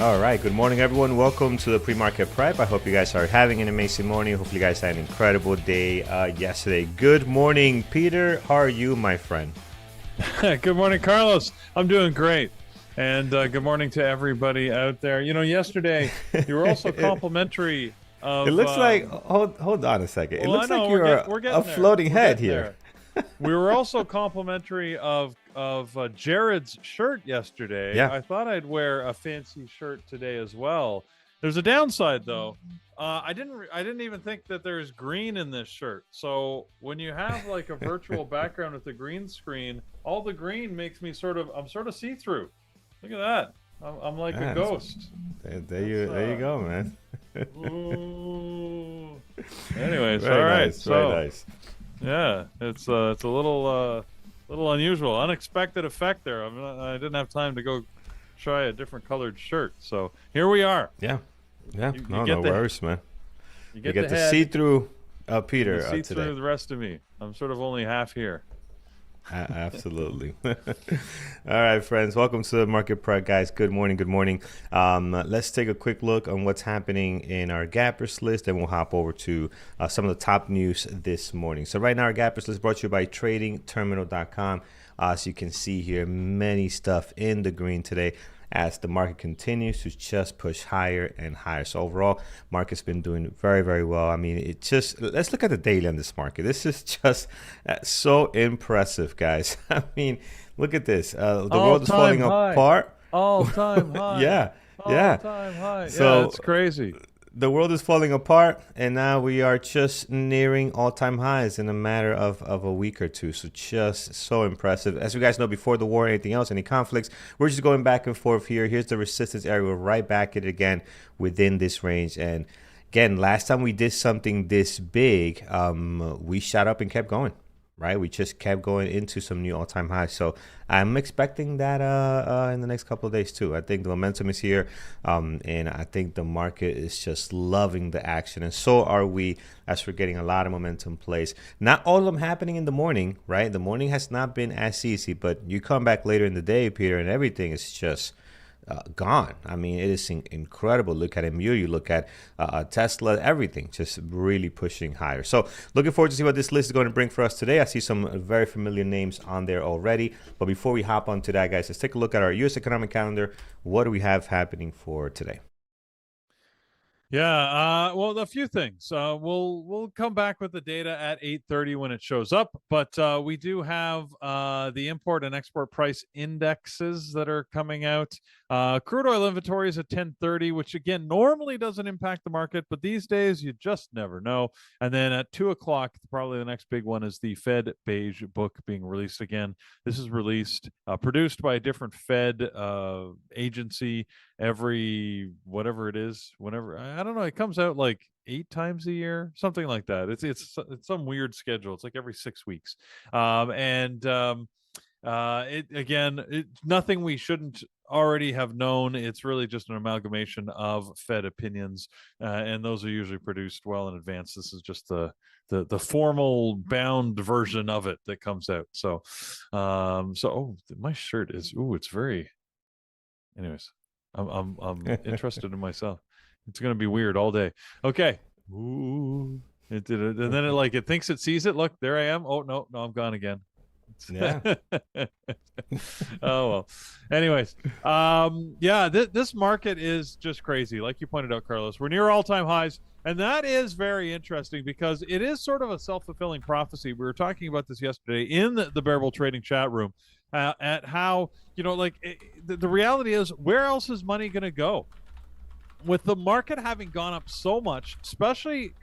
All right, good morning, everyone. Welcome to the pre-market prep. I hope you guys are having an amazing morning. Hopefully, you guys had an incredible day yesterday. Good morning, Peter. How are you, my friend? Good morning, Carlos. I'm doing great. And good morning to everybody out there. You know, yesterday you were also complimentary of. It looks like, hold on a second. Well, It looks I know, like you're we're a getting floating there. head here. We were also complimentary of Jared's shirt yesterday. Yeah. I thought I'd wear a fancy shirt today as well. There's a downside though. I didn't even think that there's green in this shirt. So when you have like a virtual background with a green screen, all the green makes me I'm sort of see-through. Look at that. I'm like a ghost. There you go, man. Ooh. Anyways, Very all right. nice, very nice. Yeah, it's a little unusual, unexpected effect there. I didn't have time to go try a different colored shirt, so here we are. Yeah. You No get worries, man. You You get get the to head, see through Peter see today. through the rest of me. I'm sort of only half here. Absolutely. All right, friends. Welcome to the Market Prep, guys. Good morning. Good morning. Let's take a quick look on what's happening in our gappers list, and we'll hop over to some of the top news this morning. So right now, our gappers list brought to you by TradingTerminal.com. So you can see here many stuff in the green today as the market continues to just push higher and higher. So overall, market's been doing very, very well. I mean, let's look at the daily on this market. This is just so impressive, guys. I mean, look at this. The world is falling apart. All-time high. Yeah. All-time high. So yeah, it's crazy. The world is falling apart, and now we are just nearing all-time highs in a matter of a week or two. So just so impressive. As you guys know, before the war, anything else, any conflicts, we're just going back and forth here. Here's the resistance area. We're right back at it again within this range. And again, last time we did something this big, we shot up and kept going. Right, we just kept going into some new all-time highs. So I'm expecting that in the next couple of days too. I think the momentum is here, and I think the market is just loving the action, and so are we, as we're getting a lot of momentum plays. Not all of them happening in the morning, right? The morning has not been as easy, but you come back later in the day, Peter, and everything is just gone. I mean, it is incredible. Look at MU, you look at Tesla, everything just really pushing higher. So looking forward to see what this list is going to bring for us today. I see some very familiar names on there already. But before we hop on to that, guys, let's take a look at our U.S. economic calendar. What do we have happening for today? Yeah, well, a few things. We'll come back with the data at 8:30 when it shows up, but we do have the import and export price indexes that are coming out. Crude oil inventory is at 10:30, which again normally doesn't impact the market, but these days you just never know. And then at 2 o'clock, probably the next big one is the Fed Beige Book being released again. This is produced by a different Fed agency every whatever it is, whenever, I don't know, it comes out like 8 times a year, something like that. It's some weird schedule. It's like every 6 weeks. Nothing we shouldn't already have known. It's really just an amalgamation of Fed opinions, and those are usually produced well in advance. This is just the formal bound version of it that comes out. So my shirt is, it's very, anyways, I'm interested in myself. It's gonna be weird all day. Okay. Ooh. It did it, and then it thinks it sees it. Look, there I am. Oh no, I'm gone again. Yeah. Oh well. Anyways, this market is just crazy. Like you pointed out, Carlos, we're near all-time highs, and that is very interesting because it is sort of a self-fulfilling prophecy. We were talking about this yesterday in the Bear Bull Trading chat room. At how, the reality is, where else is money going to go? With the market having gone up so much, especially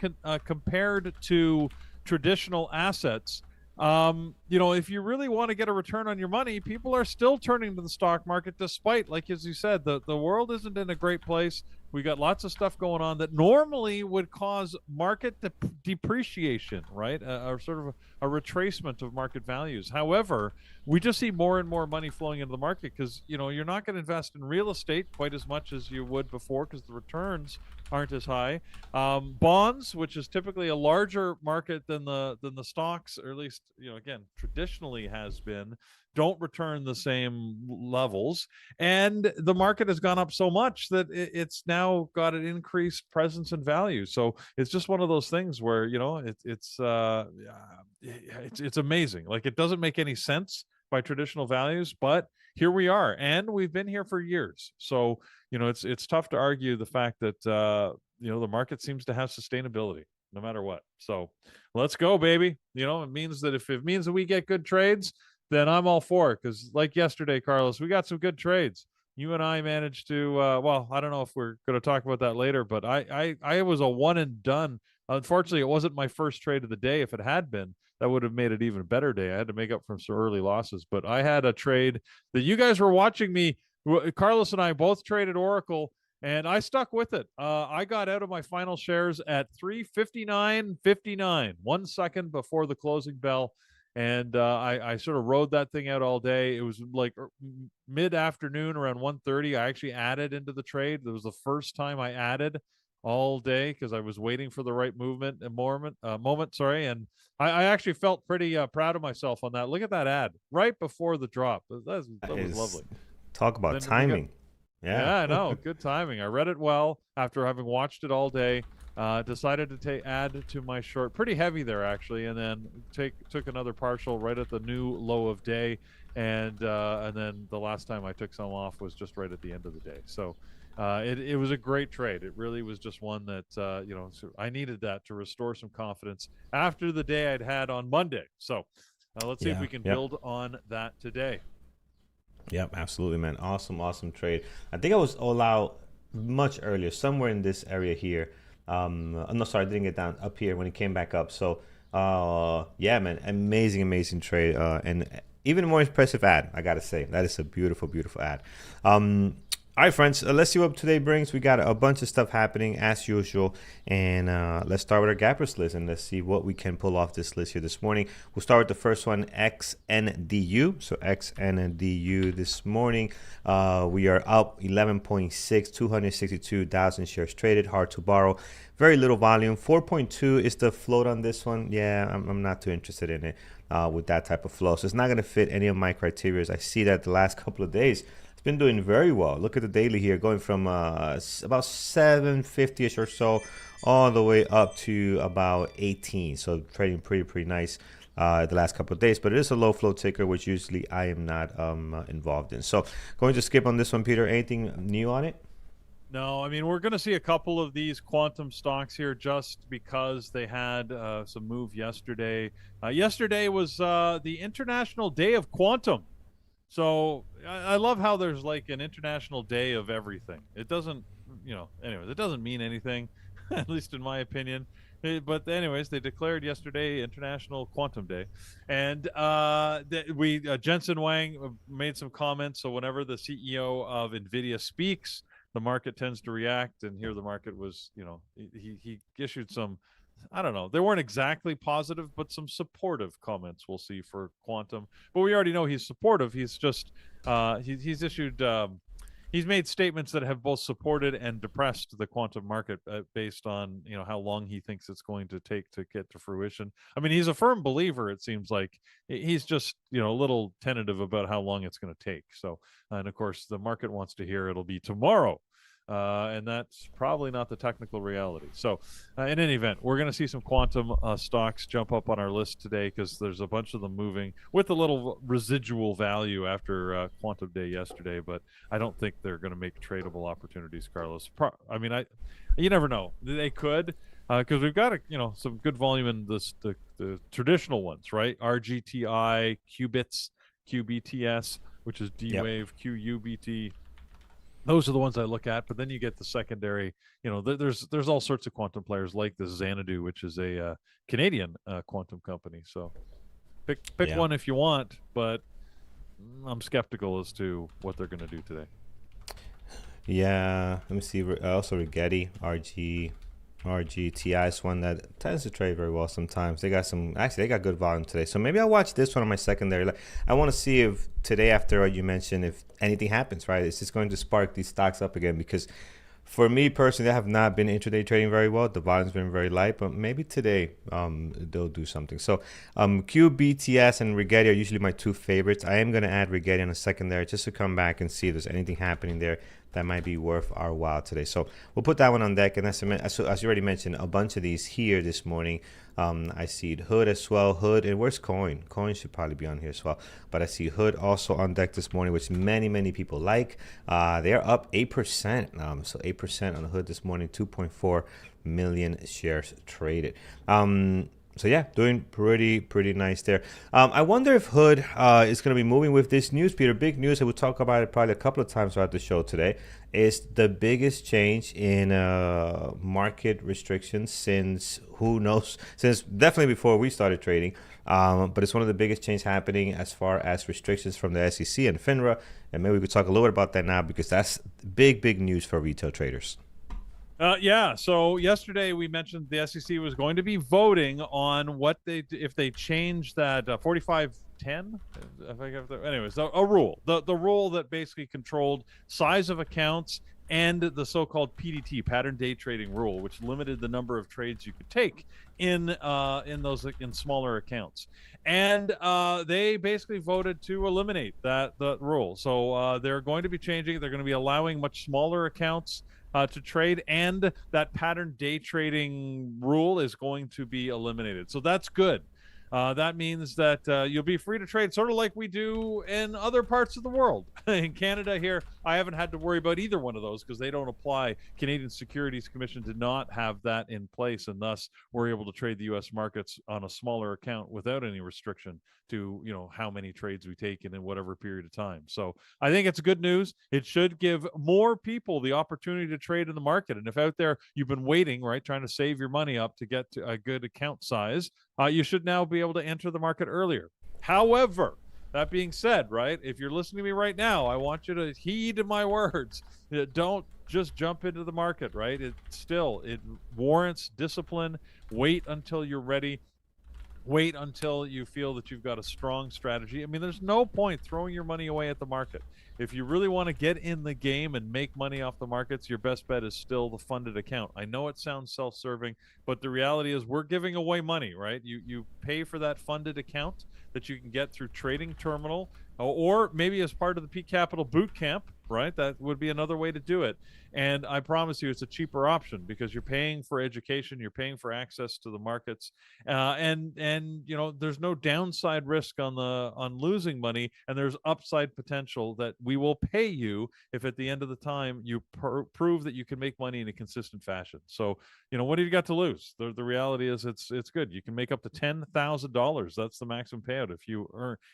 compared to traditional assets, if you really want to get a return on your money, people are still turning to the stock market despite, like as you said, the world isn't in a great place. We got lots of stuff going on that normally would cause market depreciation, right? Or sort of a retracement of market values. However, we just see more and more money flowing into the market because, you're not going to invest in real estate quite as much as you would before because the returns aren't as high. Bonds, which is typically a larger market than the stocks, or at least again traditionally has been, don't return the same levels, and the market has gone up so much that it's now got an increased presence and value. So it's just one of those things where it's amazing. Like, it doesn't make any sense by traditional values, but here we are, and we've been here for years. So it's tough to argue the fact that the market seems to have sustainability no matter what. So let's go, baby. It means that if it means that we get good trades, then I'm all for it. Because like yesterday, Carlos, we got some good trades. You and I managed to well, I don't know if we're going to talk about that later, but I was a one and done. Unfortunately, it wasn't my first trade of the day. If it had been, that would have made it even better day. I had to make up for some early losses, but I had a trade that you guys were watching me. Carlos and I both traded Oracle, and I stuck with it. I got out of my final shares at 359.59, 1 second before the closing bell. And I sort of rode that thing out all day. It was like mid-afternoon around 1:30. I actually added into the trade. It was the first time I added all day because I was waiting for the right moment. Sorry, and I actually felt pretty proud of myself on that. Look at that ad right before the drop. That was lovely. Talk about timing. Yeah, I know. Good timing. I read it well after having watched it all day. Decided to add to my short, pretty heavy there actually, and then took another partial right at the new low of day, and then the last time I took some off was just right at the end of the day. So it was a great trade. It really was just one that so I needed that to restore some confidence after the day I'd had on Monday. So let's see if we can build on that today. Yep, absolutely, man. Awesome trade. I think I was all out much earlier, somewhere in this area here. No, sorry, I didn't get down up here when it came back up. So, yeah, man, amazing trade, and even more impressive ad. I gotta say, that is a beautiful ad. All right, friends, let's see what today brings. We got a bunch of stuff happening as usual, and let's start with our gappers list, and let's see what we can pull off this list here this morning. We'll start with the first one, XNDU. So XNDU this morning, we are up 11.6, 262,000 shares traded, hard to borrow. Very little volume. 4.2 is the float on this one. Yeah, I'm not too interested in it with that type of flow. So it's not going to fit any of my criteria. I see that the last couple of days, it's been doing very well. Look at the daily here, going from about 750-ish or so all the way up to about 18. So trading pretty nice the last couple of days. But it is a low flow ticker, which usually I am not involved in. So going to skip on this one, Peter. Anything new on it? No, I mean, we're going to see a couple of these quantum stocks here just because they had some move yesterday. Yesterday was the International Day of Quantum. So I love how there's like an international day of everything. It doesn't, anyways, it doesnn't mean anything, at least in my opinion. But anyways, they declared yesterday International Quantum Day, and Jensen Huang made some comments. So whenever the CEO of NVIDIA speaks, the market tends to react, and here the market was, he issued some, I don't know, they weren't exactly positive, but some supportive comments we'll see for quantum. But we already know he's supportive. He's just he's issued he's made statements that have both supported and depressed the quantum market based on how long he thinks it's going to take to get to fruition. I mean, he's a firm believer. It seems like he's just a little tentative about how long it's going to take. So, and of course, the market wants to hear it'll be tomorrow. And that's probably not the technical reality. So in any event, we're going to see some quantum stocks jump up on our list today because there's a bunch of them moving with a little residual value after quantum day yesterday, but I don't think they're going to make tradable opportunities, Carlos. I mean, you never know. They could, because we've got some good volume in the traditional ones, right? RGTI, Qubits, QBTS, which is D-Wave, QUBT. Those are the ones I look at, but then you get the secondary. There's all sorts of quantum players like the Xanadu, which is a Canadian quantum company. So pick one if you want, but I'm skeptical as to what they're going to do today. Yeah, let me see. Also, Rigetti, RGTI is one that tends to trade very well sometimes. They got good volume today. So maybe I'll watch this one on my secondary. I want to see if today, after you mentioned, if anything happens, right? It's just going to spark these stocks up again, because For me personally, I have not been intraday trading very well. The volume's been very light, but maybe today they'll do something. So Q, BTS, and Rigetti are usually my two favorites. I am going to add Rigetti in a second there just to come back and see if there's anything happening there that might be worth our while today. So we'll put that one on deck. And as you already mentioned, a bunch of these here this morning. I see Hood as well. Hood, and where's Coin? Coin should probably be on here as well. But I see Hood also on deck this morning, which many people like. They're up 8%. So 8% on the Hood this morning, 2.4 million shares traded. So yeah, doing pretty nice there. I wonder if Hood is going to be moving with this news, Peter. Big news, and we'll talk about it probably a couple of times throughout the show today, is the biggest change in market restrictions since since definitely before we started trading. But it's one of the biggest changes happening as far as restrictions from the SEC and FINRA. And maybe we could talk a little bit about that now because that's big news for retail traders. Yeah. So yesterday we mentioned the SEC was going to be voting on if they change that 4510. Anyways, a rule, the rule that basically controlled size of accounts and the so-called PDT, pattern day trading rule, which limited the number of trades you could take in smaller accounts. And they basically voted to eliminate the rule. So they're going to be changing. They're going to be allowing much smaller accounts to trade, and that pattern day trading rule is going to be eliminated. So that's good. That means that you'll be free to trade sort of like we do in other parts of the world. In Canada here, I haven't had to worry about either one of those because they don't apply. Canadian Securities Commission did not have that in place, and thus we're able to trade the U.S. markets on a smaller account without any restriction to how many trades we take in whatever period of time. So I think it's good news. It should give more people the opportunity to trade in the market. And if out there you've been waiting, right, trying to save your money up to get to a good account size, you should now be able to enter the market earlier. However, that being said, right, if you're listening to me right now, I want you to heed my words. Don't just jump into the market, right? It warrants discipline. Wait until you're ready. Wait until you feel that you've got a strong strategy. I mean, there's no point throwing your money away at the market. If you really want to get in the game and make money off the markets, your best bet is still the funded account. I know it sounds self-serving, but the reality is we're giving away money, right? You pay for that funded account that you can get through Trading Terminal, or maybe as part of the Peak Capital Boot Camp, right? That would be another way to do it. And I promise you it's a cheaper option because you're paying for education, you're paying for access to the markets, and there's no downside risk on losing money, and there's upside potential that we will pay you if at the end of the time you prove that you can make money in a consistent fashion. So what do you got to lose? The reality is it's good. You can make up to $10,000. That's the maximum payout.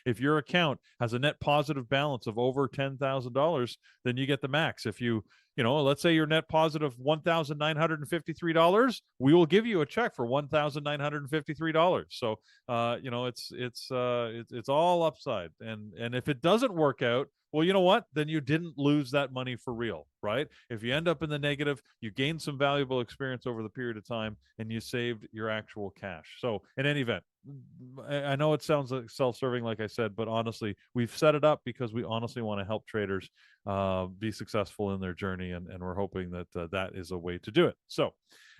If your account has a net positive balance of over $10,000, then you get the max. If let's say your net positive $1,953, we will give you a check for $1,953. So it's all upside. And if it doesn't work out, well, you know what? Then you didn't lose that money for real, right? If you end up in the negative, you gained some valuable experience over the period of time, and you saved your actual cash. So in any event, I know it sounds like self-serving, like I said, but honestly, we've set it up because we honestly want to help traders be successful in their journey, and we're hoping that that is a way to do it. So,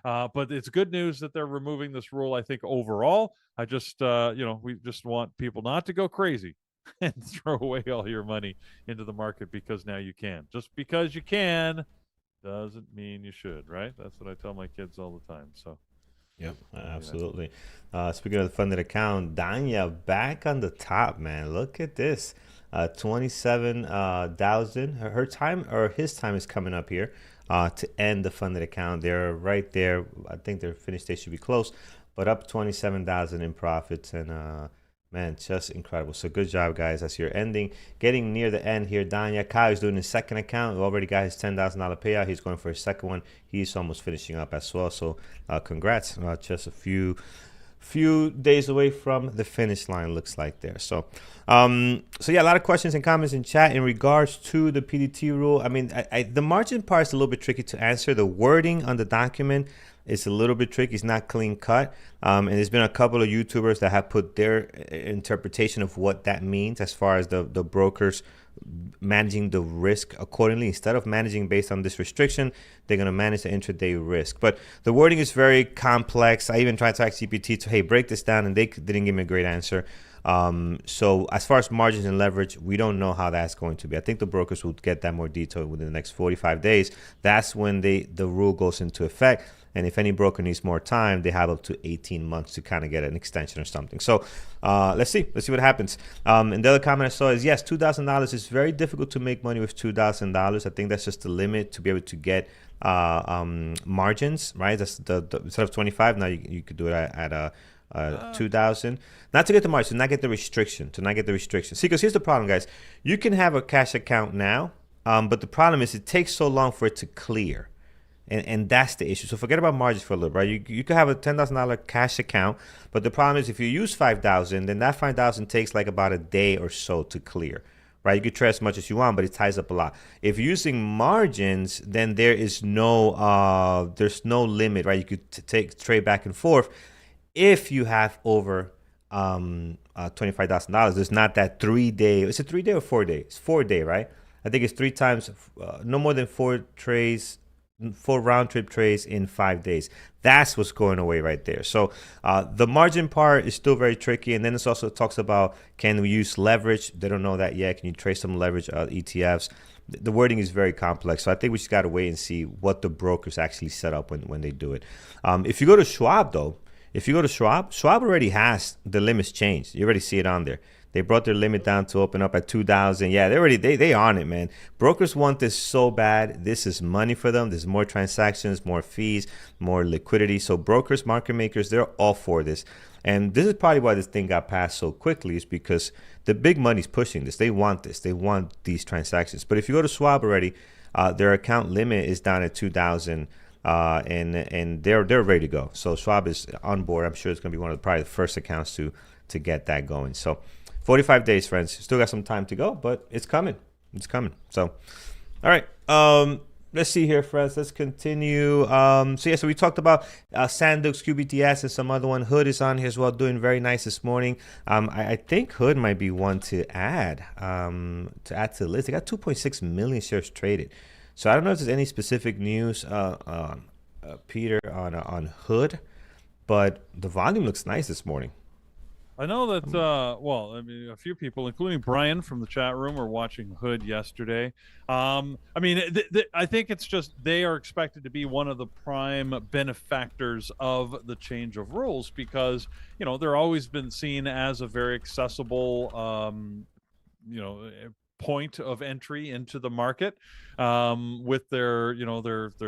but it's good news that they're removing this rule. I think overall, I just we just want people not to go crazy and throw away all your money into the market because now you can. Just because you can doesn't mean you should, right? That's what I tell my kids all the time. So. Yep, absolutely. Speaking of the funded account, Danya back on the top, man. Look at this, 27,000. Her time or his time is coming up here to end the funded account. They're right there. I think their finish date should be close, but up 27,000 in profits, and man, just incredible. So good job, guys. As you're getting near the end here, Danya. Kyle is doing his second account. He already got his $10,000 payout. He's going for his second one. He's almost finishing up as well. So congrats. Just a few days away from the finish line, looks like there. So yeah, a lot of questions and comments in chat in regards to the PDT rule. I mean, the margin part is a little bit tricky to answer. The wording on the document is a little bit tricky. It's not clean cut. And there's been a couple of YouTubers that have put their interpretation of what that means as far as the brokers managing the risk accordingly. Instead of managing based on this restriction, they're going to manage the intraday risk. But the wording is very complex. I even tried to ask GPT to, hey, break this down, and they didn't give me a great answer. So as far as margins and leverage, we don't know how that's going to be. I think the brokers will get that more detailed within the next 45 days. That's when the rule goes into effect. And if any broker needs more time, they have up to 18 months to kind of get an extension or something. So let's see what happens. And the other comment I saw is, yes, $2,000 is very difficult to make money with $2,000. I think that's just the limit to be able to get margins, right? That's the instead of 25, now you could do it at 2,000. Not to get the margin, to not get the restriction, See, because here's the problem, guys. You can have a cash account now, but the problem is it takes so long for it to clear. And that's the issue. So forget about margins for a little, right? You could have a $10,000 cash account, but the problem is if you use 5,000, then that 5,000 takes like about a day or so to clear, right? You could trade as much as you want, but it ties up a lot. If you're using margins, then there is there's no limit, right? You could trade back and forth if you have over $25,000. There's not that 3 day. Is it 3 day or 4 day? It's 4 day, right? I think it's 3 times, no more than 4 round trip trades in 5 days. That's what's going away right there. So the margin part is still very tricky. And then it also talks about, can we use leverage? They don't know that yet. Can you trade some leverage ETFs? The wording is very complex. So I think we just got to wait and see what the brokers actually set up when they do it. If you go to Schwab, though, Schwab already has the limits changed. You already see it on there. They brought their limit down to open up at 2,000. Yeah, they on it, man. Brokers want this so bad. This is money for them. There's more transactions, more fees, more liquidity. So brokers, market makers, they're all for this. And this is probably why this thing got passed so quickly, is because the big money's pushing this. They want this. They want these transactions. But if you go to Schwab already, their account limit is down at 2,000. And they're ready to go. So Schwab is on board. I'm sure it's going to be one of probably the first accounts to get that going. So 45 days, friends. Still got some time to go, but it's coming. So, all right. Let's see here, friends. Let's continue. So we talked about Sandux, QBTS, and some other one. Hood is on here as well, doing very nice this morning. I think Hood might be one to add to the list. They got 2.6 million shares traded. So I don't know if there's any specific news, Peter, on Hood, but the volume looks nice this morning. I know that, a few people, including Brian from the chat room, were watching Hood yesterday. I think it's just they are expected to be one of the prime benefactors of the change of rules because, they're always been seen as a very accessible, point of entry into the market with their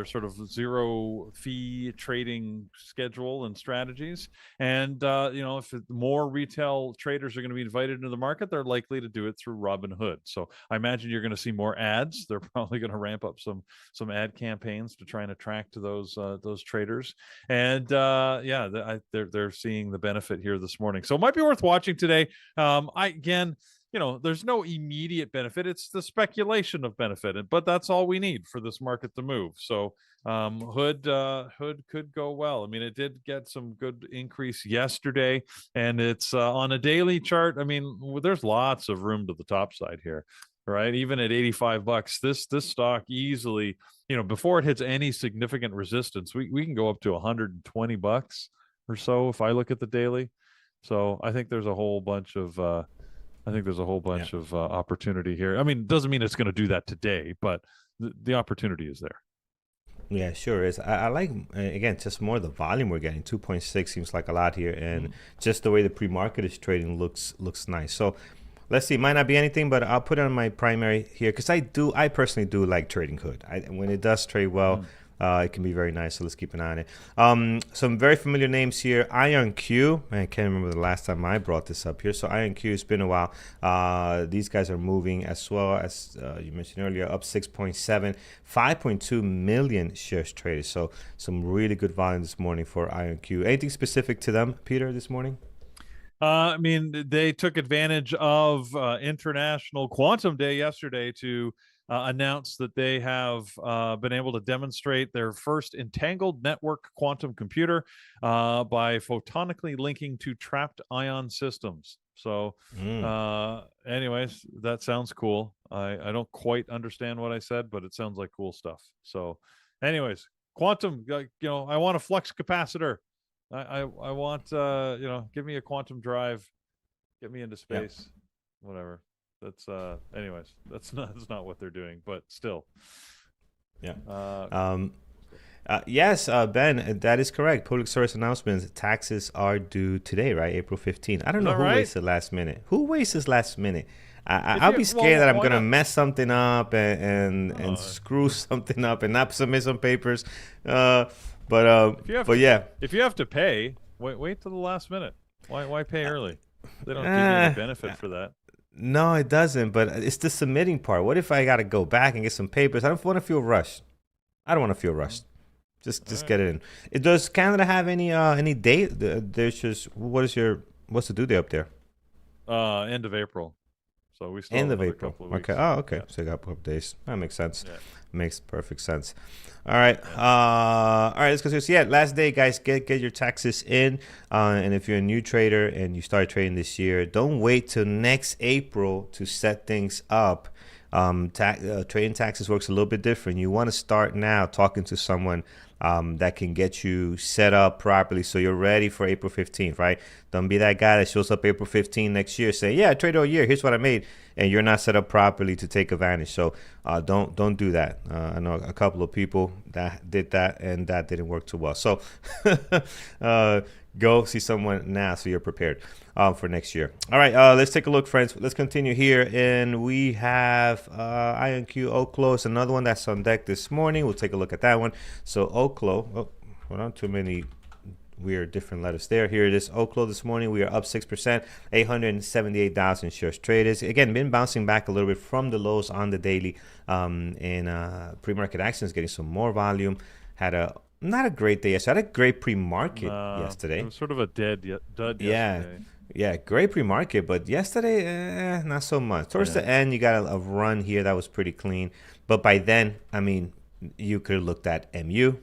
sort of zero fee trading schedule and strategies. And if more retail traders are going to be invited into the market, they're likely to do it through Robinhood. So I imagine you're going to see more ads. They're probably going to ramp up some ad campaigns to try and attract those traders. And they're seeing the benefit here this morning. So it might be worth watching today. There's no immediate benefit. It's the speculation of benefit, but that's all we need for this market to move. So Hood could go well. I mean, it did get some good increase yesterday, and it's on a daily chart. I mean, there's lots of room to the top side here, right? Even at $85, this stock easily, before it hits any significant resistance, we can go up to $120 or so if I look at the daily. So I think there's a whole bunch of opportunity here. I mean, it doesn't mean it's going to do that today, but the opportunity is there. Yeah, sure is. I like, again, just more the volume we're getting. 2.6 seems like a lot here, and just the way the pre-market is trading looks nice. So let's see. It might not be anything, but I'll put it on my primary here because I personally do like trading Hood. When it does trade well, it can be very nice, so let's keep an eye on it. Some very familiar names here. IonQ. I can't remember the last time I brought this up here. So IonQ, it's been a while. These guys are moving as well, as you mentioned earlier, up 6.7, 5.2 million shares traded. So some really good volume this morning for IonQ. Anything specific to them, Peter, this morning? They took advantage of International Quantum Day yesterday to announced that they have been able to demonstrate their first entangled network quantum computer by photonically linking two trapped ion systems. So, Mm. anyways, that sounds cool. I don't quite understand what I said, but it sounds like cool stuff. So, anyways, quantum, I want a flux capacitor. I want, give me a quantum drive, get me into Yeah. space, whatever. That's anyways, that's not what they're doing, but still. Yeah. Uh, Um, yes, Ben, that is correct. Public service announcements. Taxes are due today, right? April 15th. I don't is know that who right? wasted last minute. Who wastes last minute? If I'll you be well, scared that I'm why gonna not? mess something up and Uh, screw something up and not submit some papers. Uh, if you have but to, yeah. if you have to pay, wait till the last minute. Why pay early? They don't give you any Uh, benefit for that. no, it doesn't. But it's the submitting part. What if I gotta go back and get some papers? I don't want to feel rushed. I don't want to feel rushed. All Just right. get it in. Does Canada have any date? There's just what's the due date up there? End of April. So we still have End of another April. couple of Okay. weeks. Oh, okay. Yeah. So you got a couple of days. That makes sense. Yeah. Makes perfect sense. All right. Yeah. All right. Let's go. So yeah, last day, guys. Get your taxes in. And if you're a new trader and you start trading this year, don't wait till next April to set things up. Trading taxes works a little bit different. You want to start now talking to someone that can get you set up properly so you're ready for April 15th, right? Don't be that guy that shows up April 15th next year saying, yeah, I traded all year. Here's what I made. And you're not set up properly to take advantage. So don't do that. I know a couple of people that did that and that didn't work too well. So go see someone now so you're prepared for next year. All right, let's take a look, friends. Let's continue here. And we have IonQ Oklo. It's another one that's on deck this morning. We'll take a look at that one. So Oklo, hold on, too many weird different letters there. Here it is. Oklo this morning. We are up 6%, 878,000 shares traded. Again, been bouncing back a little bit from the lows on the daily. And pre-market action is getting some more volume. Had a not a great day yesterday. Had a great pre-market yesterday. It was sort of a dud Yeah. yesterday. Yeah, great pre-market, but yesterday, not so much. Towards the end, you got a run here that was pretty clean. But by then, I mean, you could have looked at MU.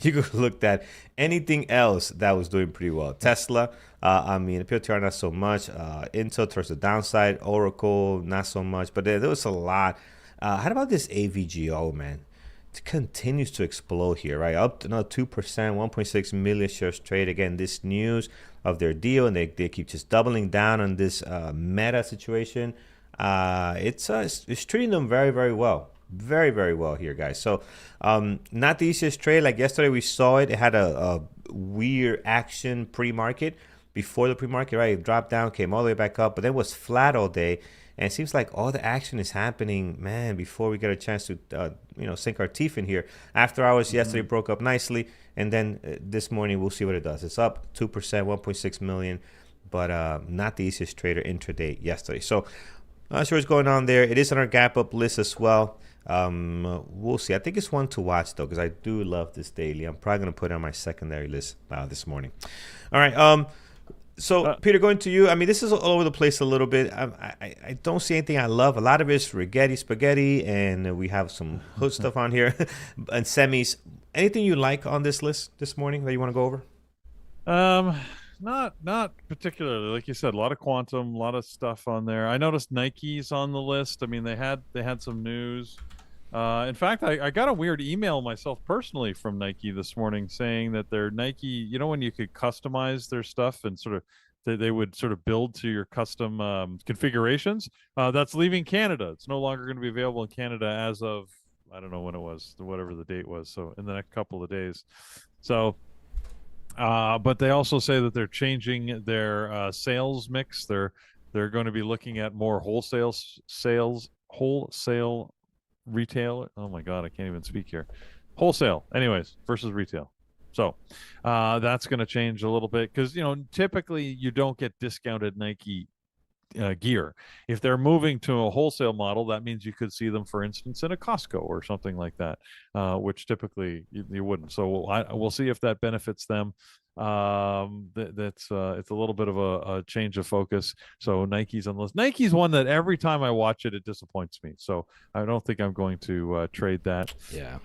You could have looked at anything else that was doing pretty well. Tesla, I mean, PLTR, not so much. Intel towards the downside. Oracle, not so much. But there was a lot. How about this AVGO, man? It continues to explode here, right? Up to another 2%, 1.6 million shares trade. Again, this news of their deal, and they keep just doubling down on this meta situation. It's treating them very, very well. Very, very well here, guys. So not the easiest trade. Like yesterday, we saw it. It had a weird action pre-market. Before the pre-market, right? It dropped down, came all the way back up, but then was flat all day. And it seems like all the action is happening, man, before we get a chance to, sink our teeth in here. After hours yesterday broke up nicely. And then this morning, we'll see what it does. It's up 2%, 1.6 million, but not the easiest trader intraday yesterday. So not sure what's going on there. It is on our gap up list as well. We'll see. I think it's one to watch, though, because I do love this daily. I'm probably going to put it on my secondary list this morning. All right. So, Peter, going to you. I mean, this is all over the place a little bit. I don't see anything I love. A lot of it is spaghetti, and we have some hood stuff on here and semis. Anything you like on this list this morning that you want to go over? Not particularly. Like you said, a lot of quantum, a lot of stuff on there. I noticed Nike's on the list. I mean, they had some news. In fact, I got a weird email myself personally from Nike this morning saying that their Nike, when you could customize their stuff and sort of they would sort of build to your custom configurations, that's leaving Canada. It's no longer going to be available in Canada as of, I don't know when it was, whatever the date was. So in the next couple of days. So, but they also say that they're changing their sales mix. They're going to be looking at more wholesale retail. Oh my God, I can't even speak here. Wholesale, anyways, versus retail. So that's going to change a little bit because typically you don't get discounted Nike gear. If they're moving to a wholesale model, that means you could see them, for instance, in a Costco or something like that, which typically you wouldn't. So we'll see if that benefits them. It's a little bit of a change of focus. So Nike's on the list. Nike's one that every time I watch it, it disappoints me. So I don't think I'm going to trade that. Yeah.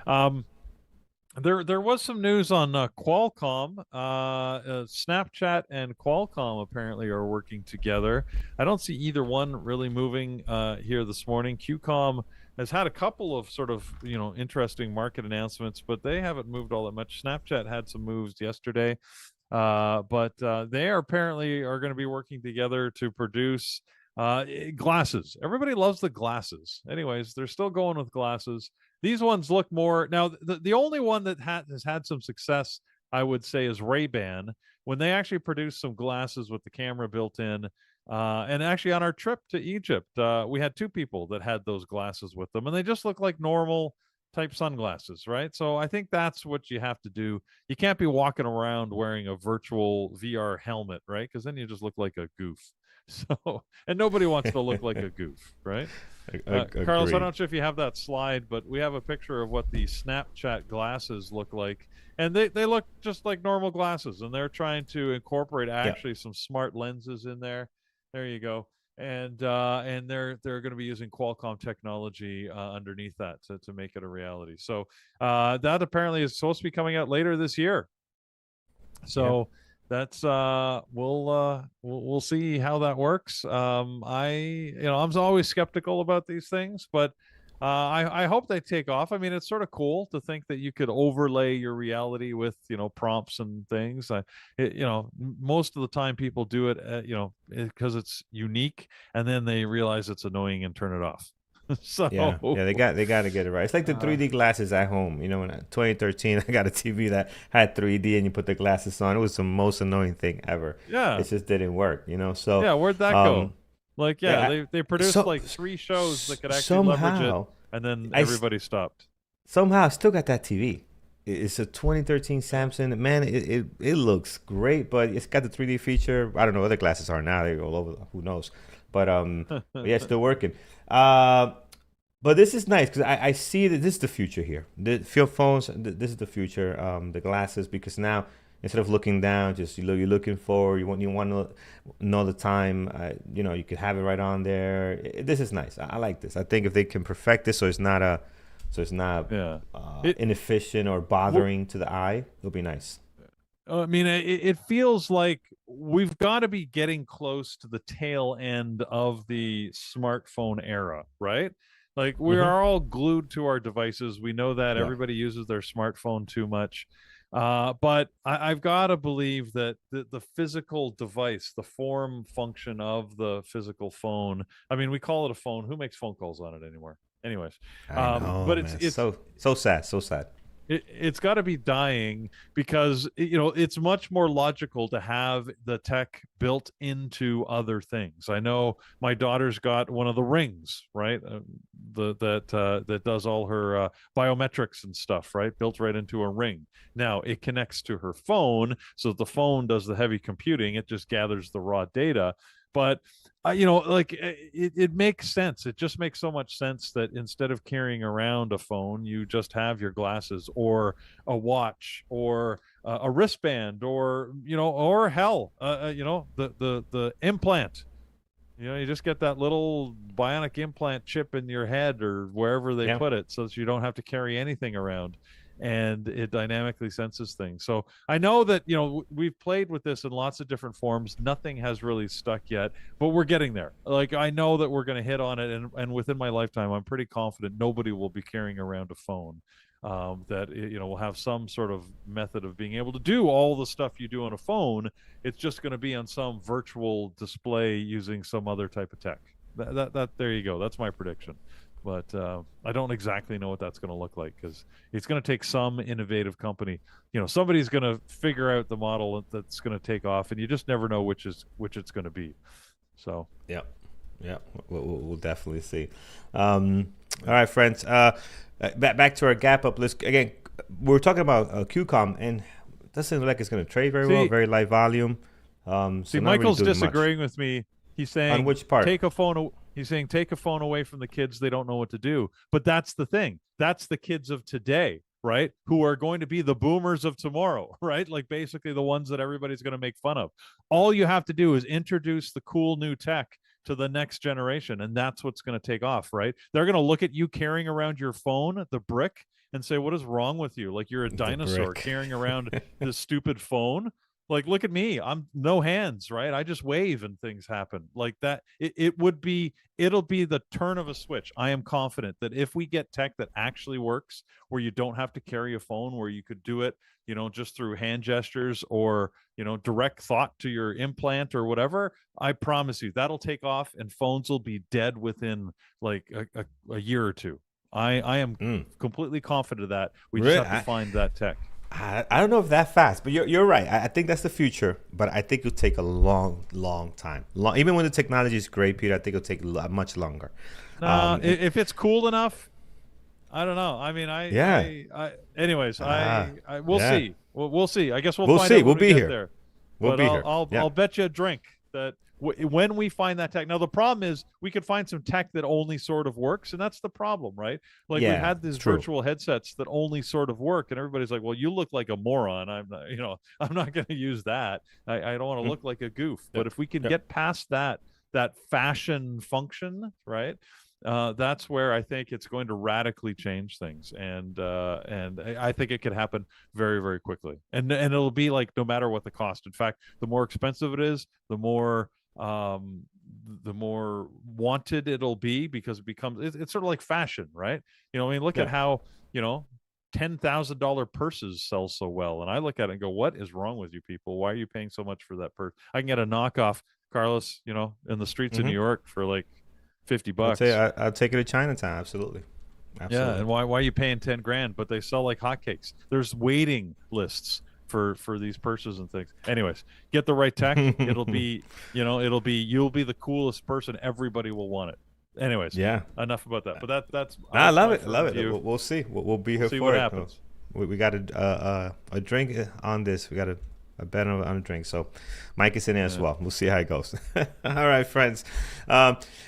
There was some news on Qualcomm. Snapchat and Qualcomm apparently are working together. I don't see either one really moving here this morning. QCOM has had a couple of sort of interesting market announcements, but they haven't moved all that much. Snapchat had some moves yesterday, but they are apparently are going to be working together to produce glasses. Everybody loves the glasses. Anyways, they're still going with glasses. These ones look more now. The only one that has had some success, I would say, is Ray-Ban when they actually produced some glasses with the camera built in. And actually, on our trip to Egypt, we had two people that had those glasses with them, and they just look like normal type sunglasses, right? So I think that's what you have to do. You can't be walking around wearing a virtual VR helmet, right? Because then you just look like a goof. So, and nobody wants to look like a goof, right? Carlos, I Agreed. don't know if you have that slide, but we have a picture of what the Snapchat glasses look like. And they look just like normal glasses, and they're trying to incorporate Yeah. actually some smart lenses in there. There you go. And they're going to be using Qualcomm technology underneath that to make it a reality. So that apparently is supposed to be coming out later this year. Yeah. So that's we'll see how that works. I'm always skeptical about these things, but I hope they take off. I mean, it's sort of cool to think that you could overlay your reality with prompts and things. Most of the time people do it because it's unique, and then they realize it's annoying and turn it off. Yeah, So yeah, they got to get it right. It's like the uh, 3D glasses at home. You know, in 2013, I got a TV that had 3D, and you put the glasses on. It was the most annoying thing ever. yeah, It just didn't work. So yeah, where'd that go? um, Like, yeah, yeah, they produced like three shows that could actually leverage it, somehow and then I everybody stopped. somehow I still got that TV. It's a 2013 Samsung. Man, it looks great, but it's got the 3D feature. I don't know what the glasses are now. They're all over. Who knows? But yeah, it's still working. Uh, but this is nice because I see that this is the future here. The field phones, this is the future. The glasses, because now instead of looking down, just you're looking forward. You want to know the time. You could have it right on there. This is nice. I like this. I think if they can perfect this, so it's not Yeah. It inefficient or w- bothering to the eye, it'll be nice. I mean, it feels like we've got to be getting close to the tail end of the smartphone era, right? Like we Hmm. are all glued to our devices. We know that Yeah. everybody uses their smartphone too much. But I've got to believe that the physical device, the form function of the physical phone, I mean, we call it a phone. Who makes phone calls on it anymore? Anyways, I know, but it's man. it's So sad. So sad. it's got to be dying because it's much more logical to have the tech built into other things. I know my daughter's got one of the rings, right? That does all her biometrics and stuff, right? Built right into a ring. Now it connects to her phone, so the phone does the heavy computing. It just gathers the raw data, but like it makes sense. It just makes so much sense that instead of carrying around a phone, you just have your glasses or a watch or a wristband or hell, the implant. You just get that little bionic implant chip in your head or wherever they Yeah. put it so that you don't have to carry anything around, and it dynamically senses things. So I know that, we've played with this in lots of different forms. Nothing has really stuck yet, but we're getting there. Like, I know that we're going to hit on it. And within my lifetime, I'm pretty confident nobody will be carrying around a phone that will have some sort of method of being able to do all the stuff you do on a phone. It's just going to be on some virtual display using some other type of tech. That there you go. That's my prediction. But I don't exactly know what that's going to look like because it's going to take some innovative company. Somebody's going to figure out the model that's going to take off, and you just never know which it's going to be. So Yeah. Yeah. We'll definitely see. All right, friends. Back to our gap up list again. We were talking about QCOM, and it doesn't look like it's going to trade very well. see, Very light volume. So not really Michael's doing much. disagreeing with me. He's On saying which part? take a phone. He's saying take a phone away from the kids. They don't know what to do. But that's the thing. That's the kids of today, right? Who are going to be the boomers of tomorrow, right? Like basically the ones that everybody's going to make fun of. All you have to do is introduce the cool new tech, to the next generation, and that's what's going to take off, right? They're going to look at you carrying around your phone, the brick, and say, what is wrong with you? Like you're a The dinosaur brick. carrying around this stupid phone. Like, look at me, I'm no hands, right? I just wave and things happen like that. It'll be the turn of a switch. I am confident that if we get tech that actually works, where you don't have to carry a phone, where you could do it, just through hand gestures or, direct thought to your implant or whatever, I promise you that'll take off and phones will be dead within like a year or two. I am completely confident of that. We just Really? have to find that tech. I don't know if that fast, but you're right. I think that's the future, but I think it'll take a long time. Even when the technology is great, Peter, I think it'll take much longer. If it's cool enough, I don't know. I mean, anyways, we'll yeah. see. We'll see. I guess we'll We'll find see. out We'll when we be get here. there. We'll But be here. I'll bet you a drink that when we find that tech. Now the problem is we could find some tech that only sort of works, and that's the problem, right? Like we've had these virtual headsets that only sort of work, and everybody's like, "Well, you look like a moron." I'm not, I'm not going to use that. I don't want to look like a goof. But if we can get past that fashion function, right? That's where I think it's going to radically change things, and I think it could happen very, very quickly, and it'll be like no matter what the cost. In fact, the more expensive it is, the more wanted it'll be, because it's sort of like fashion, right? I mean, look at how $10,000 purses sell so well, and I look at it and go, what is wrong with you people? Why are you paying so much for that purse? I can get a knockoff, Carlos, in the streets of New York for like $50. I'll take it to Chinatown. Absolutely. Yeah, and why are you paying 10 grand? But they sell like hotcakes. There's waiting lists for these purses and things. Anyways, get the right tech. You'll be the coolest person. Everybody will want it. Anyways, enough about that. But that's I love it. We'll see. We'll be here see for what it. happens. We got a drink on this. We got a bet on a drink. So Mike is in there as well. We'll see how it goes. All right, friends.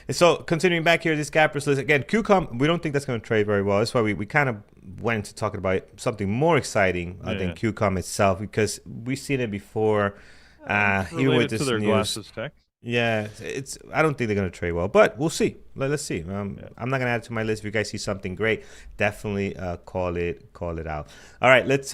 So continuing back here, this gappers list again, QCOM, we don't think that's going to trade very well. That's why we kind of went into talking about something more exciting than QCOM itself, because we've seen it before. Even with this to their news. glasses tech. Yeah, I don't think they're going to trade well, but we'll see. Let's see. I'm not going to add it to my list. If you guys see something great, definitely call it out. All right, let's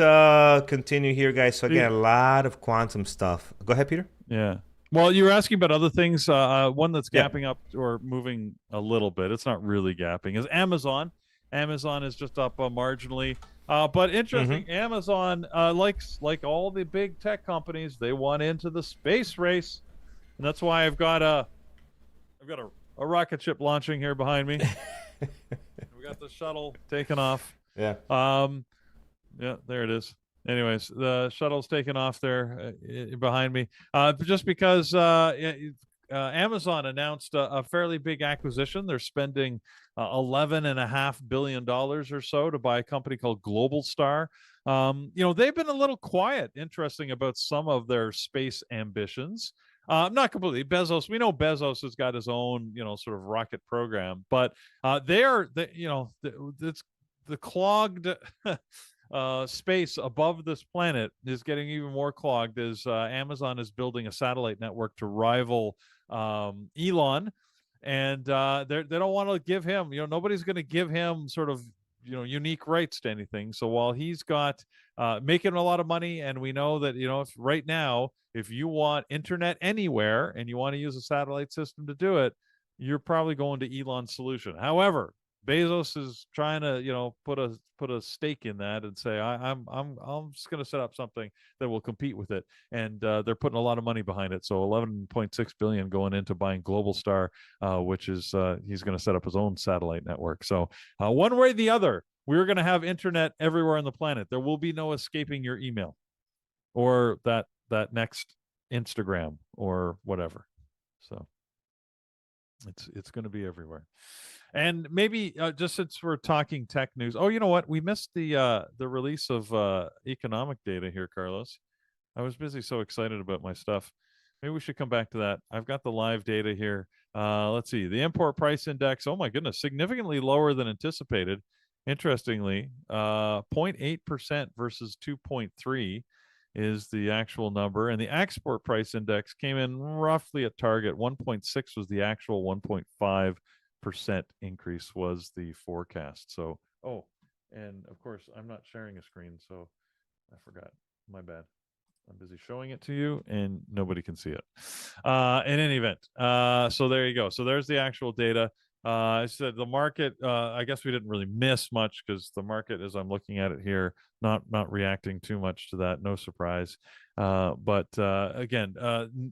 continue here, guys. So again, a lot of quantum stuff. Go ahead, Peter. Yeah. Well, you were asking about other things. One that's gapping up or moving a little bit. It's not really gapping. Is Amazon. Amazon is just up marginally. But interesting, Amazon, like all the big tech companies, they want into the space race. And that's why I've got a rocket ship launching here behind me. We got the shuttle taking off. Yeah. Yeah, there it is. Anyways, the shuttle's taking off there behind me. Just because Amazon announced a fairly big acquisition. They're spending $11.5 billion or so to buy a company called Global Star. They've been a little quiet, interesting, about some of their space ambitions. Not completely. Bezos, we know Bezos has got his own, sort of rocket program, but it's the clogged space above this planet is getting even more clogged as Amazon is building a satellite network to rival Elon, and they don't want to give him, nobody's going to give him sort of unique rights to anything. So while he's got making a lot of money, and we know that right now, if you want internet anywhere and you want to use a satellite system to do it, you're probably going to Elon's solution. However, Bezos is trying to put a stake in that and say I'm just going to set up something that will compete with it, and they're putting a lot of money behind it. So 11.6 billion going into buying Global Star, which is he's going to set up his own satellite network. So one way or the other, we're going to have internet everywhere on the planet. There will be no escaping your email or that next Instagram or whatever. So it's going to be everywhere. And maybe just since we're talking tech news, you know what? We missed the release of economic data here, Carlos. I was busy, so excited about my stuff. Maybe we should come back to that. I've got the live data here. Let's see. The import price index, oh my goodness, significantly lower than anticipated. Interestingly, 0.8% versus 2.3. is the actual number, and the export price index came in roughly at target. 1.6 was the actual, 1.5% increase was the forecast. So, oh, and of course, I'm not sharing a screen, so I forgot. My bad. I'm busy showing it to you, and nobody can see it. In any event, so there you go. So there's the actual data. I said the market. I guess we didn't really miss much because the market, as I'm looking at it here, not reacting too much to that. No surprise. But again,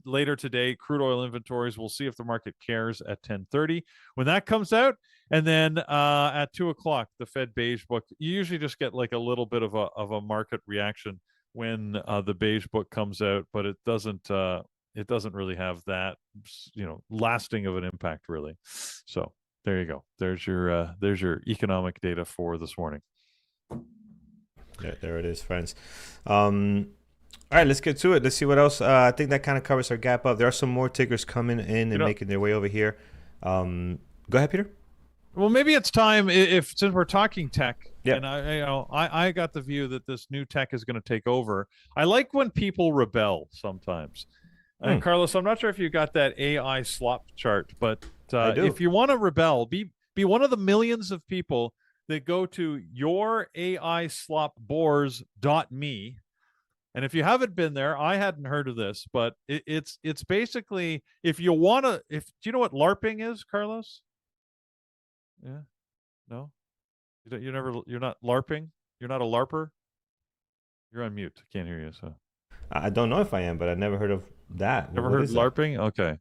later today, crude oil inventories. We'll see if the market cares at 10:30 when that comes out, and then at 2 o'clock, the Fed beige book. You usually just get like a little bit of a market reaction when the beige book comes out, but it doesn't really have that lasting of an impact really. So there you go. There's your economic data for this morning. Yeah, there it is, friends. All right, let's get to it. Let's see what else. I think that kind of covers our gap up. There are some more tickers coming in and making their way over here. Go ahead, Peter. Well, maybe it's time, if since we're talking tech, Yep. and I got the view that this new tech is going to take over. I like when people rebel sometimes. And Carlos, I'm not sure if you got that AI slop chart, but if you want to rebel, be one of the millions of people that go to youraislopbores.me. And if you haven't been there, I hadn't heard of this, but it's basically, if you want to, do you know what LARPing is, Carlos? Yeah. No? You're not LARPing? You're not a LARPer? You're on mute. I can't hear you. So I don't know if I am, but I've never heard of that. Never heard of LARPing? Okay.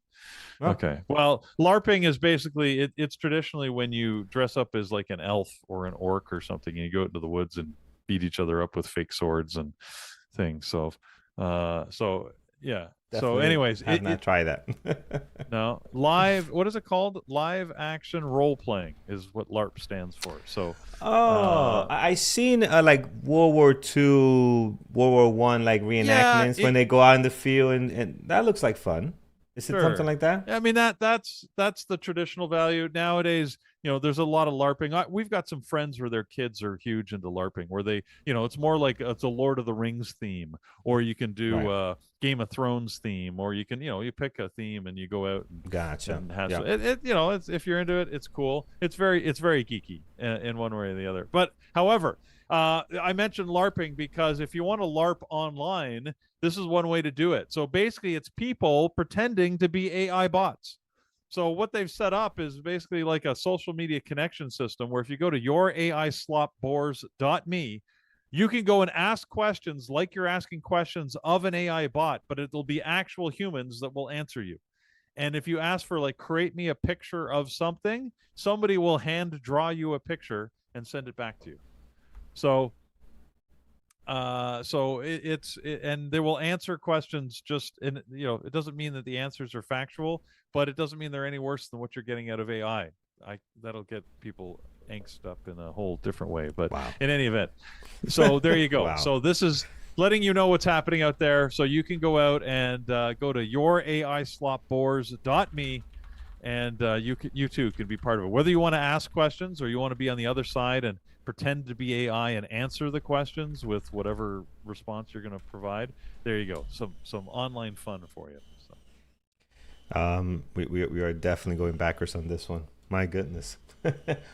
Oh. Okay. Well, LARPing is basically, it's traditionally when you dress up as like an elf or an orc or something, and you go into the woods and beat each other up with fake swords and things. So yeah. Definitely so anyways, have not tried that. No, live. What is it called? Live action role playing is what LARP stands for. So, I seen like World War II, World War One, like reenactments when they go out in the field, and that looks like fun. Is it something like that? I mean, that's the traditional value nowadays. There's a lot of LARPing. We've got some friends where their kids are huge into LARPing, where they, it's more like it's a Lord of the Rings theme, or you can do Game of Thrones theme, or you can, you pick a theme and you go out and and have it's, if you're into it, it's cool. It's very geeky in one way or the other. But however, I mentioned LARPing because if you want to LARP online, this is one way to do it. So basically, it's people pretending to be AI bots. So what they've set up is basically like a social media connection system where if you go to youraislopbores.me, you can go and ask questions like you're asking questions of an AI bot, but it'll be actual humans that will answer you. And if you ask for like, create me a picture of something, somebody will hand draw you a picture and send it back to you. So and they will answer questions just in, it doesn't mean that the answers are factual, but it doesn't mean they're any worse than what you're getting out of AI. That'll get people angst up in a whole different way. But in any event, so there you go. So this is letting you know what's happening out there. So you can go out and go to youraislopbores.me, and you too can be part of it. Whether you want to ask questions or you want to be on the other side and pretend to be AI and answer the questions with whatever response you're going to provide, there you go. Some online fun for you. So. We are definitely going backwards on this one. My goodness.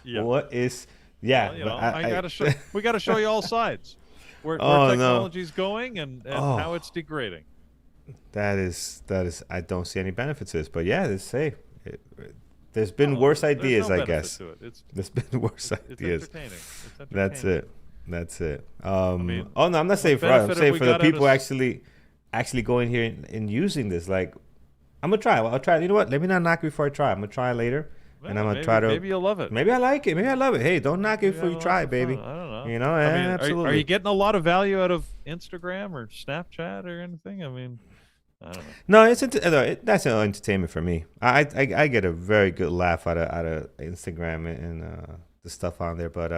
Yeah. What is? Yeah. Well, I gotta show. We gotta show you all sides where technology's going and how it's degrading. That is. I don't see any benefits to this, but yeah, there's been worse ideas, I guess. There's been worse ideas. It's entertaining. That's it. I mean, no, I'm not saying for us. I'm saying for the people actually going here and using this. Like, I'm gonna try. I'll try. You know what? Let me not knock it before I try. I'm gonna try later, and I'm gonna try to. Maybe you'll love it. Maybe I like it. Maybe I love it. Hey, don't knock it before you try, baby. I don't know. I mean, absolutely. Are you getting a lot of value out of Instagram or Snapchat or anything? I mean, I don't know. No, that's an entertainment for me. I get a very good laugh out of Instagram and the stuff on there, but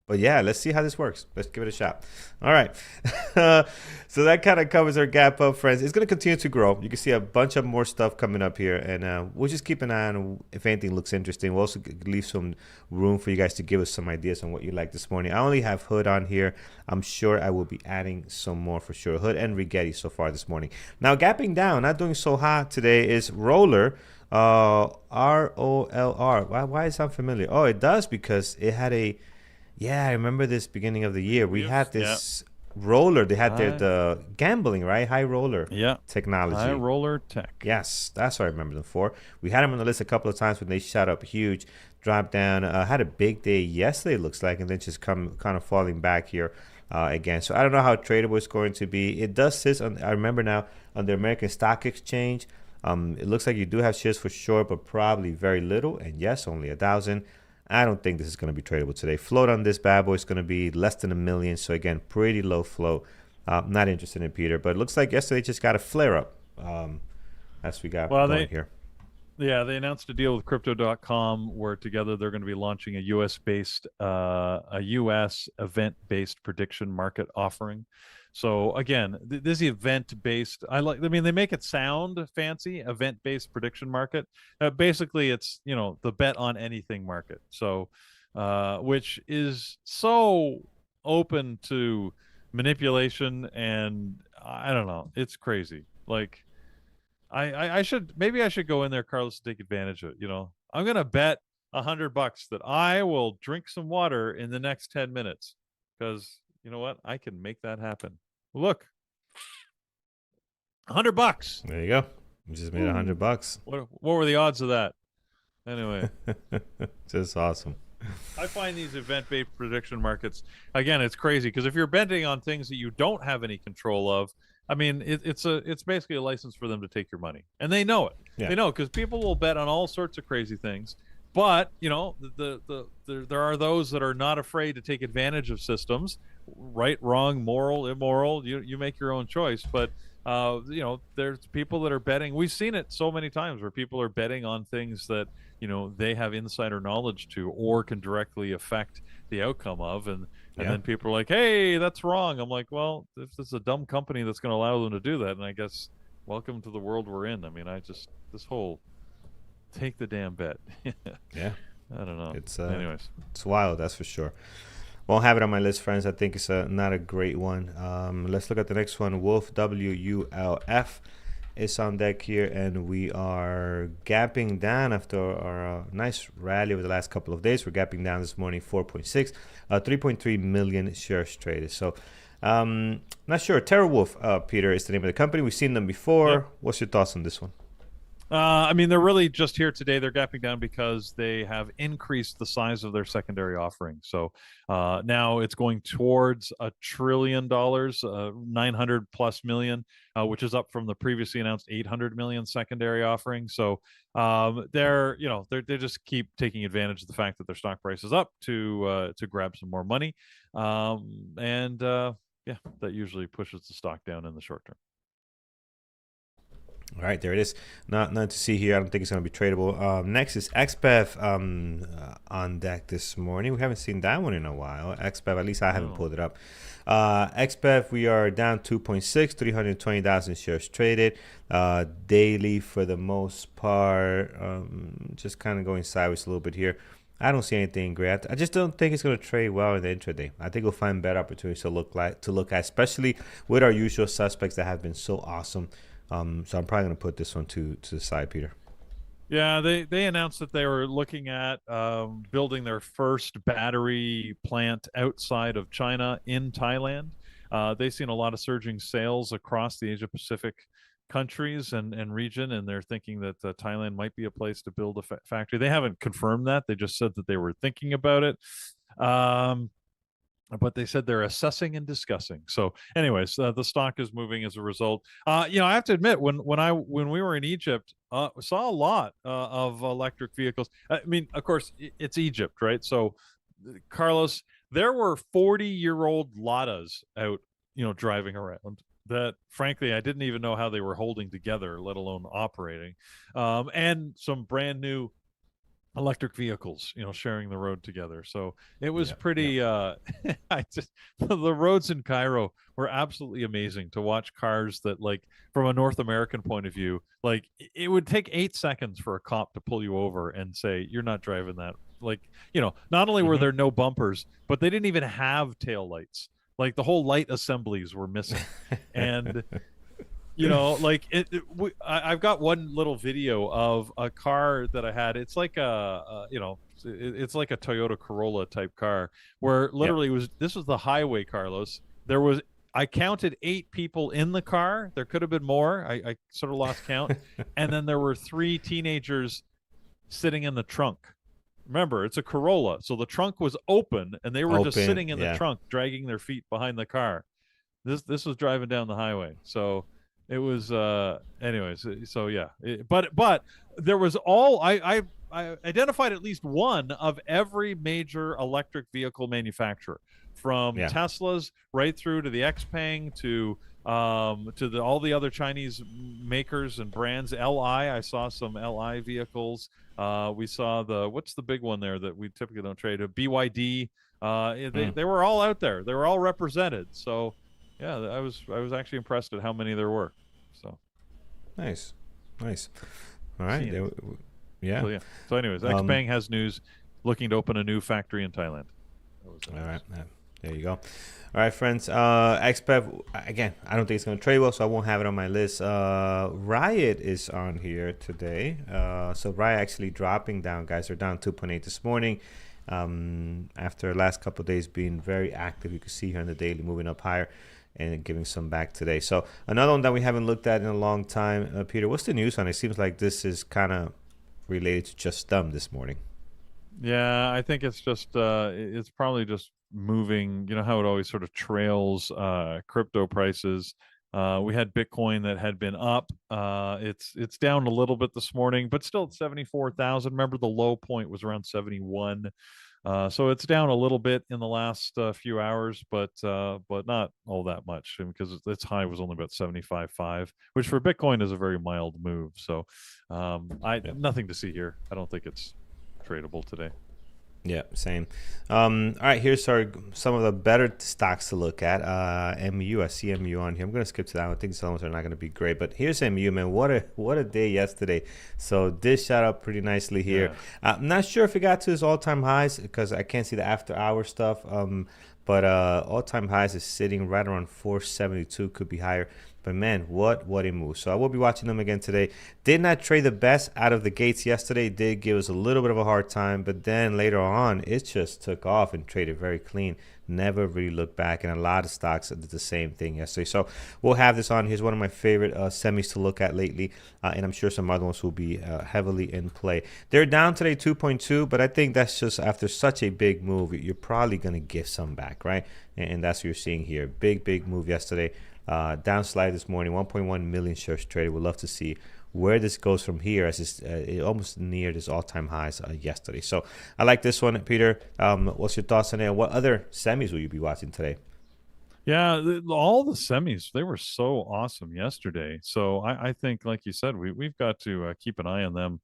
But yeah, let's see how this works. Let's give it a shot. All right. So that kind of covers our gap up, friends. It's going to continue to grow. You can see a bunch of more stuff coming up here. And we'll just keep an eye on if anything looks interesting. We'll also leave some room for you guys to give us some ideas on what you like this morning. I only have Hood on here. I'm sure I will be adding some more for sure. Hood and Rigetti so far this morning. Now, gapping down, not doing so hot today, is Roller. ROLR. Why is that familiar? Oh, it does because it had a. Yeah, I remember this beginning of the year. We had this roller. They had the gambling, right? High roller technology. High roller tech. Yes, that's what I remember them for. We had them on the list a couple of times when they shot up huge, dropped down, had a big day yesterday, it looks like, and then just kind of falling back here again. So I don't know how tradable it's going to be. It does sit on, I remember now, on the American Stock Exchange. It looks like you do have shares for short, but probably very little. And yes, only 1,000. I don't think this is going to be tradable today. Float on this bad boy is going to be less than 1 million. So again, pretty low float. Not interested in Peter, but it looks like yesterday just got a flare up as we got going here. Yeah, they announced a deal with Crypto.com where together they're going to be launching a U.S. event-based prediction market offering. So again, this event-based. I mean, they make it sound fancy. Event-based prediction market. Basically, it's the bet on anything market. So, which is so open to manipulation, and I don't know. It's crazy. Like, I should go in there, Carlos, to take advantage of it. I'm gonna bet $100 that I will drink some water in the next 10 minutes because you know what? I can make that happen. Look, $100. There you go. You just made $100. What were the odds of that? Anyway, just awesome. I find these event-based prediction markets, again, it's crazy because if you're betting on things that you don't have any control of, I mean, it's basically a license for them to take your money, and they know it. Yeah. They know because people will bet on all sorts of crazy things. But there are those that are not afraid to take advantage of systems, right, wrong, moral, immoral. You make your own choice. But there's people that are betting. We've seen it so many times where people are betting on things that they have insider knowledge to or can directly affect the outcome of, and then people are like, hey, that's wrong. I'm like, well, if it's a dumb company that's going to allow them to do that, and I guess welcome to the world we're in. I mean, this whole take the damn bet. Yeah, I don't know. Anyways, it's wild, that's for sure. Won't have it on my list, friends. I think it's not a great one. Let's look at the next one. Wolf, WULF, is on deck here, and we are gapping down after our nice rally over the last couple of days. We're gapping down this morning, 4.6, 3.3 million shares traded. So, not sure. TerraWolf, Peter, is the name of the company. We've seen them before. Yep. What's your thoughts on this one? I mean, they're really just here today. They're gapping down because they have increased the size of their secondary offering. So now it's going towards $1 trillion, 900 plus million, which is up from the previously announced 800 million secondary offering. So they just keep taking advantage of the fact that their stock price is up to grab some more money, that usually pushes the stock down in the short term. All right, there it is. Not to see here. I don't think it's going to be tradable. Next is XBEV on deck this morning. We haven't seen that one in a while. XBEV, at least I haven't pulled it up. XBEV, we are down 2.6, 320,000 shares traded. Daily for the most part. Just kind of going sideways a little bit here. I don't see anything great. I just don't think it's going to trade well in the intraday. I think we'll find better opportunities to look at, especially with our usual suspects that have been so awesome. So I'm probably going to put this one to the side, Peter. Yeah, they announced that they were looking at building their first battery plant outside of China in Thailand. They've seen a lot of surging sales across the Asia Pacific countries and region, and they're thinking that Thailand might be a place to build a factory. They haven't confirmed that. They just said that they were thinking about it. But they said they're assessing and discussing. So anyways, the stock is moving as a result. I have to admit, when we were in Egypt, we saw a lot of electric vehicles. I mean, of course, it's Egypt, right? So, Carlos, there were 40-year-old Ladas out, driving around that, frankly, I didn't even know how they were holding together, let alone operating. And some brand new electric vehicles, sharing the road together. So it was Yeah, yeah. pretty I just the roads in Cairo were absolutely amazing to watch cars that, like, from a North American point of view, like it would take 8 seconds for a cop to pull you over and say you're not driving that. Like, not only were Hmm. there no bumpers, but they didn't even have tail lights. Like the whole light assemblies were missing. And like I've got one little video of a car that I had. It's like it's like a Toyota Corolla type car, where Yeah. literally this was the highway, Carlos. There was I counted 8 people in the car. There could have been more. I sort of lost count. And then there were 3 teenagers sitting in the trunk. Remember, it's a Corolla, so the trunk was open, and they were just Open. sitting in the Yeah. trunk, dragging their feet behind the car. This was driving down the highway. So it was anyways. So yeah. But there was I identified at least one of every major electric vehicle manufacturer, from Yeah. Tesla's right through to the Xpeng to all the other Chinese makers and brands. I saw some Li vehicles. We saw what's the big one there that we typically don't trade, a BYD. They Mm. they were all out there. They were all represented. So yeah, I was actually impressed at how many there were. So Nice. Nice. All right. seeing it. Yeah. So yeah. So anyways, Um, Xpeng has news, looking to open a new factory in Thailand. That was the all right. news. There you go. All right, friends. XPEV, again, I don't think it's going to trade well, so I won't have it on my list. Riot is on here today. So Riot actually dropping down, guys. They're down 2.8 this morning. After the last couple of days being very active, you can see here on the daily moving up higher and giving some back today. So another one that we haven't looked at in a long time. Peter, what's the news on it? It seems like this is kind of related to just this morning. Yeah, I think it's just it's probably just moving. You know how it always sort of trails crypto prices. We had Bitcoin that had been up. It's down a little bit this morning, but still at 74,000. Remember, the low point was around 71. So it's down a little bit in the last few hours, but not all that much, because its high was only about 75.5, which for Bitcoin is a very mild move. So I Yeah. nothing to see here. I don't think it's tradable today. Yeah, same. All right, here's some of the better stocks to look at. MU, I see MU on here. I'm gonna skip to that one. I think some of them are not gonna be great, but here's MU, man. What a day yesterday. So this shot up pretty nicely here. Yeah. I'm not sure if it got to its all-time highs because I can't see the after-hour stuff. But all-time highs is sitting right around 472. Could be higher. But man, what a move. So I will be watching them again today. Did not trade the best out of the gates yesterday. Did give us a little bit of a hard time, but then later on, it just took off and traded very clean. Never really looked back, and a lot of stocks did the same thing yesterday. So we'll have this on. Here's one of my favorite semis to look at lately, and I'm sure some other ones will be heavily in play. They're down today 2.2, but I think that's just after such a big move, you're probably going to give some back, right? And that's what you're seeing here. Big move yesterday. Down slide this morning, 1.1 million shares traded. We'd love to see where this goes from here, as it almost neared its all-time highs yesterday. So I like this one, Peter. What's your thoughts on it? What other semis will you be watching today? Yeah, all the semis, they were so awesome yesterday. So I think, like you said, we've got to keep an eye on them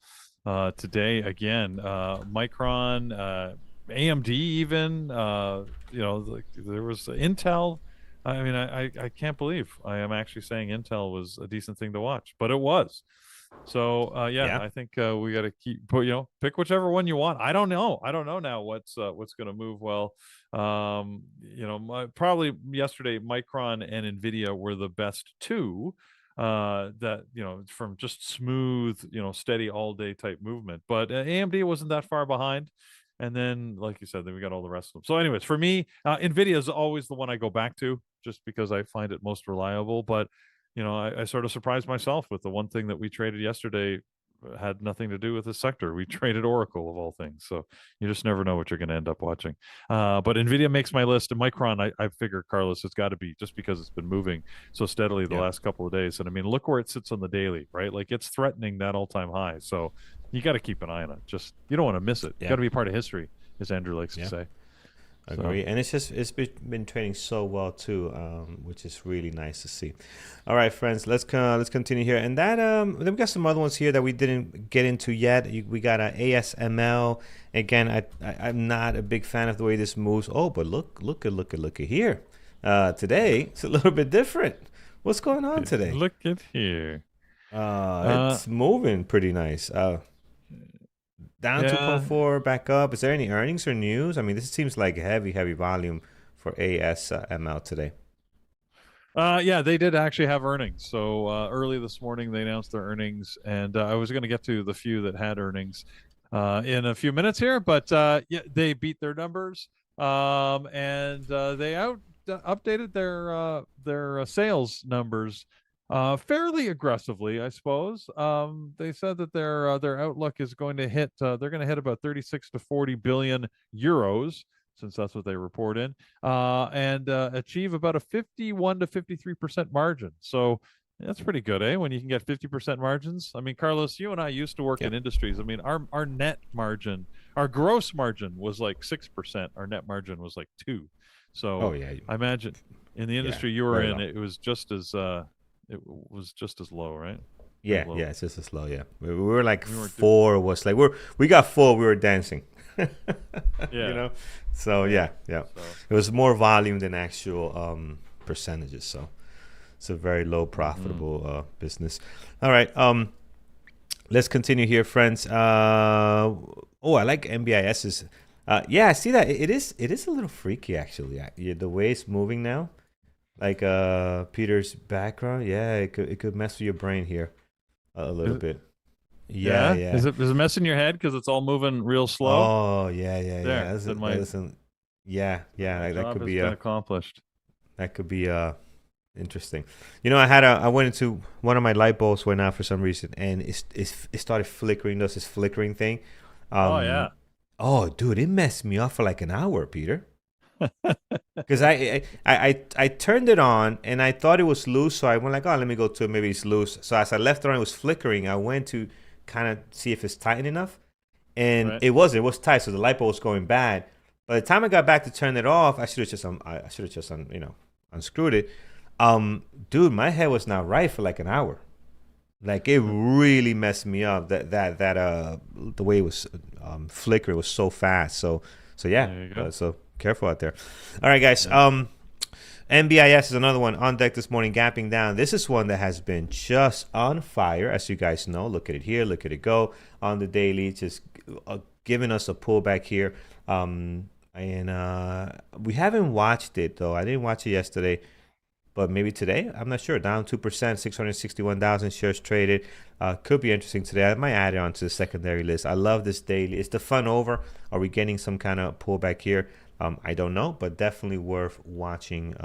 today again. Micron, AMD, even there was Intel. I mean, I can't believe I am actually saying Intel was a decent thing to watch, but it was. So yeah, Yeah. I think we got to pick whichever one you want. I don't know. I don't know now what's going to move well. Probably yesterday Micron and NVIDIA were the best two that from just smooth, steady all day type movement. But AMD wasn't that far behind. And then, like you said, then we got all the rest of them. So, anyways, for me, NVIDIA is always the one I go back to, just because I find it most reliable. But I sort of surprised myself with the one thing that we traded yesterday had nothing to do with the sector. We traded Oracle, of all things. So you just never know what you're going to end up watching. But NVIDIA makes my list. And Micron, I figure, Carlos, it's got to be, just because it's been moving so steadily the Yeah. last couple of days. And I mean, look where it sits on the daily, right? Like, it's threatening that all-time high. So you got to keep an eye on it. Just, you don't want to miss it. Yeah. Got to be part of history, as Andrew likes to Yeah. say. Agree, and it's been trading so well too, which is really nice to see. All right, friends, let's continue here, and then we got some other ones here that we didn't get into yet. We got a ASML. Again, I'm not a big fan of the way this moves. Oh, but look at here. Today it's a little bit different. What's going on today? Look at here. It's moving pretty nice. Down Yeah. 2.4, back up. Is there any earnings or news? I mean, this seems like heavy volume for ASML today. Yeah, they did actually have earnings. So early this morning, they announced their earnings, and I was going to get to the few that had earnings in a few minutes here, but yeah, they beat their numbers, and they updated their sales numbers fairly aggressively, I suppose. They said that their outlook is going to hit. They're going to hit about 36 to 40 billion euros, since that's what they report in, and achieve about a 51 to 53% margin. So that's pretty good, eh? When you can get 50% margins. I mean, Carlos, you and I used to work in Yep. industries. I mean, our net margin, our gross margin was like 6%. Our net margin was like 2. Oh So yeah, I imagine in the yeah, industry you were very in, low. it was just as low, right? Very Yeah, low. yeah, it's just a slow. Yeah, we were like We weren't. four was like we got full. We were dancing. you Yeah. know. So Yeah. yeah, So. it was more volume than actual percentages. So it's a very low Mhm. profitable business. All right. Let's continue here, friends. Oh, I like NBIS's. Yeah, I see that it is a little freaky actually. Yeah, the way it's moving now, like Peter's background. Yeah, it could mess with your brain here a little Is, bit. Yeah, yeah. yeah. Is it messing your head because it's all moving real slow? Oh, yeah. There. That's, Then that isn't. Yeah, yeah. my That job could has be been accomplished. interesting. I went into one of my light bulbs went out for some reason, and it started flickering. Does this flickering thing? Oh Um, yeah. oh, dude, it messed me off for like an hour, Peter. Because I turned it on and I thought it was loose, so I went like, oh, let me go to it. Maybe it's loose. So as I left it on, it was flickering. I went to kind of see if it's tight enough, and Right. it wasn't. It was tight, so the light bulb was going bad. By the time I got back to turn it off, I should have just unscrewed it. Dude, my head was not right for like an hour. Like it really messed me up. That the way it was flickering was so fast. So yeah. There you go. So careful out there. All right, guys. Yeah. NBIS is another one on deck this morning, gapping down. This is one that has been just on fire, as you guys know. Look at it here. Look at it go on the daily. Just giving us a pullback here. And we haven't watched it though. I didn't watch it yesterday, but maybe today. I'm not sure. Down 2%, 661,000 shares traded. Could be interesting today. I might add it onto the secondary list. I love this daily. Is the fun over? Are we getting some kind of pullback here? I don't know, but definitely worth watching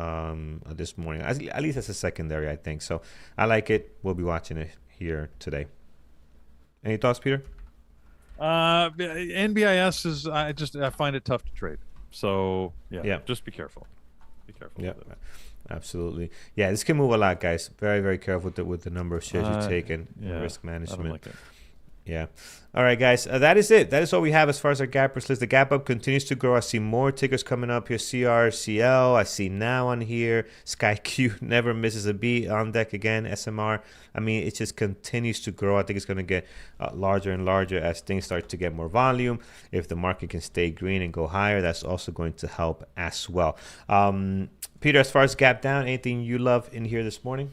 this morning. At least as a secondary, I think. So I like it. We'll be watching it here today. Any thoughts, Peter? NBIS is I find it tough to trade. So yeah, Yeah. just be careful. Be careful Yeah. with it. Absolutely. Yeah, this can move a lot, guys. Very, very careful with the number of shares you take and Yeah. risk I don't management. like it. Yeah. All right, guys. That is it. That is all we have as far as our gappers list. The gap up continues to grow. I see more tickers coming up here. CRCL. I see now on here. SkyQ never misses a beat on deck again. SMR. I mean, it just continues to grow. I think it's going to get larger and larger as things start to get more volume. If the market can stay green and go higher, that's also going to help as well. Peter, as far as gap down, anything you love in here this morning?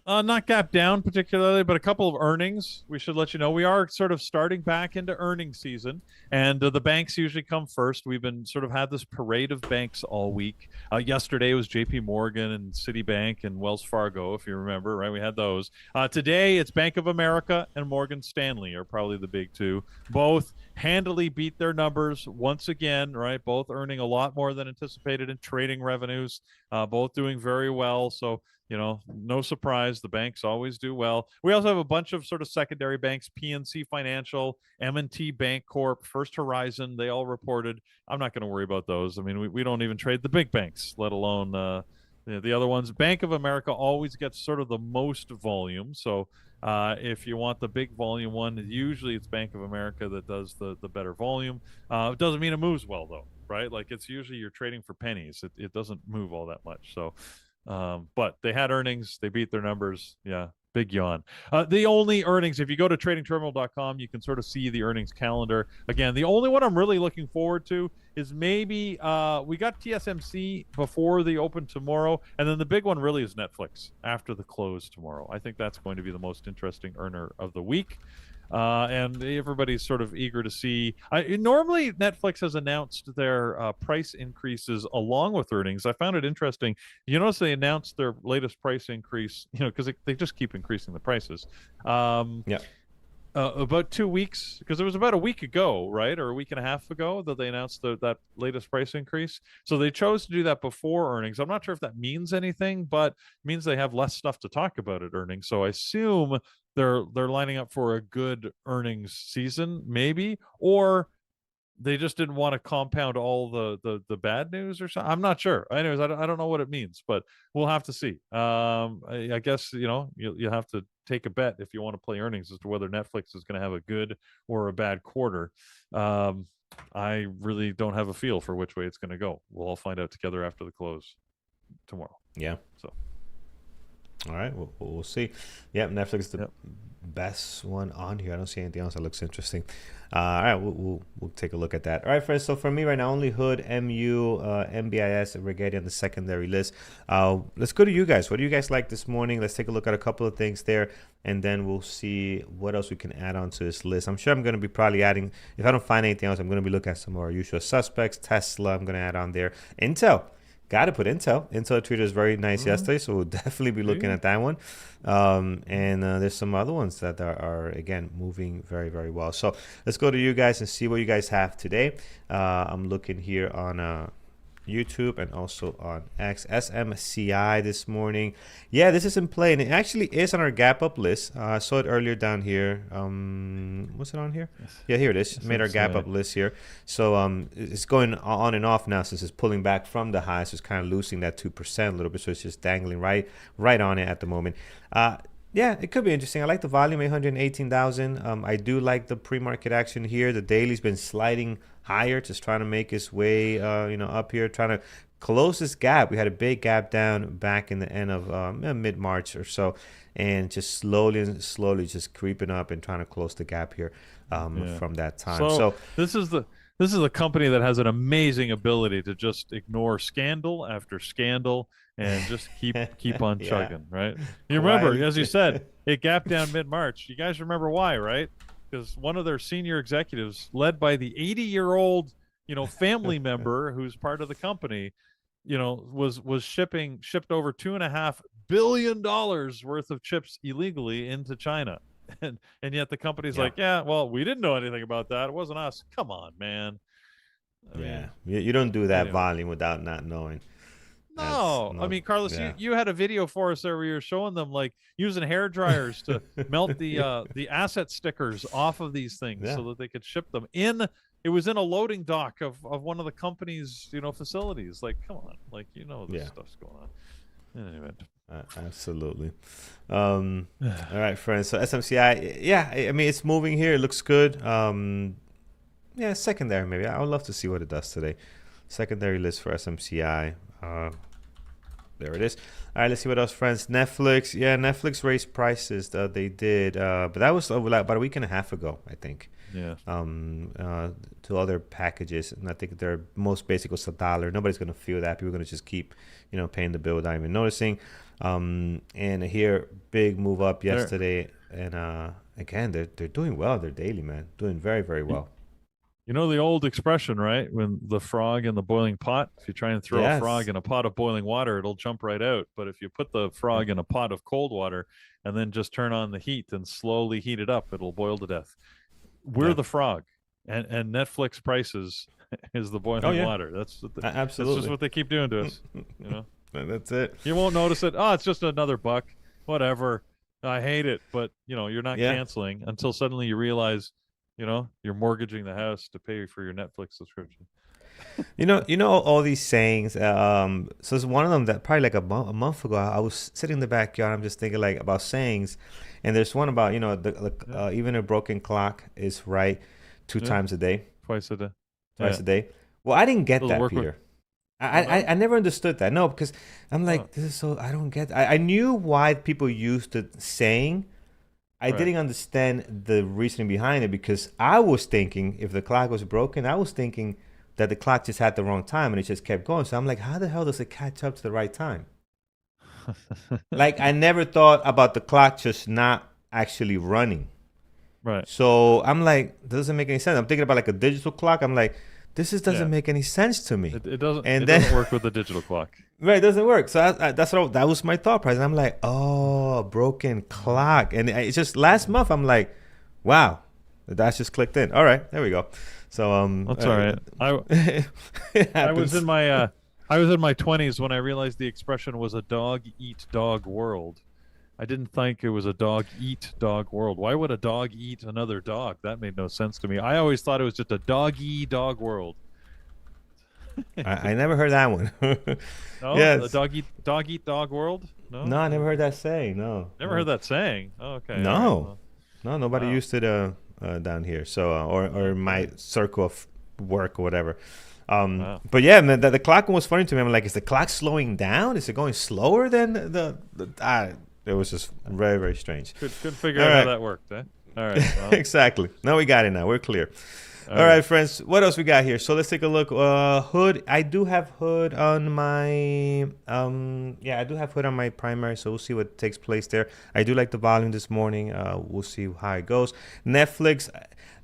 Not gap down particularly, but a couple of earnings. We should let you know we are sort of starting back into earnings season, and the banks usually come first. We've been sort of had this parade of banks all week. Yesterday was J.P. Morgan and Citibank and Wells Fargo, if you remember, right? We had those. Today it's Bank of America and Morgan Stanley are probably the big two. Both handily beat their numbers once again, right? Both earning a lot more than anticipated in trading revenues. Both doing very well. So no surprise. The banks always do well. We also have a bunch of sort of secondary banks, PNC Financial, M&T Bank Corp, First Horizon. They all reported. I'm not going to worry about those. I mean, we don't even trade the big banks, let alone the other ones. Bank of America always gets sort of the most volume. So if you want the big volume one, usually it's Bank of America that does the better volume. It doesn't mean it moves well, though. right? Like it's usually you're trading for pennies. It doesn't move all that much. So, but they had earnings. They beat their numbers. Yeah. Big yawn. The only earnings, if you go to tradingterminal.com, you can sort of see the earnings calendar. Again, the only one I'm really looking forward to is maybe we got TSMC before the open tomorrow, and then the big one really is Netflix after the close tomorrow. I think that's going to be the most interesting earner of the week. And everybody's sort of eager to see. Normally, Netflix has announced their price increases along with earnings. I found it interesting. You notice they announced their latest price increase, because they just keep increasing the prices. Yeah. About 2 weeks, because it was about a week ago, right, or a week and a half ago that they announced that latest price increase. So they chose to do that before earnings. I'm not sure if that means anything, but it means they have less stuff to talk about at earnings. So I assume they're lining up for a good earnings season, maybe, or they just didn't want to compound all the bad news or something. I'm not sure. Anyways, I don't know what it means, but we'll have to see. I guess you have to take a bet if you want to play earnings as to whether Netflix is going to have a good or a bad quarter. I really don't have a feel for which way it's going to go. We'll all find out together after the close tomorrow. Yeah. So. All right, we'll see. Yep, Netflix is the best one on here. I don't see anything else that looks interesting. All right, we'll take a look at that. All right, friends. So for me right now, only Hood, MU, MBIS, and Rigetti on the secondary list. Let's go to you guys. What do you guys like this morning? Let's take a look at a couple of things there, and then we'll see what else we can add on to this list. I'm sure I'm going to be probably adding. If I don't find anything else, I'm going to be looking at some of our usual suspects. Tesla, I'm going to add on there. Intel. Got to put Intel. Intel tweeted was very nice yesterday, so we'll definitely be looking at that one. And there's some other ones that are again moving very, very well. So let's go to you guys and see what you guys have today. I'm looking here on YouTube and also on X. SMCI this morning. Yeah, this is in play, and it actually is on our gap up list. I saw it earlier down here. Was it on here? Yes. Yeah, here it is. SMCI. Made our gap up list here. So it's going on and off now since it's pulling back from the high. So it's kind of losing that 2% a little bit. So it's just dangling right on it at the moment. Yeah, it could be interesting. I like the volume, 818,000. I do like the pre-market action here. The daily's been sliding higher, just trying to make its way, up here, trying to close this gap. We had a big gap down back in the end of mid-March or so, and just slowly just creeping up and trying to close the gap here from that time. So this is a company that has an amazing ability to just ignore scandal after scandal and just keep on chugging, right? You remember, as you said, it gapped down mid-March. You guys remember why, right? Because one of their senior executives, led by the 80-year-old, family member who's part of the company, was shipped over $2.5 billion worth of chips illegally into China. And yet the company's like, yeah, well, we didn't know anything about that. It wasn't us. Come on, man. I mean, you don't do that volume without not knowing. No, I mean, Carlos, you had a video for us there where you were showing them like using hair dryers to melt the asset stickers off of these things so that they could ship them in. It was in a loading dock of one of the company's facilities. Like, come on, like this stuff's going on. Anyway. Absolutely. All right, friends. So SMCI, I mean, it's moving here. It looks good. Secondary maybe. I would love to see what it does today. Secondary list for SMCI. There it is. All right, let's see what else, friends. Netflix. Yeah, Netflix raised prices. They did, but that was about a week and a half ago, I think. Yeah. To other packages, and I think their most basic was $1. Nobody's gonna feel that. People are gonna just keep, paying the bill without even noticing. And here, big move up yesterday, and again, they're doing well. They're daily, man, doing very, very well. You know the old expression, right? When the frog in the boiling pot, if you try and throw a frog in a pot of boiling water, it'll jump right out. But if you put the frog in a pot of cold water and then just turn on the heat and slowly heat it up, it'll boil to death. We're the frog, and Netflix prices is the boiling water. That's absolutely. That's just what they keep doing to us. That's it. You won't notice it. Oh, it's just another buck. Whatever. I hate it, but you're not canceling until suddenly you realize. You're mortgaging the house to pay for your Netflix subscription. All these sayings. So it's one of them that probably like a month ago, I was sitting in the backyard. I'm just thinking like about sayings, and there's one about even a broken clock is right two times a day. Twice a day. Twice a day. Well, I didn't get Doesn't that, work with. Peter. Oh no. I never understood that. No, because I'm Oh, like, this is so, I don't get. I knew why people used the saying. I right. didn't understand the reasoning behind it because I was thinking if the clock was broken, I was thinking that the clock just had the wrong time and it just kept going. So I'm like, how the hell does it catch up to the right time? Like I never thought about the clock just not actually running. Right. So I'm like, this doesn't make any sense. I'm thinking about like a digital clock. I'm like, this just Yeah. doesn't make any sense to me. It doesn't. And It then doesn't work with the digital clock. right, it doesn't work. So that's what that was my thought process. I'm like, oh, a broken clock, and it's just last month. I'm like, wow, that's just clicked in. All right, there we go. So That's all right. it I was happens. in my I was in my 20s when I realized the expression was a dog eat dog world. I didn't think it was a dog eat dog world. Why would a dog eat another dog? That made no sense to me. I always thought it was just a doggy dog world. I never heard that one. No, the Yes, dog eat dog world. No, no, I never heard that saying. No, never no, heard that saying. Oh, okay, all right. no, Well, no. Nobody wow. used it down here. So or my Okay. circle of work or whatever. Wow. But yeah, man, the clock one was funny to me. I'm like, is the clock slowing down? Is it going slower than it was just very, very strange. Couldn't figure All out how right. that worked. Eh? All right. Well. Exactly. Now we got it now. We're clear. All All right, right. friends. What else we got here? So let's take a look. Hood. I do have hood on my yeah, I do have hood on my primary, so we'll see what takes place there. I do like the volume this morning. We'll see how it goes. Netflix,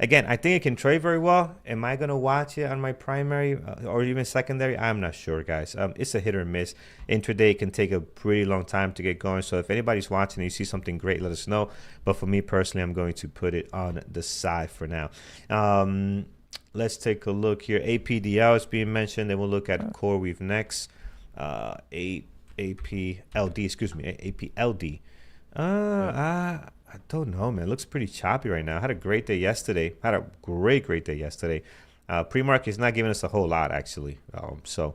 again, I think it can trade very well. Am I gonna watch it on my primary or even secondary? I'm not sure, guys. It's a hit or miss. Intraday can take a pretty long time to get going. So if anybody's watching and you see something great, let us know. But for me personally, I'm going to put it on the side for now. Let's take a look here. APDL is being mentioned. Then we'll look at CoreWeave next. APLD, excuse me, APLD. I don't know, man. It looks pretty choppy right now. I had a great day yesterday. Had a great day yesterday. Pre-market is not giving us a whole lot, actually. So,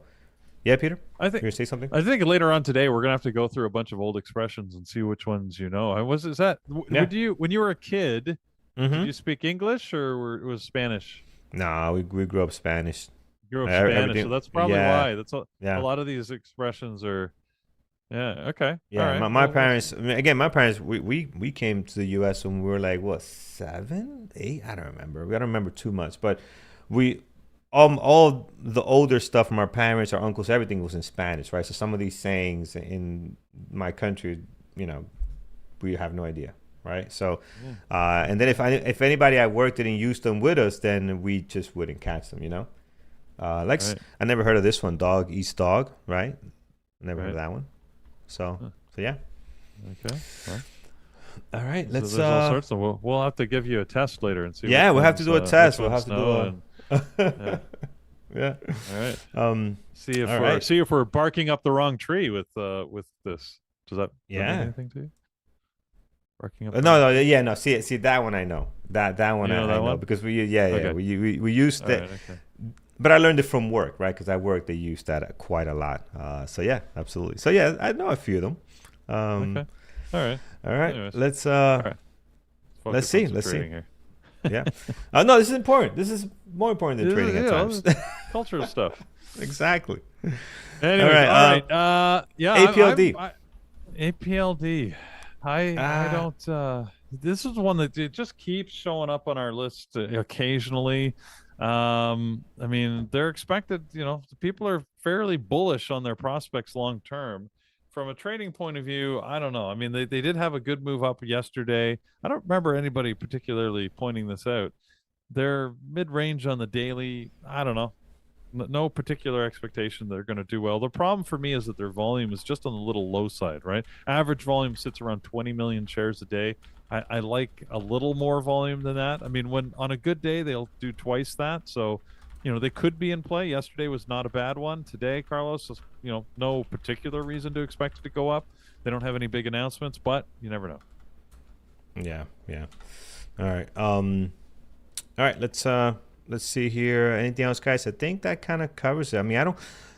yeah, Peter, I you think gonna say something? I think later on today we're gonna have to go through a bunch of old expressions and see which ones you know. I was is that Yeah. would you when you were a kid? Did Mm-hmm. you speak English or was it Spanish? No, we grew up Spanish. You grew up Spanish, so Everything. that's probably Yeah. why. That's a Yeah. lot of these expressions are. Yeah. Okay. All Yeah, right. my Well, parents. I mean, again, my parents. We came to the U.S. when we were like what 7, 8. I don't remember. I don't remember too much, but we all the older stuff from our parents, our uncles, everything was in Spanish, right? So some of these sayings in my country, you know, we have no idea, right? So, yeah. and then if anybody at work didn't use them with us, then we just wouldn't catch them, you know. Right. I never heard of this one. Dog eats dog, right? Never heard of Right. that one. So Huh. so yeah. Okay. Well, All right, so let's there's all sorts of. We'll have to give you a test later and see. yeah, Which we'll have to ones, do a test. which We'll have ones to do know a and yeah. yeah. All right. See if All we're right. see if we're barking up the wrong tree with this. Does that mean Yeah. anything to you? Barking up No, the wrong no, tree? yeah, no. See that one I know. That one You know I that know one? because yeah, Okay. we used All it, right. Okay. but I learned it from work, right? Because I work, they use that quite a lot. So yeah, absolutely. So yeah, I know a few of them. Okay. All right. All right, Anyways. let's All right. let's Focus see, on some let's see. trading here. Yeah. No, this is important. This is more important than This trading is, at times. cultural stuff. Exactly. Anyways, right, all right. Yeah, APLD. APLD. I Ah, don't. This is one that it just keeps showing up on our list occasionally. I mean, they're expected. People are fairly bullish on their prospects long term. From a trading point of view, I don't know. I mean, they did have a good move up yesterday. I don't remember anybody particularly pointing this out. They're mid-range on the daily. I don't know. No particular expectation they're going to do well. The problem for me is that their volume is just on the little low side, right? Average volume sits around 20 million shares a day. I like a little more volume than that. I mean, when on a good day, they'll do twice that. So, they could be in play. Yesterday was not a bad one. Today, Carlos, no particular reason to expect it to go up. They don't have any big announcements, but you never know. yeah, yeah. All right. All right, let's see here. Anything else, guys? I think that kind of covers it. I mean,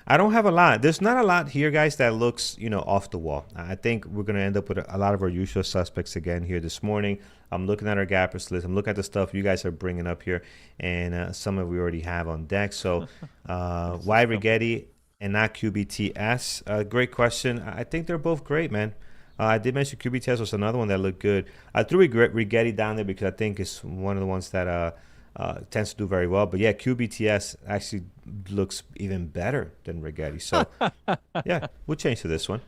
I don't have a lot. There's not a lot here, guys, that looks, off the wall. I think we're going to end up with a lot of our usual suspects again here this morning. I'm looking at our gappers list. I'm looking at the stuff you guys are bringing up here, and some of we already have on deck. So why Rigetti and not QBTS? Great question. I think they're both great, man. I did mention QBTS was another one that looked good. I threw Rigetti down there because I think it's one of the ones that tends to do very well. But yeah, QBTS actually looks even better than Rigetti. So yeah, we'll change to this one.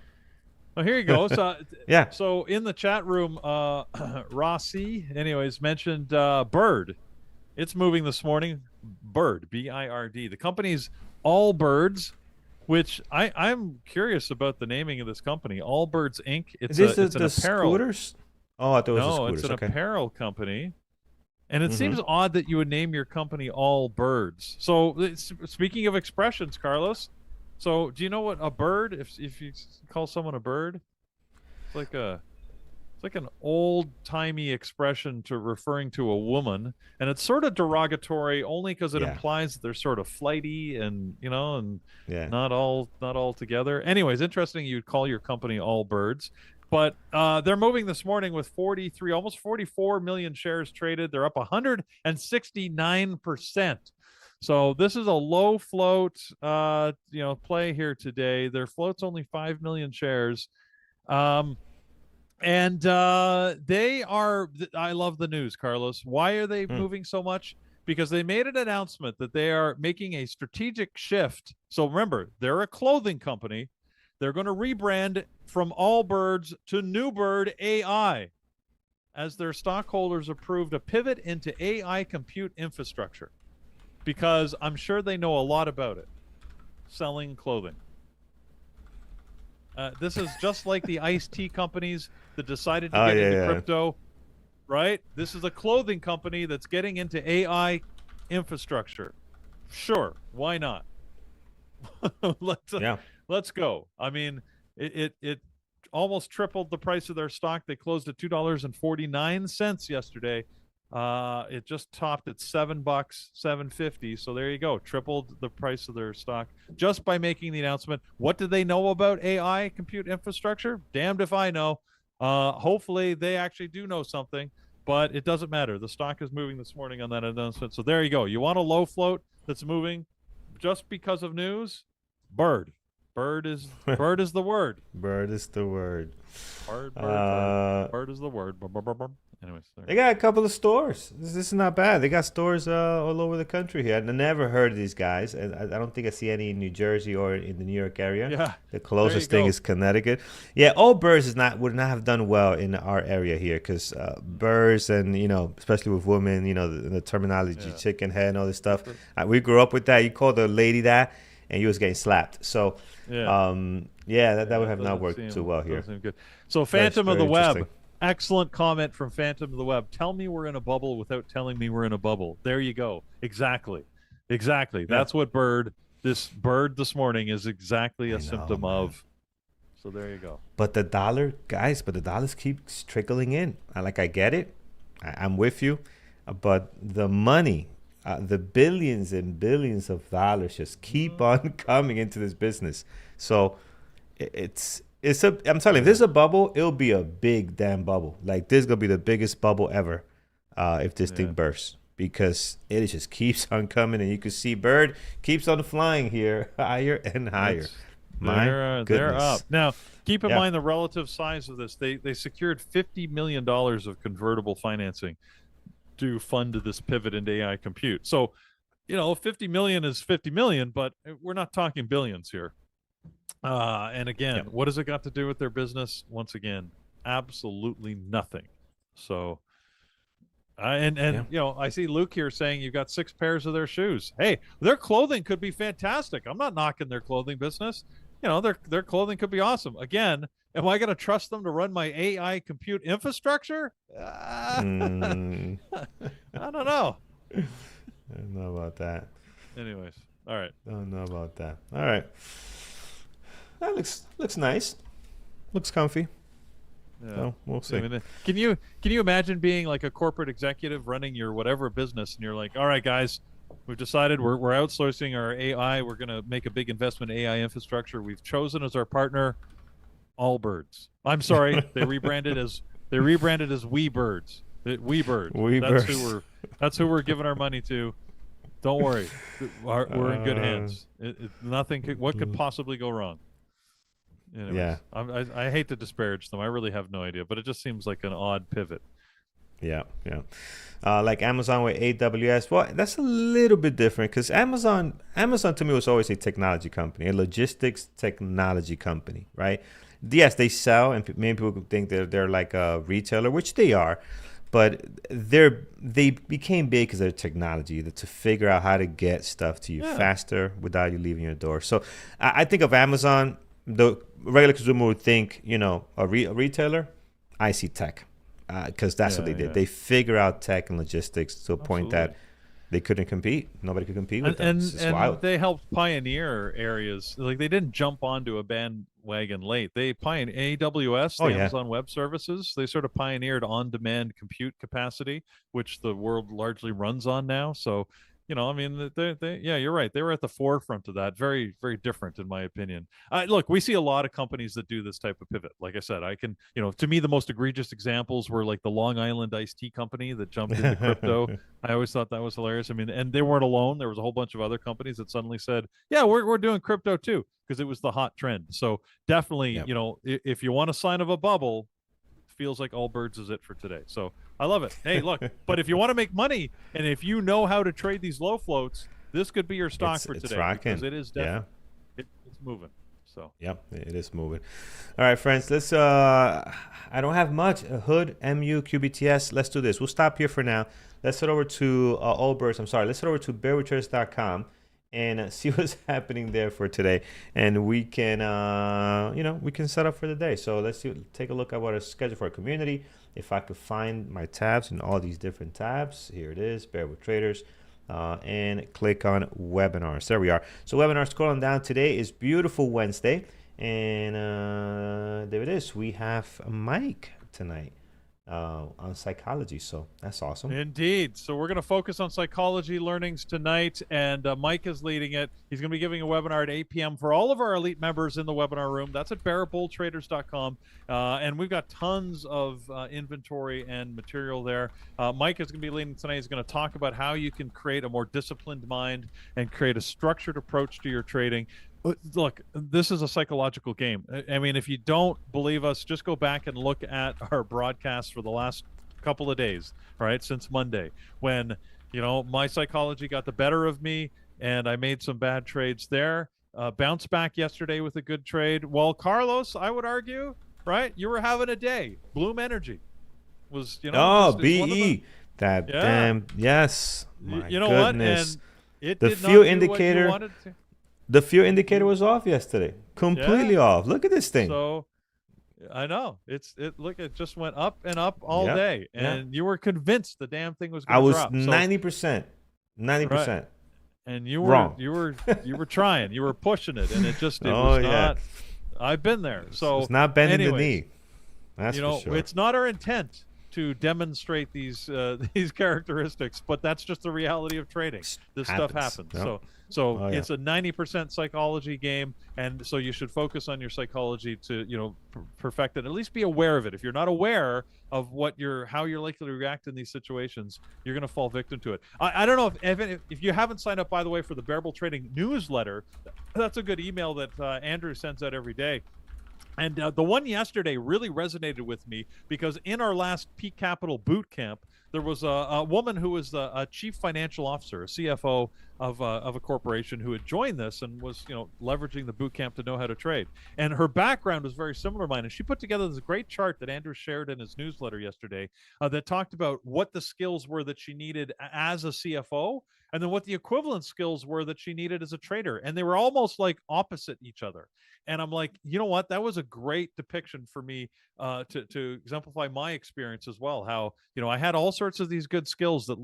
Well, here you go. So, yeah. So in the chat room, Rossi, anyways, mentioned Bird. It's moving this morning. Bird, B-I-R-D. The company's Allbirds, which I'm curious about the naming of this company. Allbirds Inc. It's an apparel. Scooters? Oh, I thought it was the scooters. It's an apparel company. And it seems odd that you would name your company Allbirds. So speaking of expressions, Carlos, so do you know what a bird, if you call someone a bird, it's like an old-timey expression to referring to a woman, and it's sort of derogatory only because it implies that they're sort of flighty and not all together. Anyways, interesting you'd call your company Allbirds. But they're moving this morning with 43, almost 44 million shares traded. They're up 169%. So this is a low float, play here today. Their float's only 5 million shares. And they are, I love the news, Carlos. Why are they moving so much? Because they made an announcement that they are making a strategic shift. So remember, they're a clothing company. They're going to rebrand from Allbirds to Newbird AI as their stockholders approved a pivot into AI compute infrastructure, because I'm sure they know a lot about it, selling clothing. This is just like the iced tea companies that decided to get into crypto, right? This is a clothing company that's getting into AI infrastructure. Sure, why not? Let's go. I mean, it almost tripled the price of their stock. They closed at $2.49 yesterday. It just topped at $7, $7.50. So there you go. Tripled the price of their stock just by making the announcement. What do they know about AI compute infrastructure? Damned if I know. Hopefully they actually do know something, but it doesn't matter. The stock is moving this morning on that announcement. So there you go. You want a low float that's moving just because of news? Bird. Bird is the word. Bird is the word. Bird is the word. Anyways, they got a couple of stores. This is not bad. They got stores all over the country here. I never heard of these guys. And I don't think I see any in New Jersey or in the New York area. Yeah. The closest thing is Connecticut. Yeah, Allbirds would not have done well in our area here because birds and, especially with women, the terminology, chicken head and all this stuff. We grew up with that. You called a lady that and you was getting slapped. So, that would have not worked too well here. Good. So Phantom of the Web. Excellent comment from Phantom of the Web. Tell me we're in a bubble without telling me we're in a bubble. There you go. Exactly. Yeah. That's what this bird this morning is exactly a symptom of. So there you go. But the dollar, guys, dollars keeps trickling in. I get it. I'm with you. But the money, the billions and billions of dollars just keep on coming into this business. So I'm telling you, if there's a bubble, it'll be a big damn bubble. Like this is gonna be the biggest bubble ever if this thing bursts, because it just keeps on coming, and you can see Bird keeps on flying here higher and higher. They're up. Now, keep in mind the relative size of this. They secured $50 million of convertible financing to fund this pivot into AI compute. So, 50 million is 50 million, but we're not talking billions here. And again, what has it got to do with their business? Once again, absolutely nothing. So, I see Luke here saying you've got 6 pairs of their shoes. Hey, their clothing could be fantastic. I'm not knocking their clothing business. Their clothing could be awesome. Again, am I going to trust them to run my AI compute infrastructure? I don't know. I don't know about that. Anyways, all right. Don't know about that. All right. That looks nice. Looks comfy. Yeah. So we'll see. I mean, can you imagine being like a corporate executive running your whatever business, and you're like, all right, guys, We've decided we're outsourcing our AI. We're going to make a big investment in AI infrastructure. We've chosen as our partner Allbirds. I'm sorry, they rebranded as WeBirds. WeBird. Weavers. That's who we're giving our money to. Don't worry, we're in good Uh, hands. Nothing. What could possibly go wrong? yeah, Anyways, I hate to disparage them. I really have no idea, but it just seems like an odd pivot. yeah, yeah. Like Amazon with AWS. Well, that's a little bit different because Amazon to me was always a technology company, a logistics technology company, right? Yes, they sell, and many people think they're like a retailer, which they are, but they became big because of their technology to figure out how to get stuff to you Yeah. faster without you leaving your door. So I think of Amazon, the regular consumer would think, a retailer. I see tech because that's what Yeah. they did. Yeah. They figure out tech and logistics to a point Absolutely. that they couldn't compete. Nobody could compete with and them. and It's and wild. they helped pioneer areas. Like they didn't jump onto a bandwagon late. They pioneered AWS, Oh the yeah. Amazon Web Services. They sort of pioneered on-demand compute capacity, which the world largely runs on now. So, I mean, yeah, you're right. They were at the forefront of that. Very, very different, in my opinion. Look, we see a lot of companies that do this type of pivot. Like I said, to me, the most egregious examples were like the Long Island iced tea company that jumped into crypto. I always thought that was hilarious. I mean, and they weren't alone. There was a whole bunch of other companies that suddenly said, "Yeah, we're doing crypto too," because it was the hot trend. So definitely, Yep. if you want a sign of a bubble, feels like Allbirds is it for today. So I love it. Hey, look, but if you want to make money and if you know how to trade these low floats, this could be your stock for It's today because rocking. it is Yeah. definitely it's moving. So Yep, it is moving. All right, friends. Let's. I don't have much. Hood, MU, QBTS. Let's do this. We'll stop here for now. Let's head over to Allbirds. I'm sorry. Let's head over to bearwithtraders.com and see what's happening there for today, and we can, we can set up for the day. So let's take a look at what is scheduled for our community. If I could find my tabs in all these different tabs, here it is. Bear with Traders. And click on webinars. There we are. So webinars, scrolling down, today is beautiful Wednesday, and there it is. We have Mike tonight on psychology, so that's awesome. indeed. So we're going to focus on psychology learnings tonight, and Mike is leading it. He's going to be giving a webinar at 8 p.m. for all of our elite members in the webinar room. That's at bearbulltraders.com, and we've got tons of inventory and material there. Mike is going to be leading tonight. He's going to talk about how you can create a more disciplined mind and create a structured approach to your trading. Look, this is a psychological game. I mean, if you don't believe us, just go back and look at our broadcasts for the last couple of days, all right, since Monday, when, my psychology got the better of me and I made some bad trades there. Bounced back yesterday with a good trade. Well, Carlos, I would argue, right, you were having a day. Bloom Energy was, Oh, just one of the, BE. That yeah. damn, yes. My You know goodness. what? And it The did few not do what you indicator, wanted to. the few indicator was off yesterday. Completely Yeah. off. Look at this thing. So I know it just went up and up all Yep. day, Yeah. and you were convinced the damn thing was I going to was drop. 90%. 90%. Right. And you were Wrong. you were trying, you were pushing it, and it was yeah. not. I've been there. So It's not bending anyways, the knee. That's for sure. it's not our intent to demonstrate these these characteristics, but that's just the reality of trading. This stuff happens. Yep. So Oh, yeah. it's a 90% psychology game, and so you should focus on your psychology to perfect it. At least be aware of it. If you're not aware of how you're likely to react in these situations, you're going to fall victim to it. I don't know if you haven't signed up, by the way, for the Bearable Trading newsletter. That's a good email that Andrew sends out every day. And the one yesterday really resonated with me because in our last Peak Capital boot camp, there was a woman who was a chief financial officer, a CFO of a corporation who had joined this and was leveraging the boot camp to know how to trade. And her background was very similar to mine. And she put together this great chart that Andrew shared in his newsletter yesterday that talked about what the skills were that she needed as a CFO, and then what the equivalent skills were that she needed as a trader. And they were almost like opposite each other. And I'm like, you know what? That was a great depiction for me to exemplify my experience as well. How I had all sorts of these good skills that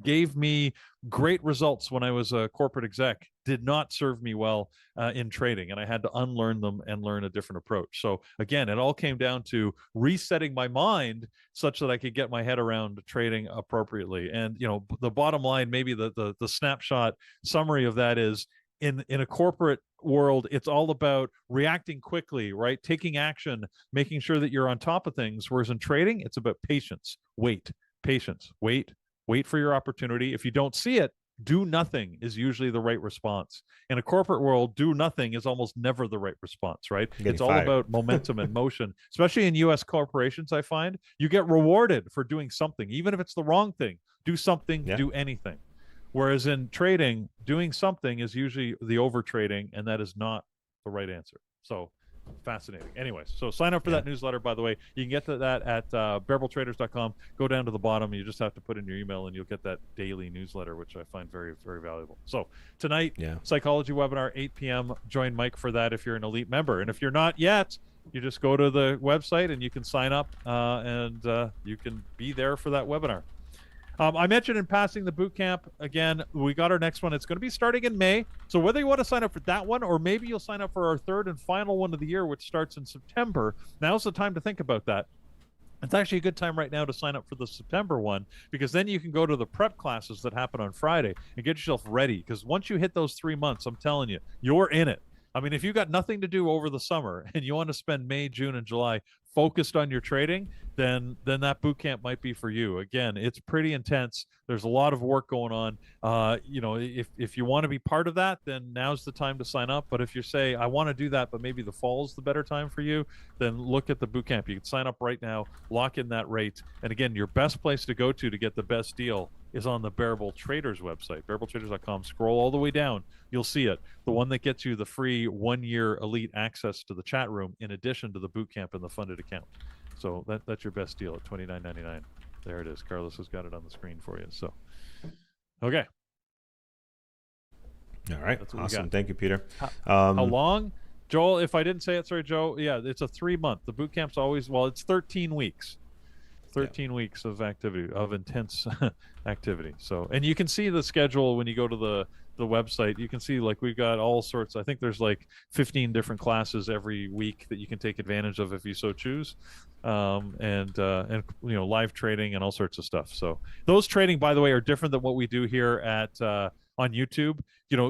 gave me great results when I was a corporate exec did not serve me well in trading, and I had to unlearn them and learn a different approach. So again, it all came down to resetting my mind such that I could get my head around trading appropriately. And the bottom line, maybe the snapshot summary of that is, in a corporate world, it's all about reacting quickly, right? Taking action, making sure that you're on top of things. Whereas in trading, it's about patience, patience, wait for your opportunity. If you don't see it, do nothing is usually the right response. In a corporate world, do nothing is almost never the right response, right? Getting It's all fired. about momentum and motion, especially in US corporations. I find you get rewarded for doing something, even if it's the wrong thing. Do something, Yeah. do anything. Whereas in trading, doing something is usually the over trading, and that is not the right answer. So fascinating. Anyways, so sign up for that newsletter, by the way. You can get to that at bearabletraders.com. Go down to the bottom. You just have to put in your email, and you'll get that daily newsletter, which I find very, very valuable. So tonight, psychology webinar, 8 p.m. Join Mike for that if you're an elite member. And if you're not yet, you just go to the website and you can sign up, and you can be there for that webinar. I mentioned in passing the boot camp. Again, we got our next one. It's going to be starting in May. So whether you want to sign up for that one, or maybe you'll sign up for our third and final one of the year, which starts in September, now's the time to think about that. It's actually a good time right now to sign up for the September one, because then you can go to the prep classes that happen on Friday and get yourself ready. Because once you hit those 3 months, I'm telling you, you're in it. I mean, if you've got nothing to do over the summer and you want to spend May, June, and July focused on your trading, then that boot camp might be for you. Again, it's pretty intense. There's a lot of work going on. If you want to be part of that, then now's the time to sign up. But if you say, I want to do that, but maybe the fall is the better time for you, then look at the boot camp. You can sign up right now, lock in that rate. And again, your best place to go to get the best deal is on the Bearable Traders website, bearabletraders.com. Scroll all the way down. You'll see it. The one that gets you the free 1-year elite access to the chat room, in addition to the boot camp and the funded account. So that's your best deal at $29.99. There it is. Carlos has got it on the screen for you. So, okay. All right. Awesome. Thank you, Peter. How long? Joel, if I didn't say it, sorry, Joe. Yeah, it's a 3-month. The boot camp's always, it's 13 weeks. 13 weeks of activity, of intense activity. So, and you can see the schedule when you go to the website. You can see, like, we've got all sorts. I think there's like 15 different classes every week that you can take advantage of if you so choose, and live trading and all sorts of stuff. So those trading, by the way, are different than what we do here at on YouTube.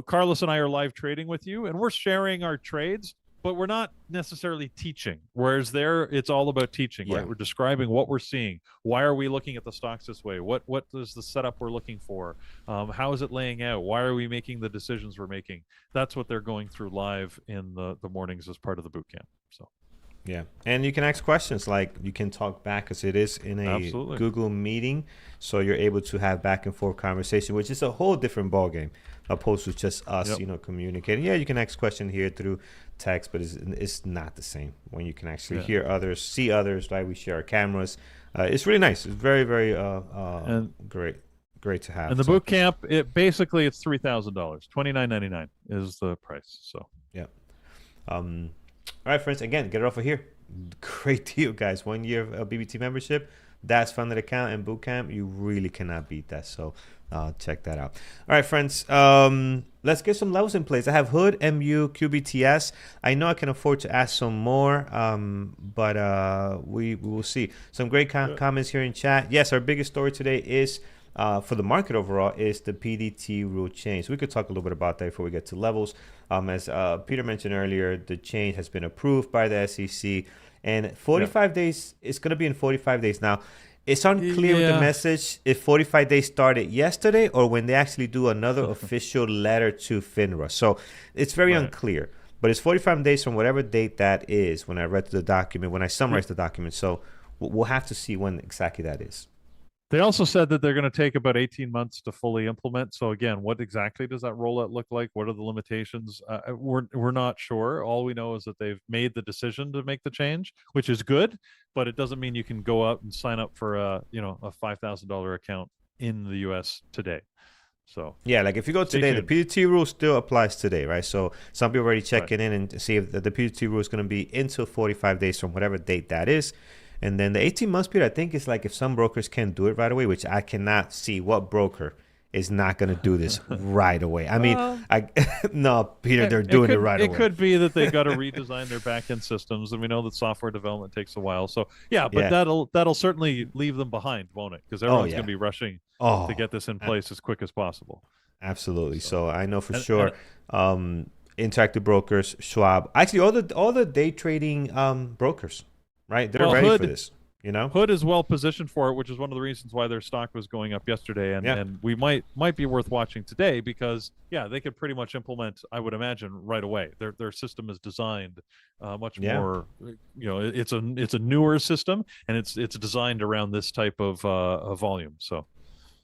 Carlos and I are live trading with you, and we're sharing our trades, but we're not necessarily teaching. Whereas there, it's all about teaching, right? We're describing what we're seeing. Why are we looking at the stocks this way? What is the setup we're looking for? How is it laying out? Why are we making the decisions we're making? That's what they're going through live in the mornings as part of the boot camp. So. Yeah, and you can ask questions, like you can talk back, because it is in a Google meeting, so you're able to have back and forth conversation, which is a whole different ballgame opposed to just us, communicating. Yeah, you can ask questions here through text, but it's not the same when you can actually hear others, see others. Right, we share our cameras. It's really nice. It's very, very great to have. And the boot camp, it's $3,000. $29.99 is the price. So yeah. All right, friends, again, get it off of here. Great deal, guys. 1 year of BBT membership, that's funded account, and bootcamp. You really cannot beat that. So check that out. All right, friends, let's get some levels in place. I have Hood, MU, QBTS. I know I can afford to ask some more, but we will see. Some great comments here in chat. Yes, our biggest story today is for the market overall is the PDT rule change. We could talk a little bit about that before we get to levels. As Peter mentioned earlier, the change has been approved by the SEC, and 45 days, it's going to be in 45 days. Now, it's unclear with the message if 45 days started yesterday or when they actually do another official letter to FINRA. So it's very unclear, but it's 45 days from whatever date that is when I read the document, when I summarized the document. So we'll have to see when exactly that is. They also said that they're going to take about 18 months to fully implement. So again, what exactly does that rollout look like? What are the limitations? We're not sure. All we know is that they've made the decision to make the change, which is good, but it doesn't mean you can go out and sign up for a $5,000 account in the US today. So yeah, like if you go today, the PDT rule still applies today, right? So some people already checking in and see if the PDT rule is going to be until 45 days from whatever date that is. And then the 18 months period, I think, is like if some brokers can do it right away, which I cannot see what broker is not going to do this right away. I mean, Well, no, Peter, they're it doing it could right it away. could be that they got to redesign their back-end systems, and we know that software development takes a while. So yeah, but Yeah. that'll certainly leave them behind, won't it? Because Oh everyone's going yeah. to be rushing to Oh, get this in a- place as quick as possible. absolutely. So So I know for and sure. Interactive Brokers, Schwab, actually all the day trading brokers, right? They're well, ready for this. You know. Hood is well positioned for it, which is one of the reasons why their stock was going up yesterday, and Yeah. we might be worth watching today because yeah, they could pretty much implement, I would imagine, right away. Their system is designed much Yeah. more, it's a newer system, and it's designed around this type of volume. So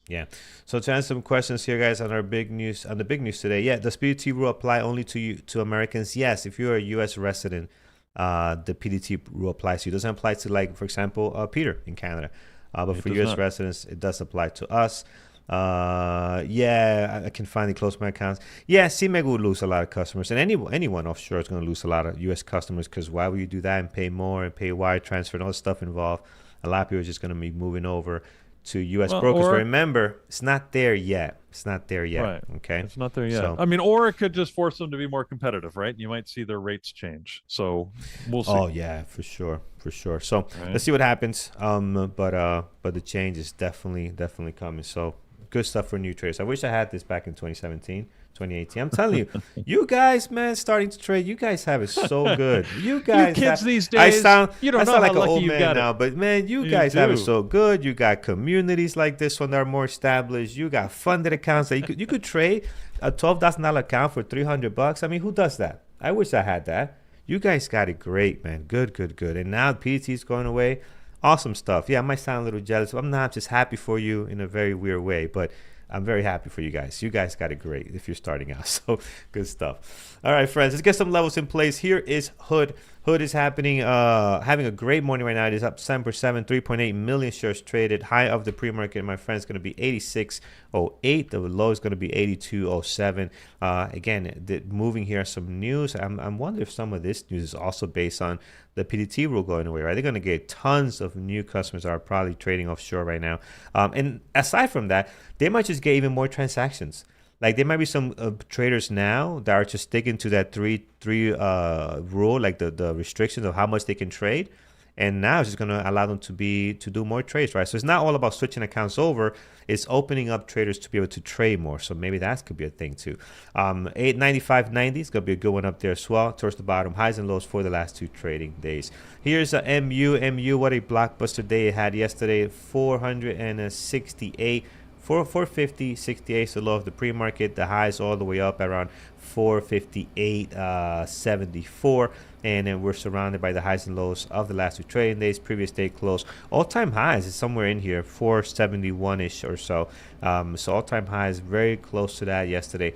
Yeah. So to answer some questions here, guys, on our big news, on the big news today. Yeah, does PDT rule apply only to you, to Americans? Yes. If you're a U.S. resident, the PDT rule applies to you. It doesn't apply to, like, for example, Peter in Canada. But it for does U.S. not. residents, it does apply to us. Yeah, I can finally close my accounts. Yeah, CMEG would lose a lot of customers, and anyone offshore is going to lose a lot of U.S. customers, because why would you do that and pay more and pay wire transfer and all the stuff involved? A lot of people are just going to be moving over to U.S. Well, brokers. But or remember, it's not there yet. It's not there yet. right. Okay. It's not there yet. So, I mean, or it could just force them to be more competitive, right? You might see their rates change. So we'll see. oh yeah, for sure, for sure. So Right? let's see what happens. But the change is definitely coming. So good stuff for new traders. I wish I had this back in 2017, 2018. I'm telling you, you guys, man, starting to trade, you guys have it so good. You guys, kids have, these I days, sound, you don't I know sound how like an lucky old you man got it. now, but man, you You guys have it do. so good. You got communities like this one that are more established. You got funded accounts that you could trade a $12,000 account for $300. I mean, who does that? I wish I had that. You guys got it great, man. Good, good, good. And now PDT is going away. Awesome stuff. Yeah, I might sound a little jealous. I'm not, just happy for you in a very weird way, but I'm very happy for you guys. You guys got it great if you're starting out. So good stuff. All right, friends, let's get some levels in place. Here is Hood. Hood is having a great morning right now. It is up 7%, 3.8 million shares traded. High of the pre-market, my friend, is going to be 86.08. The low is going to be 82.07. Again, moving here, some news. I'm wondering if some of this news is also based on the PDT rule going away, right? They're going to get tons of new customers that are probably trading offshore right now. And aside from that, they might just get even more transactions. Like, there might be some traders now that are just sticking to that three rule, like the restrictions of how much they can trade, and now it's just going to allow them to do more trades, right? So it's not all about switching accounts over; it's opening up traders to be able to trade more. So maybe that could be a thing too. 895.90 is going to be a good one up there as well, towards the bottom. Highs and lows for the last 2 trading days. Here's a MU. What a blockbuster day it had yesterday. 468. 450.68 is the low of the pre-market. The highs all the way up around 458.74, and then we're surrounded by the highs and lows of the last 2 trading days. Previous day close, all-time highs is somewhere in here, 471ish or so. So all-time highs very close to that yesterday.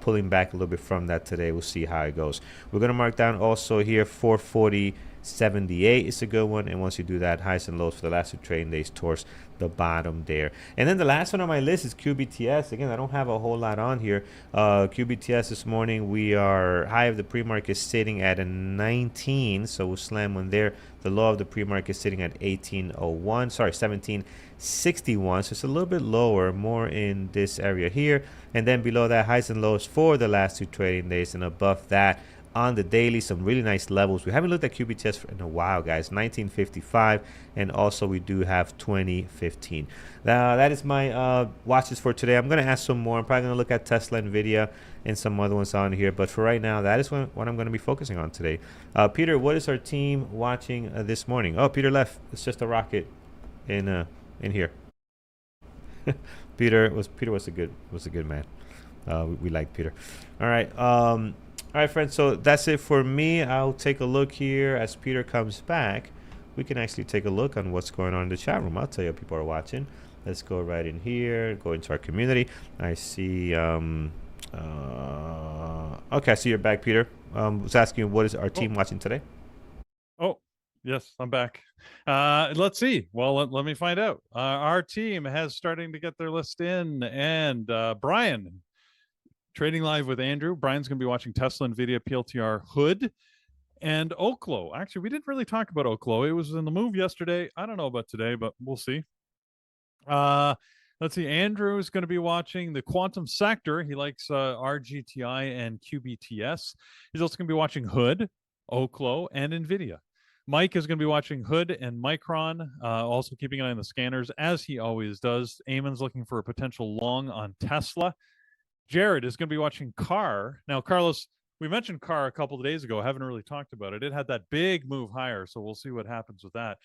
Pulling back a little bit from that today. We'll see how it goes. We're gonna mark down also here 440.78 is a good one, and once you do that, highs and lows for the last 2 trading days towards the bottom there. And then the last one on my list is QBTS. Again, I don't have a whole lot on here. QBTS this morning, we are high of the pre-market sitting at a 19, so we'll slam one there. The low of the pre-market sitting at 1801, sorry, 1761, so it's a little bit lower, more in this area here. And then below that, highs and lows for the last 2 trading days, and above that, on the daily, some really nice levels. We haven't looked at QBTS in a while, guys. 1955, and also we do have 2015. That is my watches for today. I'm going to ask some more. I'm probably going to look at Tesla, NVDA, and some other ones on here. But for right now, that is what I'm going to be focusing on today. Peter, what is our team watching this morning? Oh, Peter left. It's just a rocket in here. Peter was a good man. We like Peter. All right. All right, friends, so that's it for me. I'll take a look here as Peter comes back. We can actually take a look on what's going on in the chat room. I'll tell you what people are watching. Let's go right in here, go into our community. I see, okay, I see you're back, Peter. Was asking what is our team watching today? Oh, yes, I'm back. Let's see. Well, let me find out. Our team has starting to get their list in, and Brian, trading live with Andrew. Brian's going to be watching Tesla, NVIDIA, PLTR, Hood, and Oklo. Actually, we didn't really talk about Oklo. It was in the move yesterday. I don't know about today, but we'll see. Let's Let's see. Andrew is going to be watching the quantum sector. He likes RGTI and QBTS. He's also going to be watching Hood, Oklo, and NVIDIA. Mike is going to be watching Hood and Micron, also keeping an eye on the scanners, as he always does. Eamon's looking for a potential long on Tesla. Jared is going to be watching CAR. Now, Carlos, we mentioned CAR a couple of days ago. I haven't really talked about it. It had that big move higher, so we'll see what happens with that.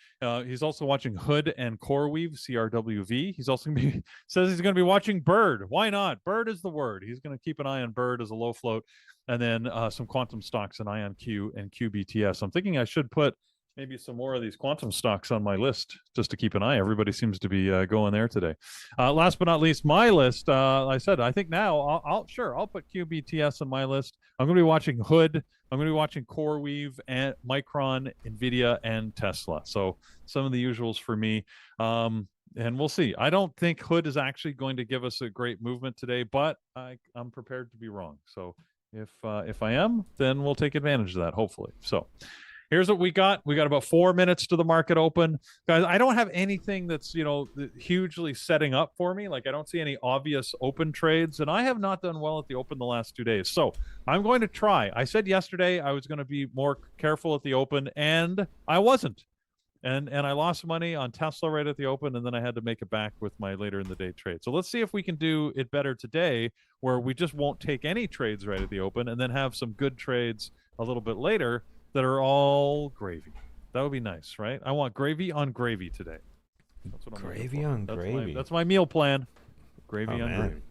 He's also watching Hood and CoreWeave, CRWV. He's also going to be says he's going to be watching Bird. Why not? Bird is the word. He's going to keep an eye on Bird as a low float, and then some quantum stocks, an IonQ and QBTS. I'm thinking I should put maybe some more of these quantum stocks on my list just to keep an eye. Everybody seems to be going there today. Last but not least, my list. I said I think now I'll put QBTS on my list. I'm going to be watching Hood. I'm going to be watching CoreWeave and Micron, NVIDIA, and Tesla. So some of the usuals for me. And we'll see. I don't think Hood is actually going to give us a great movement today, but I'm prepared to be wrong. So if I am, then we'll take advantage of that, hopefully. So here's what we got. We got about 4 minutes to the market open. Guys, I don't have anything that's, hugely setting up for me. Like I don't see any obvious open trades, and I have not done well at the open the last 2 days. So I'm going to try. I said yesterday I was going to be more careful at the open, and I wasn't. And I lost money on Tesla right at the open, and then I had to make it back with my later in the day trade. So let's see if we can do it better today, where we just won't take any trades right at the open and then have some good trades a little bit later that are all gravy. That would be nice, right? I want gravy on gravy today. That's what I'm gravy on gravy. That's my meal plan. Gravy on man.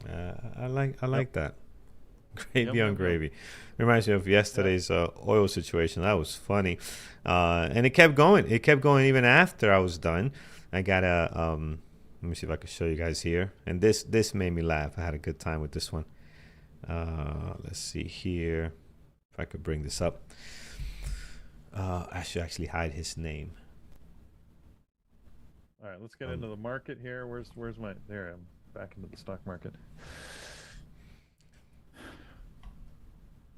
gravy. I like that. Gravy on gravy. Reminds me of yesterday's oil situation. That was funny, and it kept going. It kept going even after I was done. I got a let me see if I can show you guys here. And this made me laugh. I had a good time with this one. Let's see here if I could bring this up. I should actually hide his name. All right, let's get into the market here. Where's my? There I am. Back into the stock market.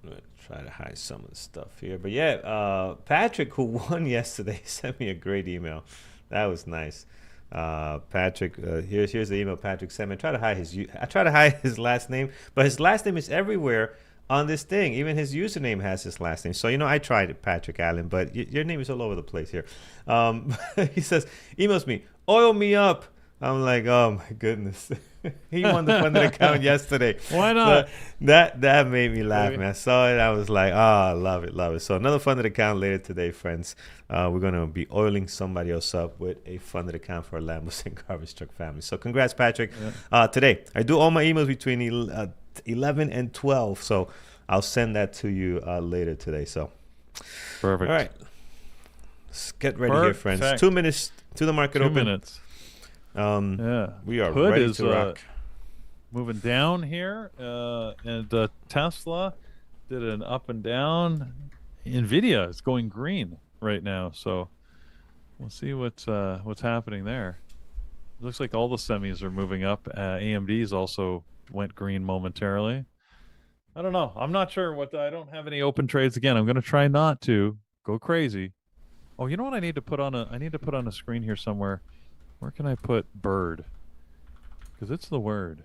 I'm gonna try to hide some of the stuff here, but yeah, Patrick, who won yesterday, sent me a great email. That was nice. Patrick, here's the email Patrick sent me. I try to hide his last name, but his last name is everywhere on this thing. Even his username has his last name. So I tried it, Patrick Allen, but your name is all over the place here. He says, emails me, oil me up. I'm like, oh my goodness. He won the funded account yesterday. Why not? So that made me laugh, man. I saw it. I was like, I love it. So another funded account later today, friends. We're going to be oiling somebody else up with a funded account for our Lambos and Garbage Truck family. So congrats, Patrick. Yeah. Today, I do all my emails between 11 and 12. So I'll send that to you later today. So perfect. All right. Let's get ready here, friends. 2 minutes to the market open. 2 minutes. We are Hood ready to rock. Moving down here, and Tesla did an up and down. NVIDIA is going green right now, so we'll see what's happening there. It looks like all the semis are moving up. AMD's also went green momentarily. I don't know. I'm not sure I don't have any open trades again. I'm going to try not to go crazy. Oh, you know what I need to put on I need to put on a screen here somewhere. Where can I put bird? Because it's the word.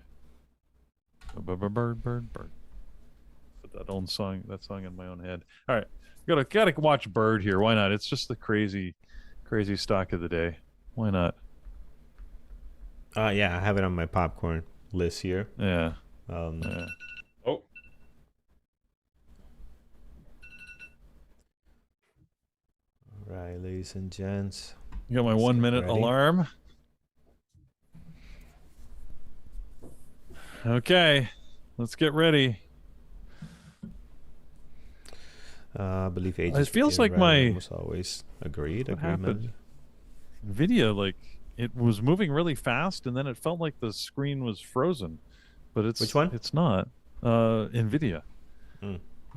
Bird. Put that song in my own head. All right, gotta watch bird here. Why not? It's just the crazy stock of the day. Why not? Yeah, I have it on my popcorn list here. Yeah. Oh. All right, ladies and gents. You got my 1 minute alarm. Okay, let's get ready. I believe it feels like my almost always agreed. What happened? NVIDIA, like it was moving really fast, and then it felt like the screen was frozen. But it's which one? It's not. NVIDIA.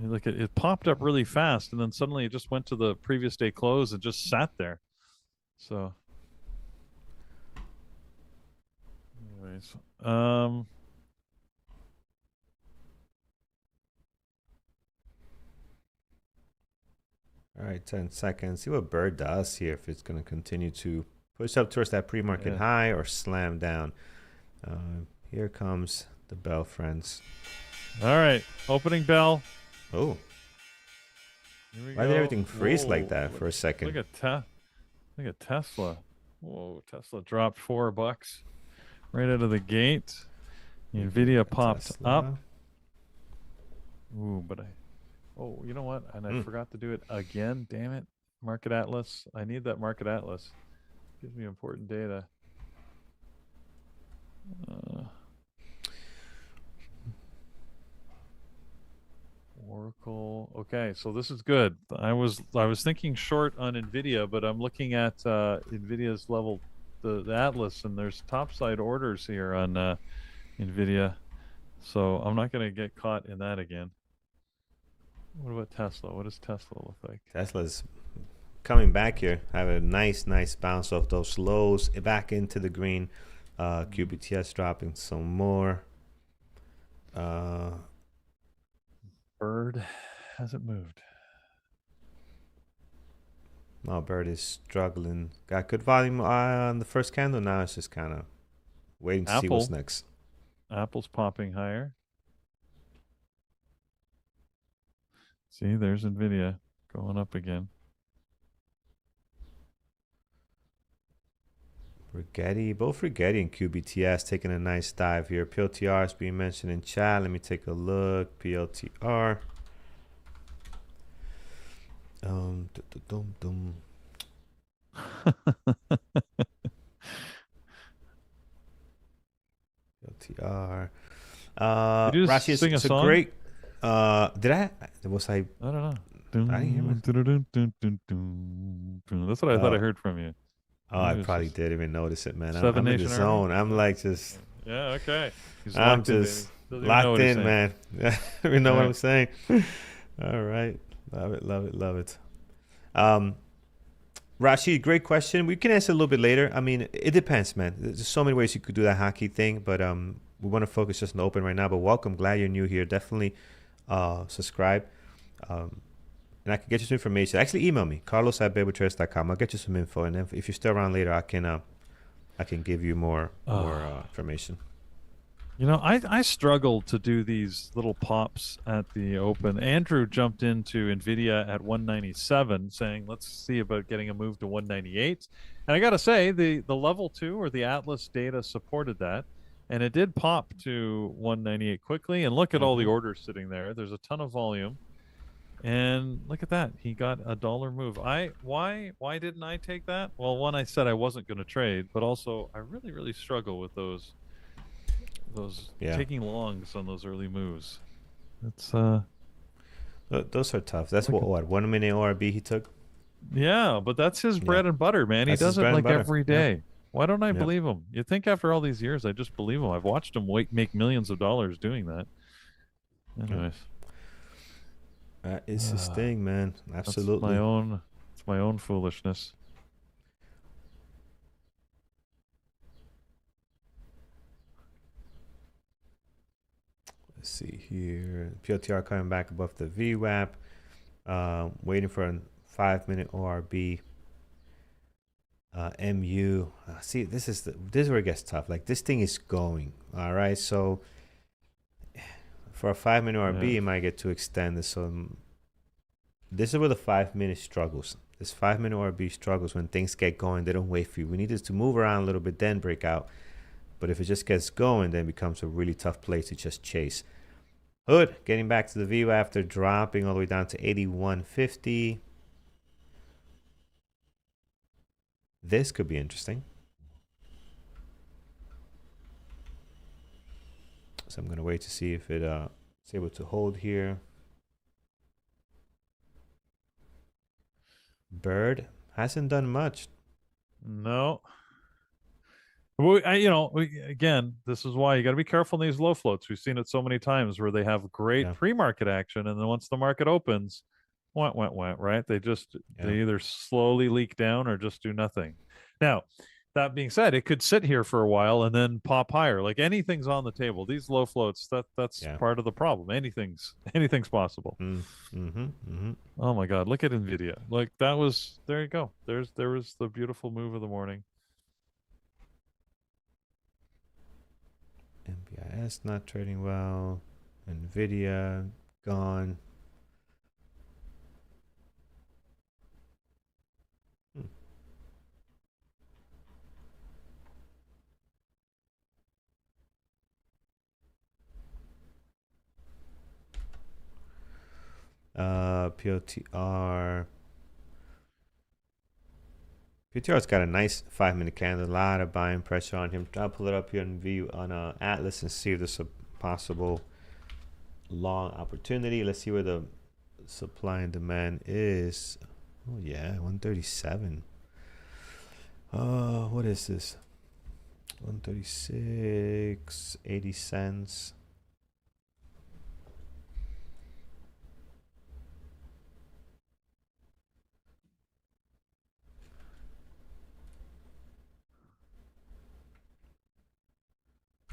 Like it popped up really fast, and then suddenly it just went to the previous day close and just sat there. So, anyways, all right, 10 seconds. See what bird does here. If it's going to continue to push up towards that pre-market high or slam down. Here comes the bell, friends. All right, opening bell. Oh, Here we why did go. everything freeze like Whoa, that for a second? look at Tesla. Whoa, Tesla dropped $4 right out of the gate. NVIDIA popped up. Tesla. Ooh, but oh, you know what? And I Mm. forgot to do it again. Damn it. Market Atlas. I need that Market Atlas. Gives me important data. Oracle. Okay, so this is good. I was thinking short on Nvidia, but I'm looking at Nvidia's level, the Atlas, and there's topside orders here on Nvidia. So I'm not going to get caught in that again. What about Tesla? What does Tesla look like? Tesla's coming back here. Have a nice bounce off those lows back into the green. QBTS dropping some more. Bird hasn't moved. No, Bird is struggling. Got good volume on the first candle. Now it's just kind of waiting to see what's next. Apple's popping higher. See, there's Nvidia going up again. Rigetti, both Rigetti and QBTS taking a nice dive here. PLTR is being mentioned in chat. Let me take a look. PLTR. PLTR. Did you Rashi, sing a it's a song? great. Did I? Was I? I don't know. I didn't hear That's what I thought I heard from you. Oh, I probably didn't even notice it, man. Seven I'm in the Nation zone. Army? I'm like just. Yeah, okay. He's I'm locked in, just baby. Doesn't even know locked what he's in, saying. man. I don't even know All what right. I'm saying. All right. Love it, love it, love it. Rashid, great question. We can answer a little bit later. I mean, it depends, man. There's so many ways you could do that hockey thing, but we want to focus just on the open right now. But welcome. Glad you're new here. Definitely subscribe. And I can get you some information. Actually, email me, carlos@babeltrace.com. I'll get you some info. And if you're still around later, I can give you more information. You know, I struggle to do these little pops at the open. Andrew jumped into NVIDIA at 197 saying, let's see about getting a move to 198. And I got to say, the level 2 or the Atlas data supported that. And it did pop to 198 quickly. And look at all the orders sitting there. There's a ton of volume. And look at that. He got a dollar move. Why didn't I take that? Well, one, I said I wasn't going to trade, but also I really struggle with those taking longs on those early moves. It's those are tough. That's what 1 minute ORB he took. Yeah, but that's his bread and butter, man. He does it like every day. Yep. Why don't I believe him? You'd think after all these years I just believe him. I've watched him make millions of dollars doing that. Anyways. That is his thing, man. Absolutely. It's my own foolishness. Let's see here. PLTR coming back above the VWAP. Waiting for a 5-minute ORB. MU. See, this is where it gets tough. Like, this thing is going. All right. So for a 5-minute ORB, it might get too extended. So this is where the 5-minute struggles. This 5-minute ORB struggles when things get going. They don't wait for you. We need this to move around a little bit, then break out. But if it just gets going, then it becomes a really tough place to just chase. Hood getting back to the view after dropping all the way down to 81.50. This could be interesting. So I'm going to wait to see if it's able to hold here. Bird hasn't done much. No. Again, this is why you got to be careful in these low floats. We've seen it so many times where they have great pre-market action, and then once the market opens, right? They either slowly leak down or just do nothing. Now, that being said, it could sit here for a while and then pop higher. Like, anything's on the table. These low floats, that's part of the problem. Anything's possible. Oh my God, look at NVIDIA. Like, there you go. There was the beautiful move of the morning. That's not trading well. NVDA gone. PLTR. PTR's got a nice 5-minute candle, a lot of buying pressure on him. I'll pull it up here on Atlas and see if there's a possible long opportunity. Let's see where the supply and demand is. Oh yeah, 137. What is this? 136, 80 cents.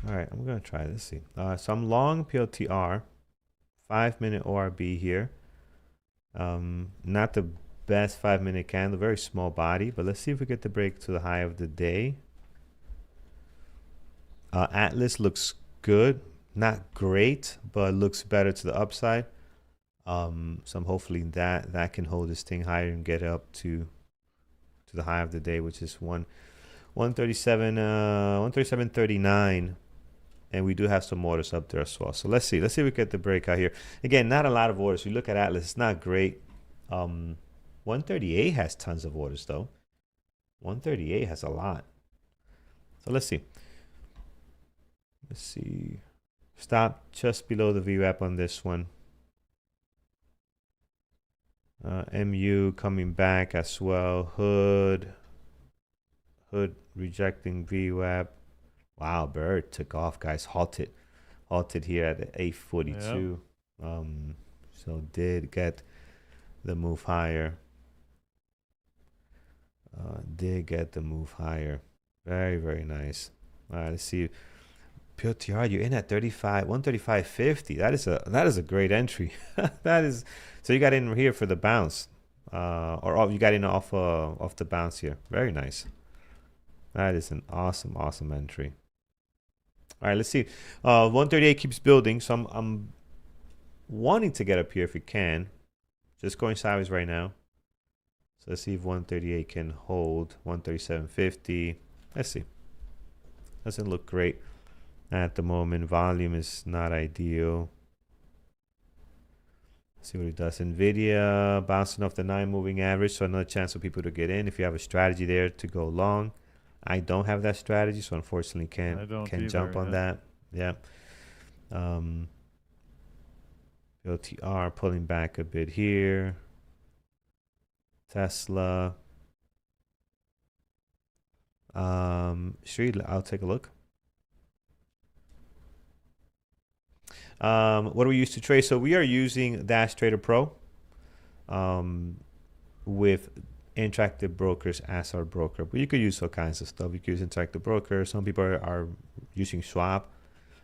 All right, I'm gonna try this. See, so I'm long PLTR, 5-minute ORB here. Not the best 5-minute candle, very small body, but let's see if we get the break to the high of the day. Atlas looks good, not great, but looks better to the upside. So I'm hopefully that can hold this thing higher and get up to the high of the day, which is 137.39. And we do have some orders up there as well. So let's see if we get the breakout here. Again, not a lot of orders. We look at Atlas, it's not great. 138 has tons of orders though. 138 has a lot. So let's see. Stop just below the VWAP on this one. MU coming back as well. Hood rejecting VWAP. Wow, Bird took off, guys. Halted here at 842. Yep. So did get the move higher. Very, very nice. All right, let's see. PLTR, you're in at 135.50. That is a great entry. That is. So you got in here for the bounce, or you got in off the bounce here. Very nice. That is an awesome entry. All right, let's see. 138 keeps building, so I'm wanting to get up here if we can. Just going sideways right now. So let's see if 138 can hold. 137.50. Let's see. Doesn't look great at the moment. Volume is not ideal. Let's see what it does. NVIDIA bouncing off the 9 moving average, so another chance for people to get in if you have a strategy there to go long. I don't have that strategy, so unfortunately can't jump on that. Yeah. PLTR pulling back a bit here. Tesla. Street, I'll take a look. What do we use to trade? So we are using Dash Trader Pro with Interactive Brokers as our broker, but you could use all kinds of stuff. You could use Interactive Broker. Some people are using Schwab,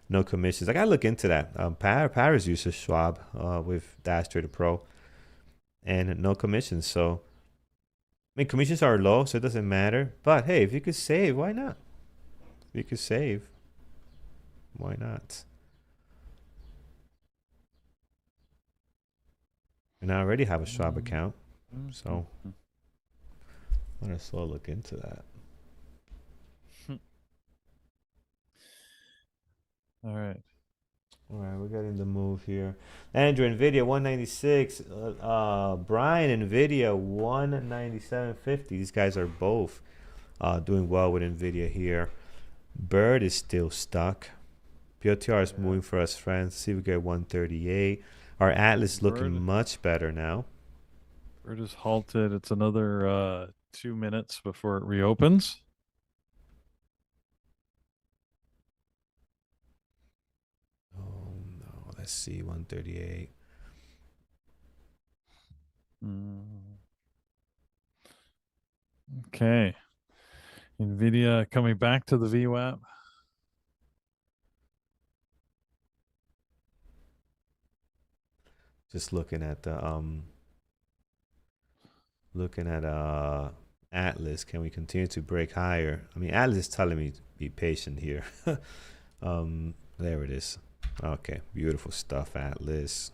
no commissions. I gotta look into that. Paris uses Schwab with Dash Trader Pro and no commissions. So I mean, commissions are low, so it doesn't matter. But hey, if you could save, why not? If you could save, why not? And I already have a Schwab account, so I'm gonna slow look into that. All right, we're getting the move here. Andrew, NVIDIA 196. Brian, NVIDIA 197.50. These guys are both doing well with NVIDIA here. Bird is still stuck. PLTR is moving for us, friends. See if we get 138. Our Atlas looking much better now. Bird is halted. It's another 2 minutes before it reopens. Oh no, let's see, 138. Okay. NVIDIA coming back to the VWAP. Just looking at the Atlas, can we continue to break higher? I mean, Atlas is telling me to be patient here. There it is. Okay, beautiful stuff, Atlas.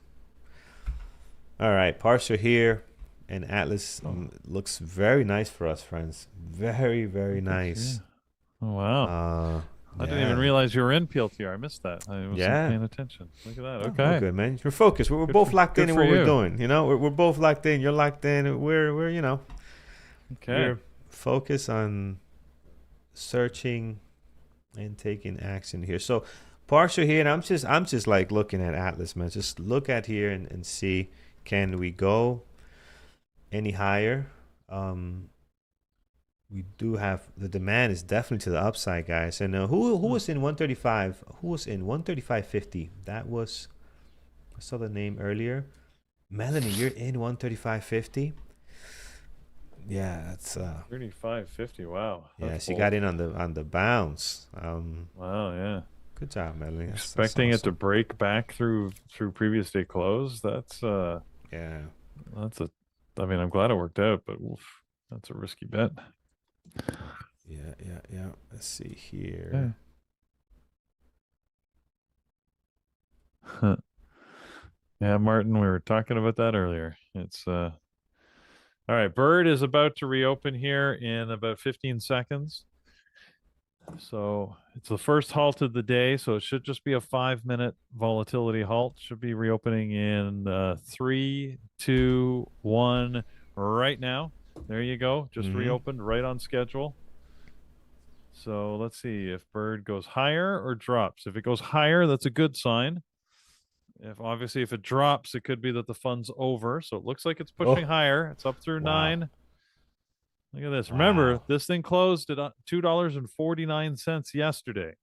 All right, partial here, and Atlas looks very nice for us, friends. Very, very nice. Oh, wow. I didn't even Yeah. realize you were in PLTR. I missed that. I wasn't Yeah. paying attention. Look at that. Oh, Okay. we're good, man. We're focused. We're Good both for- locked good in for what we're you. doing. You know, we're both locked in. You're locked in. We're you know, Okay. we're focused on searching and taking action here. So partial here, and I'm just like looking at Atlas, man. Just look at here and see, can we go any higher? We do have the demand is definitely to the upside, guys. And who was in 135? Who was in 135.50? That was, I saw the name earlier. Melanie, you're in 135.50. Yeah, that's 35.50. Wow. yeah, That's she bold. got in on the bounce. Wow. Yeah. Good job, Melanie. Expecting it to break back through previous day close. That's yeah. I mean, I'm glad it worked out, but oof, that's a risky bet. Yeah. Let's see here. Yeah. Yeah, Martin, we were talking about that earlier. It's all right. Bird is about to reopen here in about 15 seconds. So it's the first halt of the day. So it should just be a 5-minute volatility halt. Should be reopening in 3, 2, 1 right now. There you go. Just reopened right on schedule. So let's see if Bird goes higher or drops. If it goes higher, that's a good sign. If it drops, it could be that the fund's over. So it looks like it's pushing higher. It's up through 9. Look at this. Wow. Remember, this thing closed at $2.49 yesterday.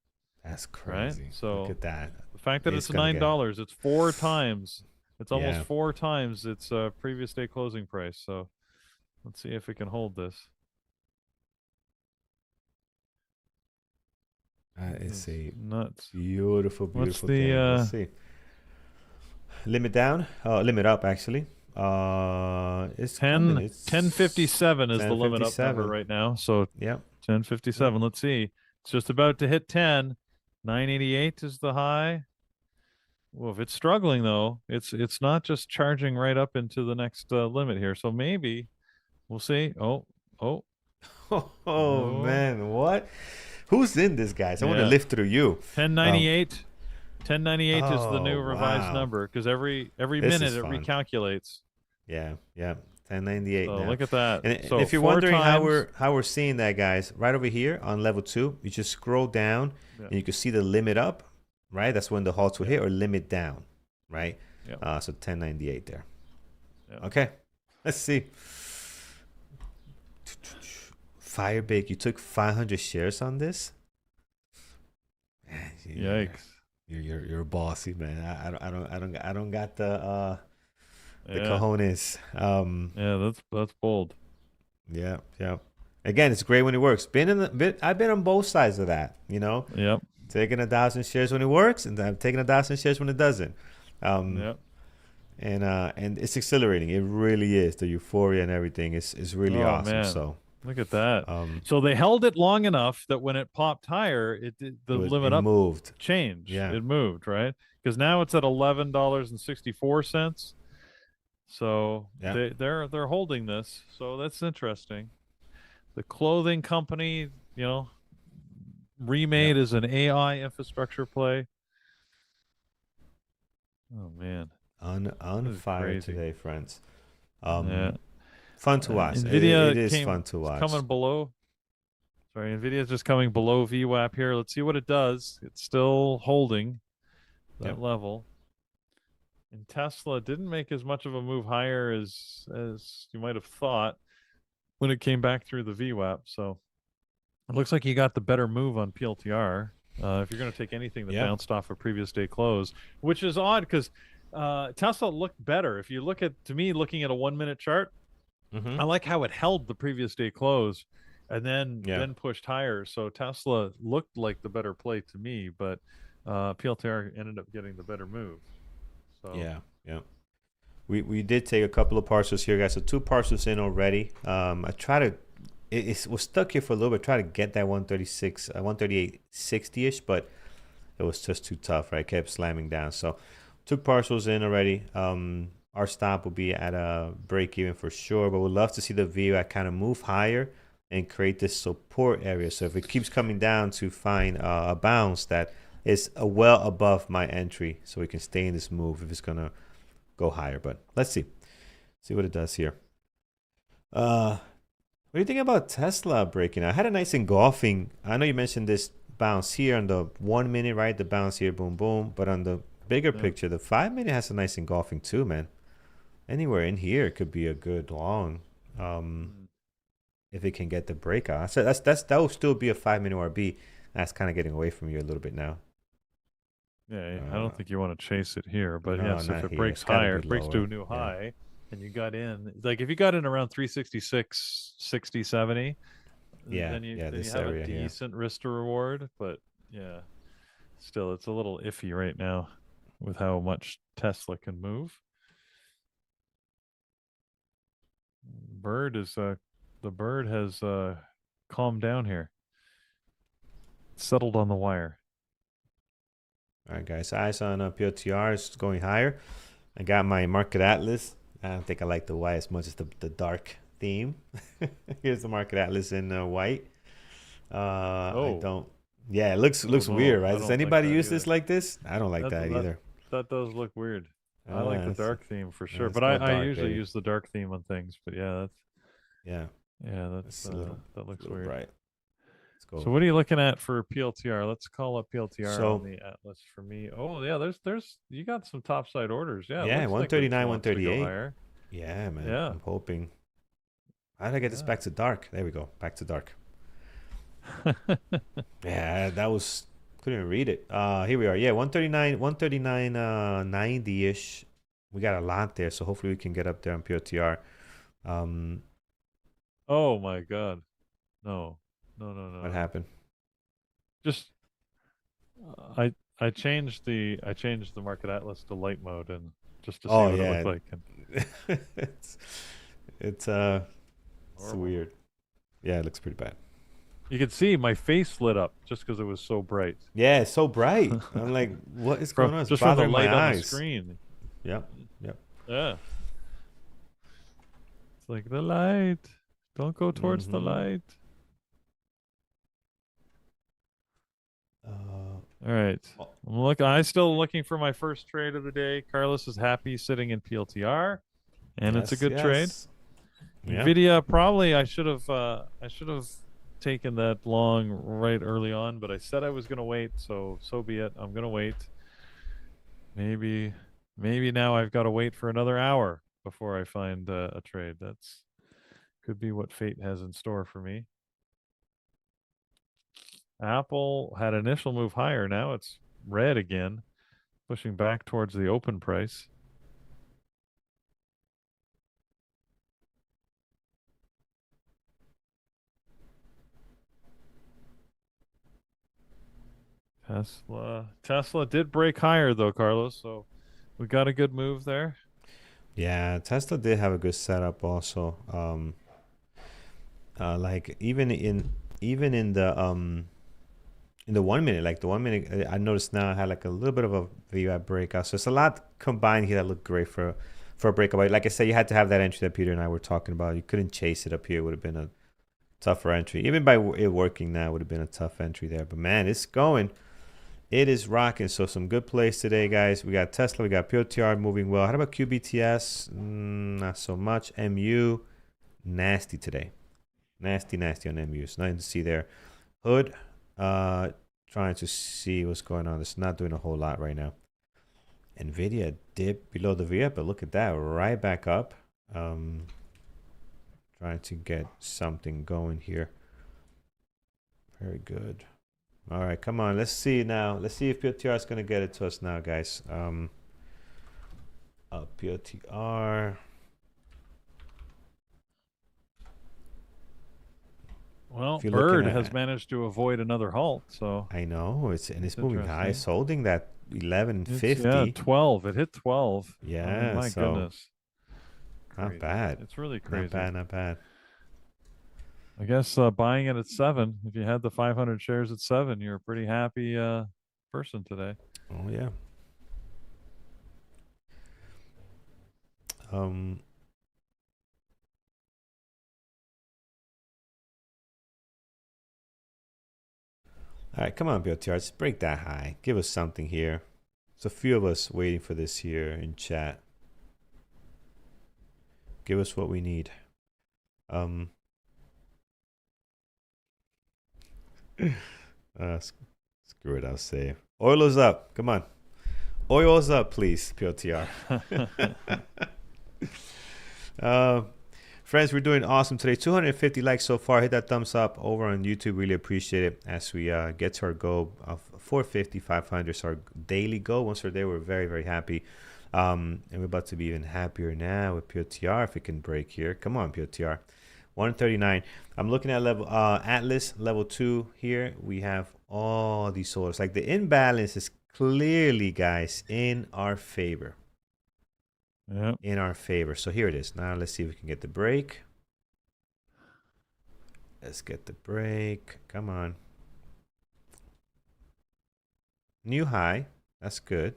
That's crazy. Right? So look at that. The fact that it's $9, it's 4 times. It's almost Yeah. 4 times its previous day closing price. So let's see if we can hold this. That is a nuts. beautiful What's thing. Let's see. Limit down. Limit up, actually. It's 1057 is the limit up 1057. number right now. So Yep. 1057. Let's see. It's just about to hit 10. 988 is the high. Well, if it's struggling though, it's not just charging right up into the next limit here. So maybe we'll see. Oh, man, what? Who's in this, guys? I want to live through you. 1098. 1098 is the new revised wow. number because every This minute is it fun. recalculates. Yeah. 1098 So now. look at that. And So if you're 4 wondering times, how we're seeing that, guys, right over here on level 2, you just scroll down and you can see the limit up, right? That's when the halts will hit, or limit down, right? So 1098 there. Okay, let's see. Firebake, you took 500 shares on this? Yikes. You're bossy, man. I don't got the cojones. That's bold. Yeah. Again, it's great when it works. I've been on both sides of that, you know. Yep. Taking 1,000 shares when it works, and I'm taking 1,000 shares when it doesn't. Yep. And it's exhilarating. It really is. The euphoria and everything is really awesome. Man. So look at that. So they held it long enough that when it popped higher, the limit up moved. Changed. Yeah. It moved, right? Because now it's at $11.64. So they're holding this. So that's interesting. The clothing company, remade as an AI infrastructure play. Oh man. On fire crazy. today, friends. Fun to watch. NVDA it is fun to watch. Coming below. Sorry, NVIDIA is just coming below VWAP here. Let's see what it does. It's still holding that level. And Tesla didn't make as much of a move higher as you might have thought when it came back through the VWAP. So it looks like you got the better move on PLTR. If you're going to take anything that bounced off a previous day close, which is odd because Tesla looked better. If you look at, looking at a 1-minute chart, I like how it held the previous day close and then pushed higher. So Tesla looked like the better play to me, but PLTR ended up getting the better move. So yeah. We did take a couple of parcels here, guys. So 2 parcels in already. I try to it was stuck here for a little bit. Try to get that 138.60ish, but it was just too tough, right? Kept slamming down. So took partials in already. Our stop will be at a break even for sure, but we'd love to see the VWAP kind of move higher and create this support area. So if it keeps coming down, to find a bounce that is well above my entry, so we can stay in this move if it's gonna go higher. But let's see what it does here. What do you think about Tesla breaking out? I had a nice engulfing. I know you mentioned this bounce here on the 1 minute, right? The bounce here, boom, boom. But on the bigger picture, the 5 minute has a nice engulfing too, man. Anywhere in here could be a good long, if it can get the breakout. So that will still be a 5 minute RB. That's kind of getting away from you a little bit now. Yeah, I don't think you want to chase it here, but no, yes, not if it here. breaks It's gotta higher, be it breaks to lower. a new Yeah. high, and you got in, like if you got in around 366, 60, 70, Yeah, then you yeah, then you this have a area here. decent risk to reward. But yeah, still, it's a little iffy right now with how much Tesla can move. The bird has calmed down here, settled on the wire. All right, guys. Eyes on PLTR is going higher. I got my market atlas. I don't think I like the white as much as the dark theme. Here's the market atlas in white. I don't. Yeah, it looks Oh no, weird, right? I Does don't like anybody that use either. this like this? I don't like that That either. that does look weird. I like the It's, dark theme for sure, let's but go I dark, usually baby. use the dark theme on things. But Yeah, that's it's a little that looks weird. bright. Let's So go. what are you looking at for PLTR? Let's call up PLTR on So the Atlas for me. Oh yeah, there's you got some topside orders. Yeah, it yeah, looks like it 139, wants to go 138. higher. Yeah, man. Yeah, I'm hoping. How did I get this yeah. back to dark? There we go. Back to dark. Yeah, that was, couldn't even read it. Here we are. Yeah, 139, 90-ish. We got a lot there, so hopefully we can get up there on POTR. Oh my God, no, no, no, no, What no. happened? Just I changed the Market Atlas to light mode and just to see Oh what it yeah. looked like. And it's it's horrible. weird. Yeah, it looks pretty bad. You could see my face lit up just because it was so bright. Yeah, it's so bright. I'm like, what is going on? It's From the bothering light my on the eyes. screen. Yep. Yep. Yeah. It's like the light. Don't go towards the Mm-hmm. light. Uh, All right. oh, I'm still looking for my first trade of the day. Carlos is happy sitting in PLTR, and it's a yes, good trade. yes. Yeah. NVIDIA, probably I should have taken that long right early on, but I said I was going to wait, so be it. I'm going to wait. Maybe now I've got to wait for another hour before I find a trade. That's could be what fate has in store for me. Apple had initial move higher. Now it's red again, pushing back towards the open price. Tesla did break higher though, Carlos. So we got a good move there. Yeah, Tesla did have a good setup also. Like even in the 1 minute, like the 1 minute, I noticed now I had like a little bit of a VWAP breakout. So it's a lot combined here that looked great for a breakout. Like I said, you had to have that entry that Peter and I were talking about. You couldn't chase it up here. It would have been a tougher entry. Even by it working now, it would have been a tough entry there. But man, it's going. It is rocking. So some good plays today, guys. We got Tesla. We got POTR moving well. How about QBTS? Not so much. MU, nasty today. Nasty on MUs. Nothing to see there. Hood, trying to see what's going on. It's not doing a whole lot right now. NVIDIA dipped below the VWAP, but look at that. Right back up. Trying to get something going here. Very good. All right, come on. Let's see now. Let's see if PLTR is going to get it to us now, guys. PLTR. Well, If you're Bird looking has at, managed to avoid another halt, so I know it's moving high. It's interesting. holding that It's 1150. 12. It hit 12. I mean, Yeah, my so goodness. not Crazy. bad. It's really Not crazy. bad. Not bad. I guess buying it at 7. If you had the 500 shares at 7, you're pretty happy person today. Oh yeah. Um. All right, come on, PLTR. Let's break that high. Give us something here. There's a few of us waiting for this here in chat. Give us what we need. Um. Screw it. I'll say oil is up. Come on, oil's up, please, PLTR. uh, Friends, we're doing awesome today. 250 likes so far. Hit that thumbs up over on YouTube. Really appreciate it as we get to our goal of 450, 500. So our daily goal. Once we're there, we're very, very happy. And we're about to be even happier now with PLTR if it can break here. Come on, PLTR. 139. I'm looking at level Atlas level 2 here. We have all these orders. Like the imbalance is clearly, guys, in our favor. Yep. In our favor. So here it is. Now let's see if we can get the break. Let's get the break. Come on. New high. That's good.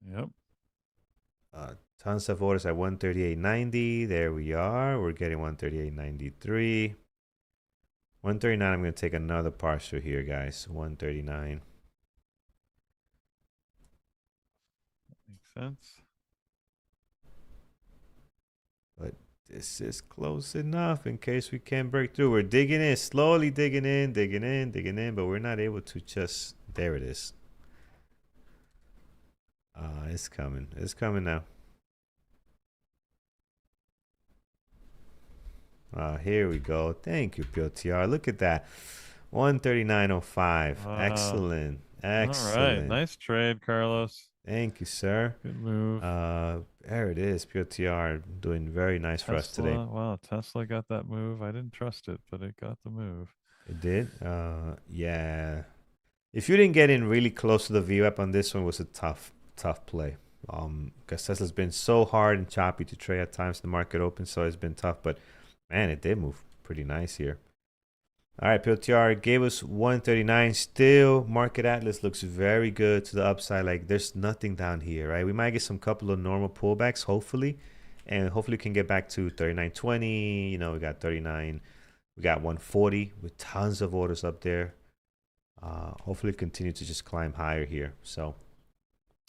Yep. Tons of orders at 138.90. There we are. We're getting 138.93. 139. I'm going to take another partial here, guys. 139. Makes sense. But this is close enough in case we can't break through. We're digging in, slowly digging in, but we're not able to just. There it is. It's coming. It's coming now. Here we go. Thank you, PLTR. Look at that. 139.05. Excellent. Excellent. All right. Nice trade, Carlos. Thank you, sir. Good move. There it is. PLTR doing very nice for us today. Wow, Tesla got that move. I didn't trust it, but it got the move. It did? Yeah. If you didn't get in really close to the VWAP on this one, was a tough play. Because Tesla's been so hard and choppy to trade at times. The market open, so it's been tough. But man, it did move pretty nice here. All right, PLTR gave us 139. Still, Market Atlas looks very good to the upside. Like there's nothing down here, right? We might get some couple of normal pullbacks, hopefully, and hopefully we can get back to 39.20. You know, we got 39. We got 140 with tons of orders up there. Hopefully continue to just climb higher here. So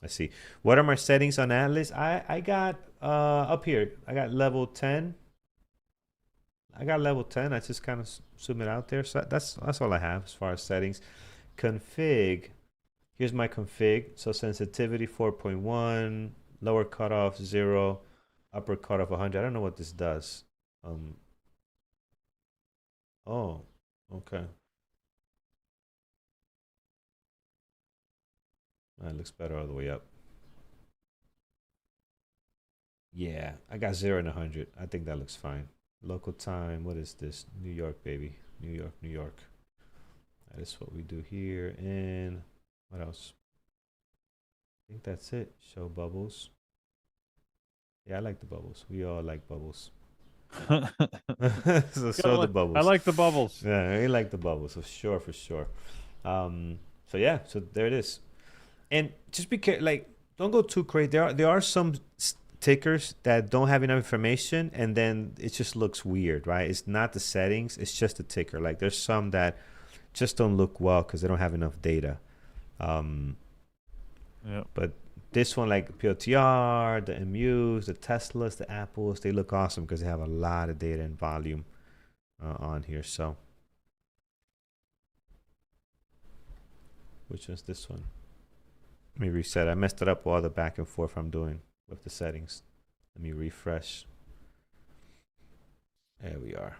let's see. What are my settings on Atlas? I got up here. I got level 10. I got level 10. I just kind of zoom it out there. So that's all I have as far as settings. Config. Here's my config. So sensitivity 4.1, lower cutoff 0, upper cutoff 100. I don't know what this does. Oh, okay. It looks better all the way up. Yeah, I got 0 and 100. I think that looks fine. Local time, what is this? New York, baby. New York, New York. That is what we do here. And what else? I think that's it. Show bubbles. Yeah, I like the bubbles. We all like bubbles. So show the bubbles. I like the bubbles. Yeah, I like the bubbles, for sure, for sure. So yeah, so there it is. And just be careful, like, don't go too crazy. There are some tickers that don't have enough information, and then it just looks weird, right? It's not the settings, it's just the ticker. Like there's some that just don't look well because they don't have enough data. Yeah. But this one, like PLTR, the MUs, the Teslas, the Apples, they look awesome because they have a lot of data and volume on here. So which one's this one? Let me reset. I messed it up with all the back and forth I'm doing with the settings. Let me refresh. There we are.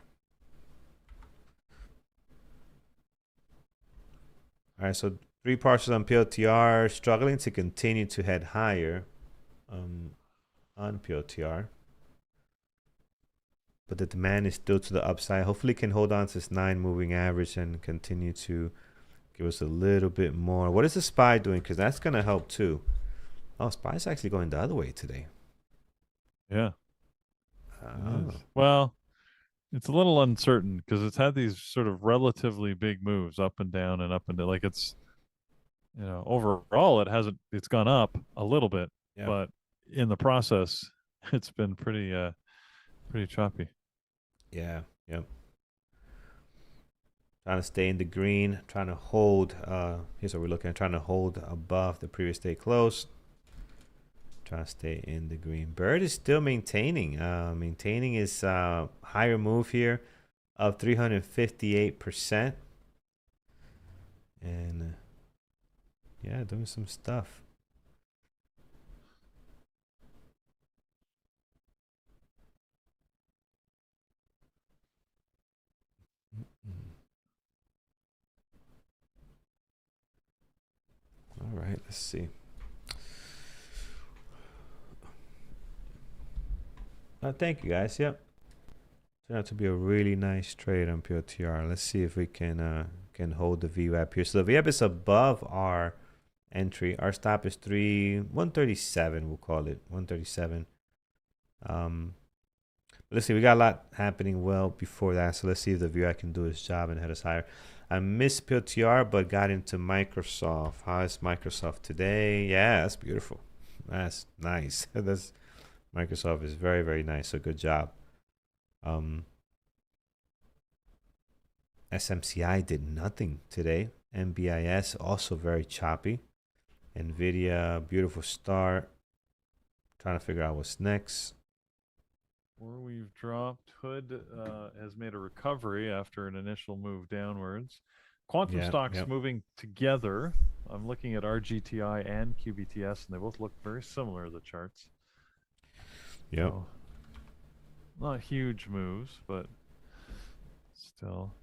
All right, so 3 partials on PLTR, struggling to continue to head higher on PLTR. But the demand is still to the upside. Hopefully can hold on to this 9 moving average and continue to give us a little bit more. What is the SPY doing? Because that's going to help too. Oh, SPY's actually going the other way today. Yeah. Oh. Well, It's a little uncertain because it's had these sort of relatively big moves up and down and up and down. Like it's, overall it's gone up a little bit, Yeah. but in the process, it's been pretty choppy. Yeah. Yep. Trying to stay in the green, trying to hold. Here's what we're looking at: trying to hold above the previous day close. Trying to stay in the green. Bird is still maintaining. Maintaining his higher move here of 358%, and yeah, doing some stuff. All right, let's see. Thank you guys. Yep. Turned out to be a really nice trade on PLTR. Let's see if we can hold the VWAP here. So the VWAP is above our entry. Our stop is 137. We'll call it 137. Let's see. We got a lot happening well before that. So let's see if the VWAP can do its job and head us higher. I missed PLTR, but got into Microsoft. How is Microsoft today? Yeah, that's beautiful. That's nice. That's Microsoft is very, very nice. So good job. SMCI did nothing today. MBIS also very choppy. NVDA, beautiful start. Trying to figure out what's next. Where we've dropped, Hood has made a recovery after an initial move downwards. Quantum stocks moving together. I'm looking at RGTI and QBTS, and they both look very similar, the charts. Yep. So, not huge moves, but still.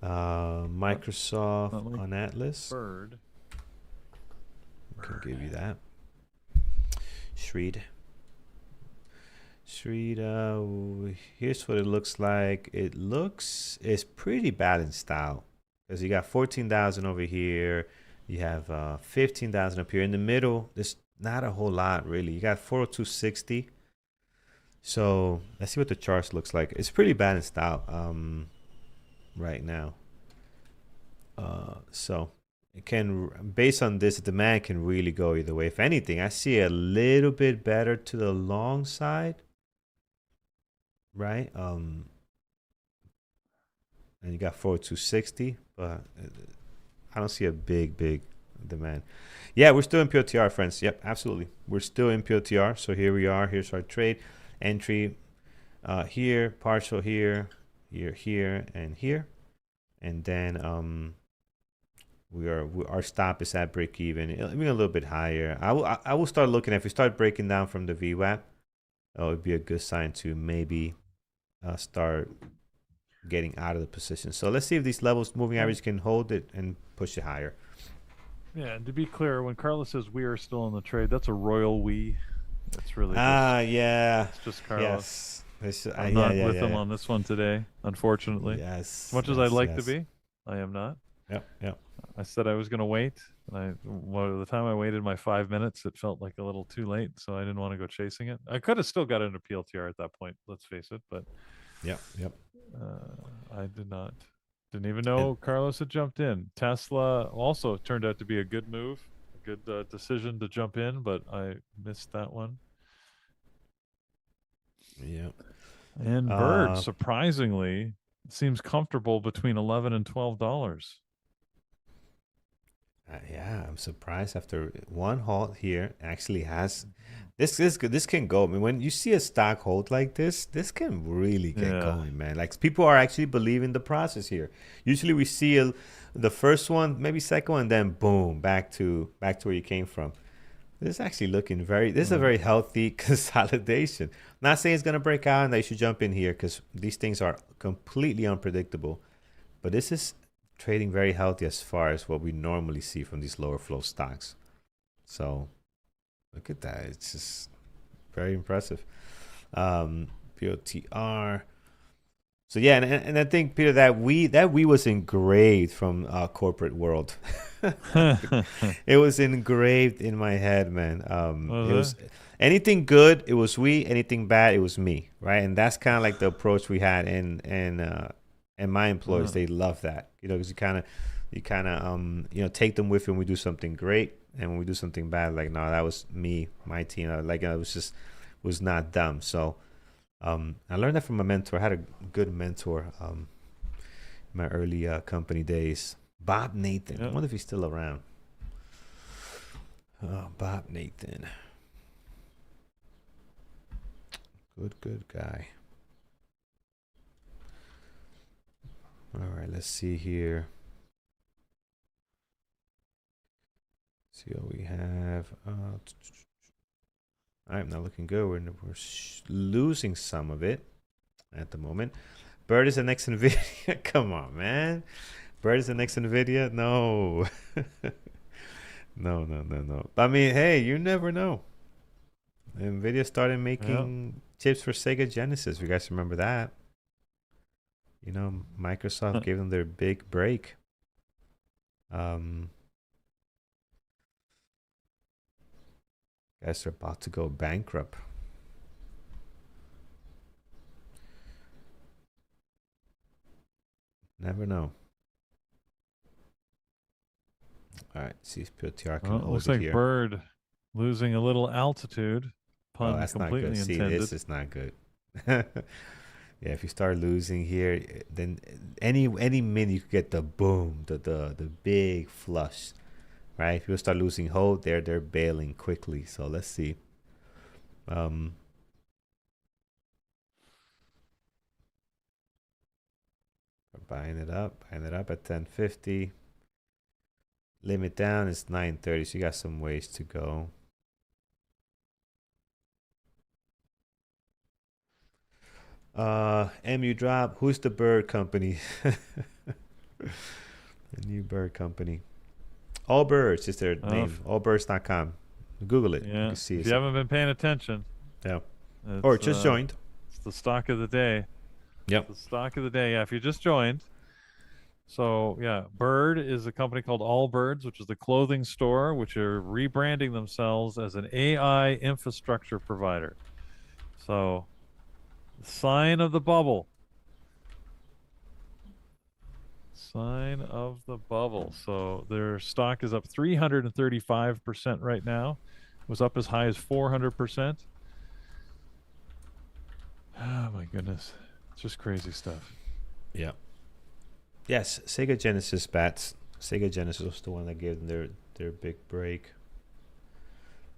Microsoft not like on Atlas. Bird. Can give you that. Shreed. Here's what it looks like. It's pretty balanced out. Because you got 14,000 over here. You have 15,000 up here. In the middle, there's not a whole lot, really. You got 402.60. So let's see what the charts looks like. It's pretty balanced out right now. So it can, based on this, demand can really go either way. If anything, I see a little bit better to the long side, right? And you got 402.60, but I don't see a big demand. Yeah, we're still in PLTR, friends. Yep, absolutely. We're still in PLTR. So here we are. Here's our trade entry here, partial here, here, and here. And then our stop is at break even, even a little bit higher. I will start looking at, if we start breaking down from the VWAP, it would be a good sign to maybe start getting out of the position. So let's see if these levels, moving average, can hold it and push it higher. Yeah, and to be clear, when Carlos says we are still in the trade, that's a royal we. It's really yeah. It's just Carlos. Yes. I'm not with him on this one today, unfortunately. Yes. As much as I'd like to be, I am not. Yep. I said I was going to wait, and by the time I waited my 5 minutes, it felt like a little too late, so I didn't want to go chasing it. I could have still got into PLTR at that point, let's face it, but Yep. I did not. Didn't even know Carlos had jumped in. Tesla also turned out to be a good move, a good decision to jump in, but I missed that one. Yep. And Bird, surprisingly, seems comfortable between $11 and $12. Yeah, I'm surprised after one halt here actually has this can go. I mean, when you see a stock hold like this can really get going, man. Like, people are actually believing the process here. Usually we see the first one, maybe second one, then boom, back to where you came from. This is actually looking this is a very healthy consolidation. Not saying it's gonna break out and that you should jump in here, because these things are completely unpredictable. But this is trading very healthy as far as what we normally see from these lower flow stocks. So look at that. It's just very impressive. PLTR. So yeah, and I think Peter that we was engraved from corporate world. It was engraved in my head, man. It Was was anything good, it was we. Anything bad, it was me, right? And that's kind of like the approach we had, and my it? employees they love that, because you take them with you when we do something great, and when we do something bad, like no, that was me, my team. Like I was not dumb. So I learned that from a mentor. I had a good mentor in my early company days. Bob Nathan. I wonder if he's still around. Oh, Bob Nathan. Good guy. All right, let's see here. See what we have. All right, not looking good. We're losing some of it at the moment. Bird is the next NVIDIA. Come on, man. Bird is the next NVIDIA? No. No. I mean, hey, you never know. NVIDIA started making chips for Sega Genesis. If you guys remember that. Microsoft gave them their big break. Guys are about to go bankrupt. Never know. All right, see if PLTR can hold Looks it like here. Bird losing a little altitude. Pun that's not completely good. See, intended. this is not good. Yeah, if you start losing here, then any minute you could get the boom, the big flush, right? If you start losing hold, they're bailing quickly. So let's see. Buying it up at 1050. Limit down is 930, so you got some ways to go. MU drop. Who's the bird company? The new bird company. All Birds is their name. Allbirds.com. Google it. Yeah. You can see if you haven't been paying attention. Yeah. Or just joined. It's the stock of the day. Yep. It's the stock of the day. Yeah, if you just joined. So yeah, Bird is a company called Allbirds, which is the clothing store, which are rebranding themselves as an AI infrastructure provider. So, sign of the bubble. Sign of the bubble. So their stock is up 335% right now. It was up as high as 400%. Oh my goodness. It's just crazy stuff. Yeah. Yes, Sega Genesis bats. Sega Genesis was the one that gave them their big break.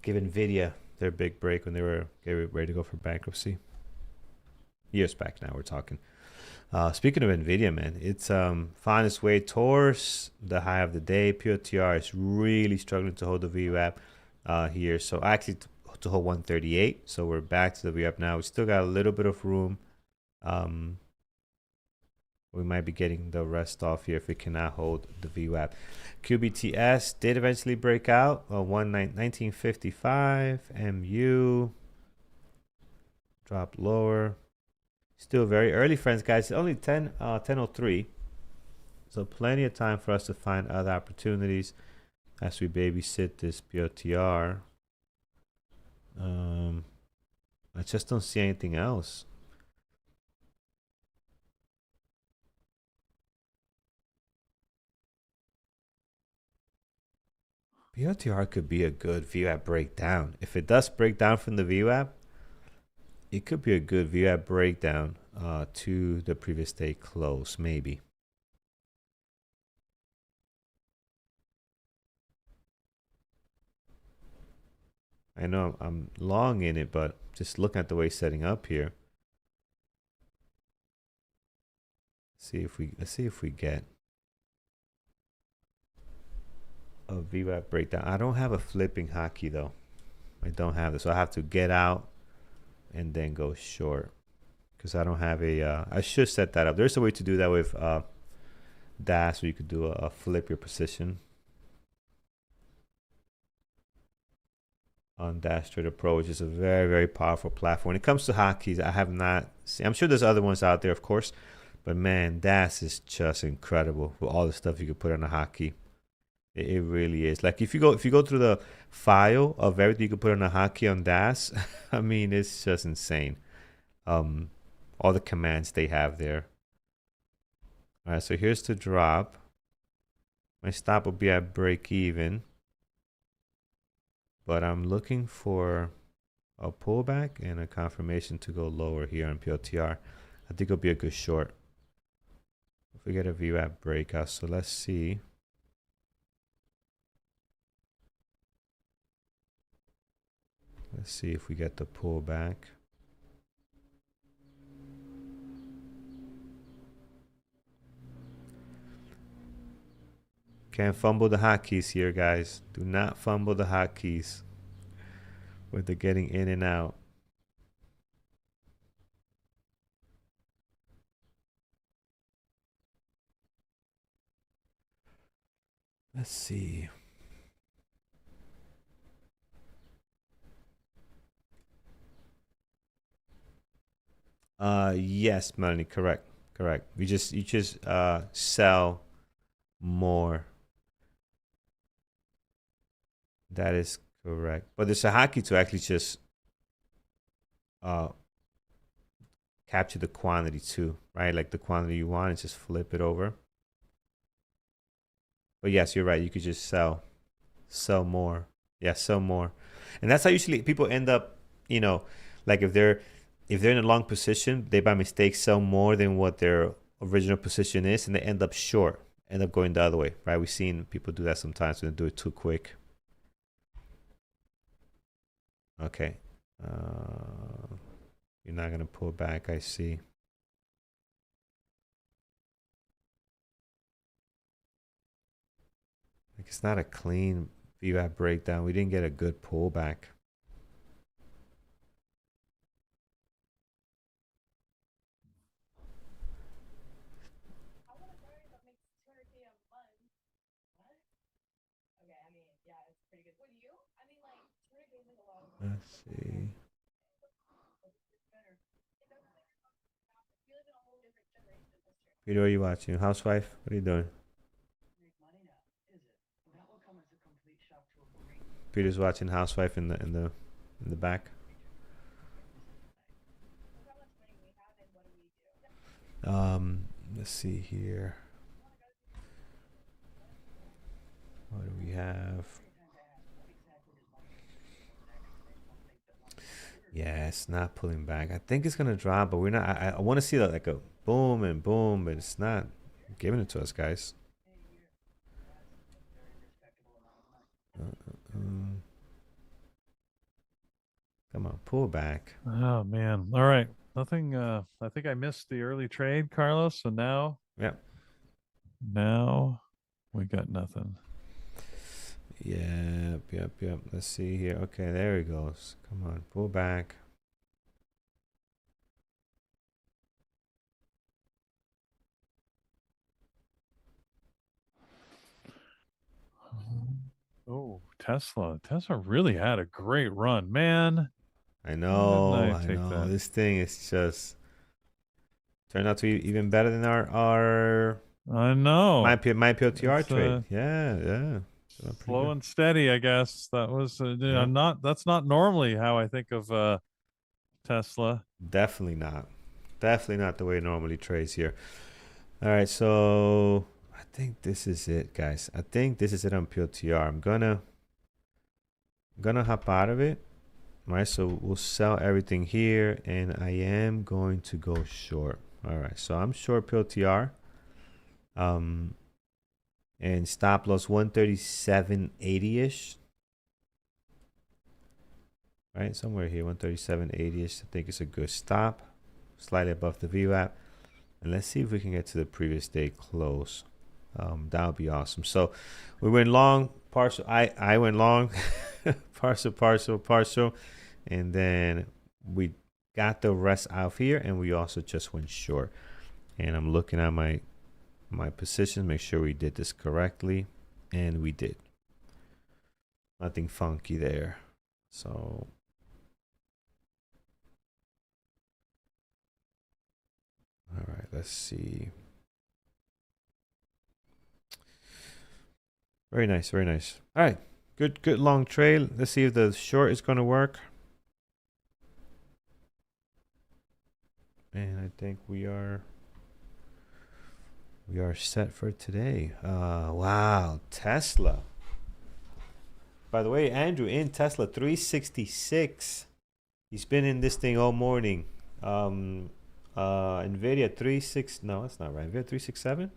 Gave NVIDIA their big break when they were ready to go for bankruptcy. Years back now, we're talking. Speaking of NVIDIA, man, it's found its way towards the high of the day. PLTR is really struggling to hold the VWAP here. So actually to hold 138. So we're back to the VWAP now. We still got a little bit of room. We might be getting the rest off here if we cannot hold the VWAP. QBTS did eventually break out. 1955. MU dropped lower. Still very early, friends, guys. It's only 10:03. So plenty of time for us to find other opportunities as we babysit this PLTR. I just don't see anything else. PLTR could be a good VWAP breakdown. If it does break down from the VWAP, it could be a good VWAP breakdown to the previous day close, maybe. I know I'm long in it, but just looking at the way it's setting up here. Let's see if we get a VWAP breakdown. I don't have a flipping hotkey though. I don't have this, so I have to get out and then go short because I don't have a. I should set that up. There's a way to do that with DAS, so you could do a flip your position on Dash Trader Pro, which is a very, very powerful platform. When it comes to hotkeys, I have not seen. I'm sure there's other ones out there, of course, But man, DAS is just incredible with all the stuff you could put on a hotkey. It really is. Like if you go through the file of everything you could put on a hotkey on DAS, I mean it's just insane. All the commands they have there. All right, so here's the drop. My stop will be at break even, but I'm looking for a pullback and a confirmation to go lower here on PLTR. I think it'll be a good short. If we get a VWAP breakout, so let's see. Let's see if we get the pullback. Can't fumble the hotkeys here, guys. Do not fumble the hotkeys with the getting in and out. Let's see. Yes, Melanie, correct. You just sell more. That is correct. But there's a hotkey to actually just capture the quantity too, right? Like the quantity you want and just flip it over. But yes, you're right. You could just sell more. Yeah, sell more. And that's how usually people end up, you know, like if they're in a long position, they by mistake sell more than what their original position is, and they end up short, end up going the other way, right? We've seen people do that sometimes when they do it too quick. Okay. You're not going to pull back, I see. Like it's not a clean VWAP breakdown. We didn't get a good pullback. Let's see. Peter, what are you watching? Housewife? What are you doing? Peter's watching Housewife in the back. Let's see here. What do we have? Yeah, it's not pulling back. I think it's gonna drop, but we're not. I want to see that like a boom and boom, but it's not giving it to us, guys. Come on, pull back. Oh man. All right. Nothing. I think I missed the early trade, Carlos. So now. Yep. Now we got nothing. Yep. Let's see here. Okay, there he goes. Come on, pull back. Oh, Tesla. Tesla really had a great run, man. I know. I know. that? This thing is just turned out to be even better than our I know. my PLTR trade. Yeah. Slow and steady, I guess. That was not. That's not normally how I think of Tesla. Definitely not. Definitely not the way it normally trades here. All right, so I think this is it, guys. I think this is it on PLTR. I'm gonna hop out of it. All right, so we'll sell everything here, and I am going to go short. All right, so I'm short PLTR. And stop loss 137.80-ish. Right, somewhere here, 137.80-ish. I think it's a good stop. Slightly above the VWAP. And let's see if we can get to the previous day close. That would be awesome. So we went long, partial. I went long, partial. And then we got the rest out here, and we also just went short. And I'm looking at my position, make sure we did this correctly, and we did. Nothing funky there. So All right, let's see. Very nice, very nice. All right, good long trade. Let's see if the short is going to work. And I think we are set for today. Wow, Tesla. By the way, Andrew, in Tesla 366. He's been in this thing all morning. NVDA 36. No, that's not right. NVIDIA 367.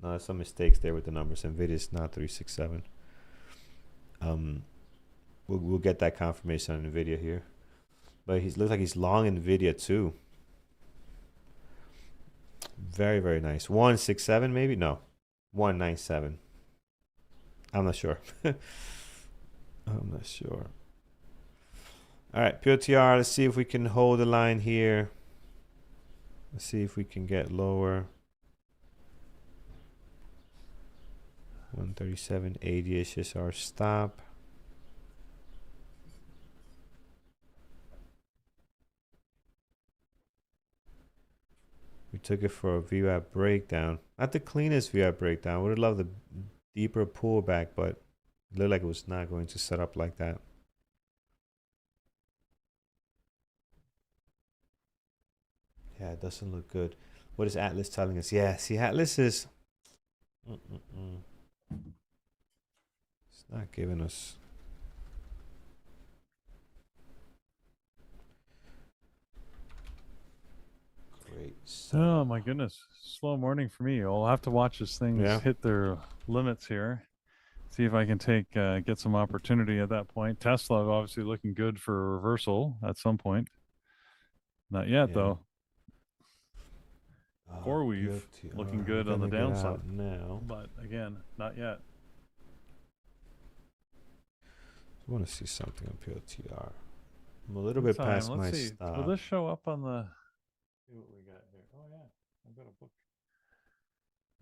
No, there's some mistakes there with the numbers. NVIDIA is not 367. We'll get that confirmation on NVIDIA here. But he looks like he's long NVIDIA too. Very, very nice. 167 maybe? No. 197. I'm not sure. I'm not sure. All right, PLTR. Let's see if we can hold the line here. Let's see if we can get lower. 137.80 is our stop. We took it for a VWAP breakdown. Not the cleanest VWAP breakdown. Would have loved a deeper pullback, but it looked like it was not going to set up like that. Yeah, it doesn't look good. What is Atlas telling us? Yeah, see, Atlas is... It's not giving us... Great. Oh my goodness, slow morning for me. I'll have to watch as things hit their limits here. See if I can get some opportunity at that point. Tesla obviously looking good for a reversal at some point. Not yet though. Core weave looking good on the downside now, but again, not yet. I want to see something on PLTR. I'm a little bit past my stop. Will this show up on the? See what we got here. Oh yeah, I've got a book.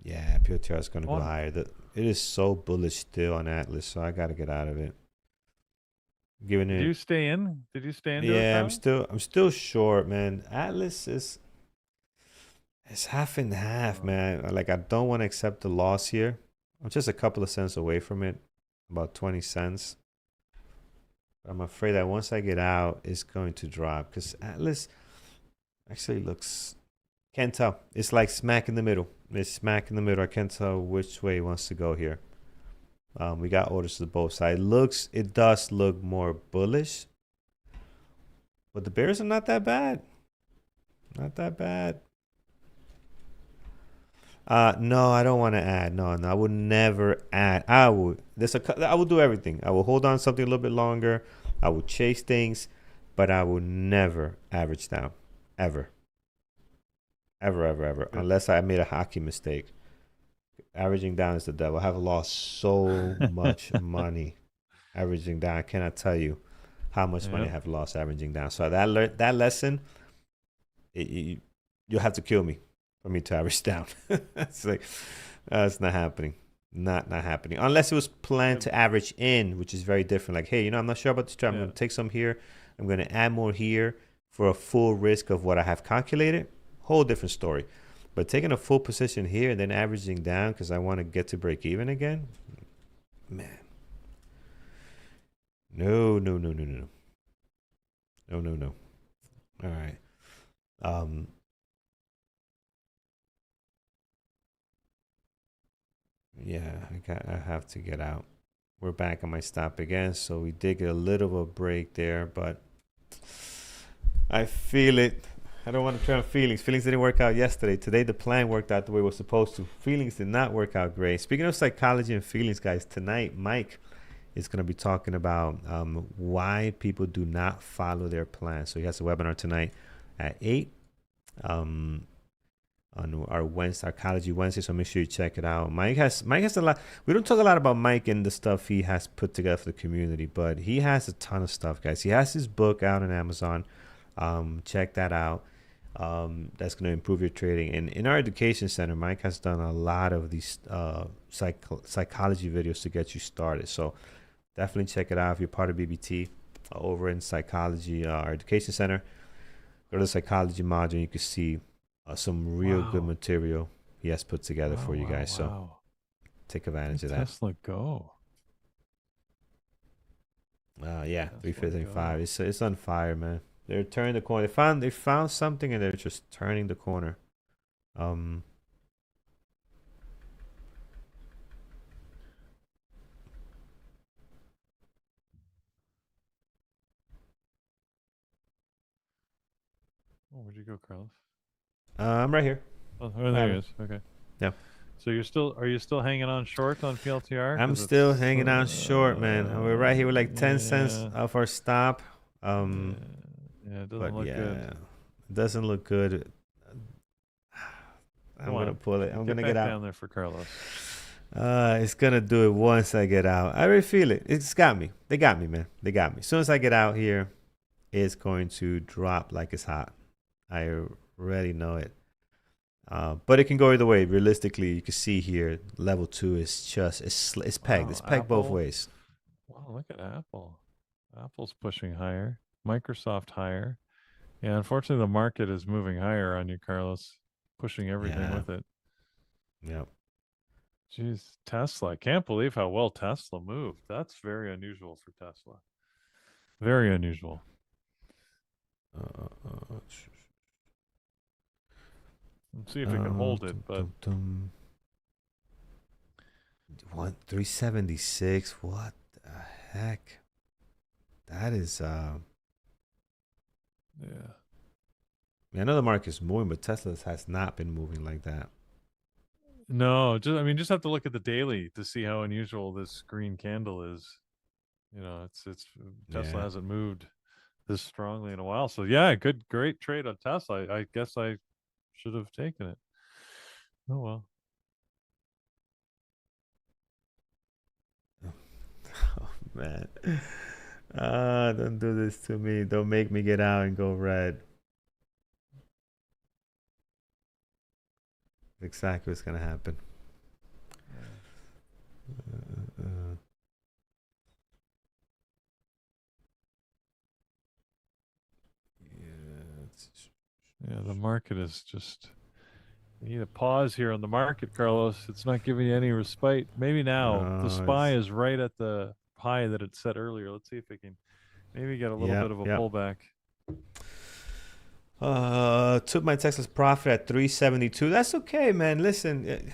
Yeah, PLTR is going to go higher. It is so bullish still on Atlas, so I got to get out of it. Did you stay in? Did you stay in? Yeah, I'm still short, man. Atlas is. It's half and half, man. Like, I don't want to accept the loss here. I'm just a couple of cents away from it, about 20 cents. But I'm afraid that once I get out, it's going to drop because Atlas actually looks, can't tell. It's like smack in the middle. It's smack in the middle. I can't tell which way it wants to go here. We got orders to both sides. It does look more bullish, but the bears are not that bad. Not that bad. No, I don't want to add. No, I would never add. I will do everything. I will hold on something a little bit longer. I will chase things, but I will never average down. Ever. Unless I made a hockey mistake. Averaging down is the devil. I have lost so much money averaging down. I cannot tell you how much money I have lost averaging down. So that lesson, you'll have to kill me for me to average down. It's like, it's not happening. Not happening. Unless it was planned to average in, which is very different. Like, hey, I'm not sure about this trade. I'm going to take some here. I'm going to add more here for a full risk of what I have calculated. Whole different story. But taking a full position here and then averaging down because I want to get to break even again, man. No. All right. Yeah, I have to get out. We're back on my stop again, so we did get a little of a break there, but I feel it. I don't want to try on feelings. Feelings didn't work out yesterday. Today the plan worked out the way it was supposed to. Feelings did not work out great. Speaking of psychology and feelings, guys, tonight Mike is going to be talking about why people do not follow their plan. So he has a webinar tonight at 8. On our Wednesday, Psychology Wednesday, so make sure you check it out. Mike has a lot. We don't talk a lot about Mike and the stuff he has put together for the community, but he has a ton of stuff, guys. He has his book out on Amazon. Check that out. That's going to improve your trading. And in our education center, Mike has done a lot of these psychology videos to get you started. So definitely check it out if you're part of BBT over in psychology, our education center. Go to the psychology module. You can see some real good Wow. material he has put together Wow, for you wow, guys. So wow. take advantage of Look at that. Tesla go. Yeah, Tesla 355. go. It's on fire, man. They're turning the corner. They found something and they're just turning the corner. Um, Oh, where'd you go, Carlos? I'm right here. Oh, What there he happened? is. Okay. Yeah, So are you still hanging on short on PLTR? I'm Because still it's, hanging out short, man. We're right here with like 10 cents yeah, off our stop. yeah, yeah, it doesn't But look good. yeah, it doesn't look good. Come I'm gonna on, pull it. I'm get gonna get back out. down there for Carlos. It's gonna do it once I get out. I already feel it. It's got me. They got me, man. They got me. As soon as I get out here, it's going to drop like it's hot. I already know it. But it can go either way. Realistically, you can see here, level 2 is just it's pegged. Wow, It's pegged both Apple. ways. Wow, look at Apple. Apple's pushing higher. Microsoft higher. Yeah, unfortunately, the market is moving higher on you, Carlos, pushing everything Yeah. with it. Yep. Jeez, Tesla. I can't believe how well Tesla moved. That's very unusual for Tesla. Very unusual. Let's see if it can hold it, but Dum, dum. 376. What the heck? That is yeah. I know the market is moving, but Tesla has not been moving like that. No, just have to look at the daily to see how unusual this green candle is. It's Tesla Yeah. hasn't moved this strongly in a while. So yeah, great trade on Tesla. I guess I should have taken it. Oh well. Oh man. Don't do this to me. Don't make me get out and go red. Exactly what's gonna happen. Uh, Yeah, the market is just. You need a pause here on the market, Carlos. It's not giving you any respite. Maybe now the SPY is right at the high that it set earlier. Let's see if it can maybe get a little yeah, bit of a yeah. pullback. Took my Texas profit at 372. That's okay, man. Listen,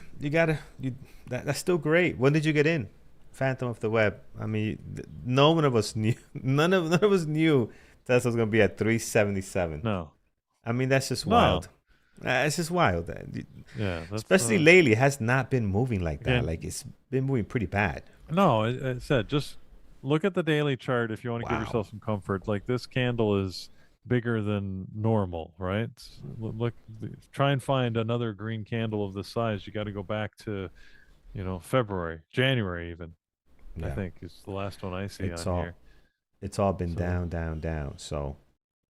that's still great. When did you get in? Phantom of the Web. I mean, no one of us knew. None of us knew Tesla was gonna be at 377. No, I mean, that's just no, wild. It's just wild. yeah, that's Especially lately, it has not been moving like that. again. Like it's been moving pretty bad. No, it said just look at the daily chart if you want to give Wow. yourself some comfort. Like this candle is bigger than normal, right? Look, try and find another green candle of this size. You got to go back to February, January even. I Yeah. think is the last one I see It's on here. all it's all been So down, down, down. So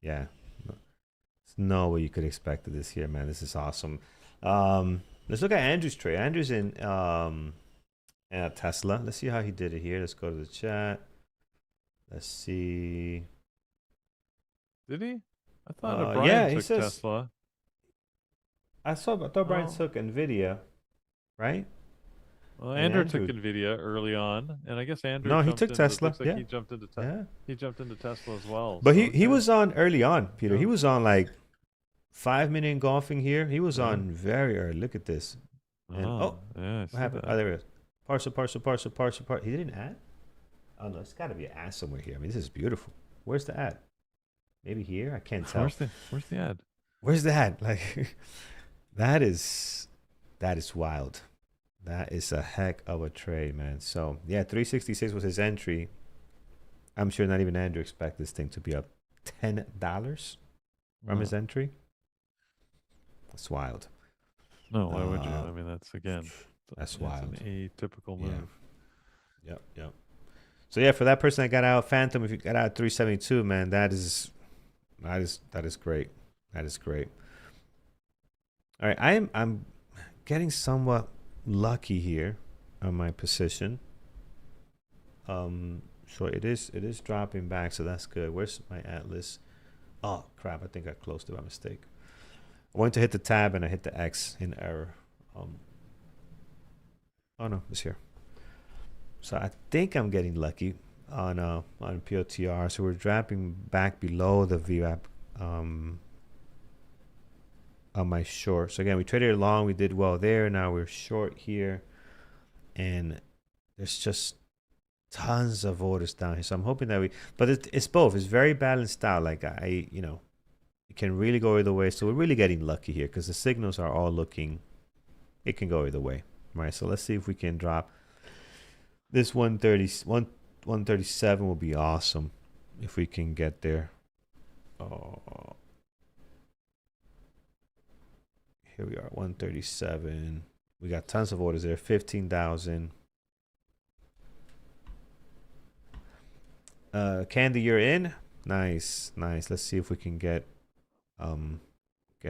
yeah. There's no way you could expect this here, man. This is awesome. Let's look at Andrew's trade. Andrew's in Tesla. Let's see how he did it here. Let's go to the chat. Let's see. did he? I thought Yeah, O'Brien he took says. Tesla. I thought Brian Oh, took Nvidia, right? well, And Andrew took Andrew. Nvidia early on, and I guess Andrew No, he jumped took into. Tesla. Looks like Yeah, he jumped into yeah. Tesla as well. But So he okay. was on early on, Peter. He Yeah. was on like 5 minute engulfing here. He was Yeah. on very early. Look at this. And Yeah, I what see happened? that. Oh, there it is. Partial. He didn't add? Oh no, it's got to be an ad somewhere here. I mean, this is beautiful. Where's the ad? Maybe here? I can't tell. Where's the ad? Where's the ad? Like that is wild. That is a heck of a trade, man. So yeah, 366 was his entry. I'm sure not even Andrew expect this thing to be up $10 from his entry. That's wild. No, why would you? I mean, That's it's wild. an atypical move. Yep. So yeah, for that person that got out Phantom, if you got out 372, man, that is great. That is great. All right, I'm getting somewhat lucky here on my position. So it is dropping back, so that's good. Where's my Atlas? Oh crap! I think I closed it by mistake. I went to hit the tab and I hit the X in error. Oh no, it's here. So I think I'm getting lucky on PLTR. So we're dropping back below the VWAP on my short. So again, we traded it long. We did well there. Now we're short here, and there's just tons of orders down here. So I'm hoping that but it's both. It's very balanced out. Like it can really go either way. So we're really getting lucky here because the signals are all looking. It can go either way, right? So let's see if we can drop this 137 will be awesome if we can get there. Oh, here we are, 137. We got tons of orders there, 15,000. Candy, you're in. Nice. Let's see if we can get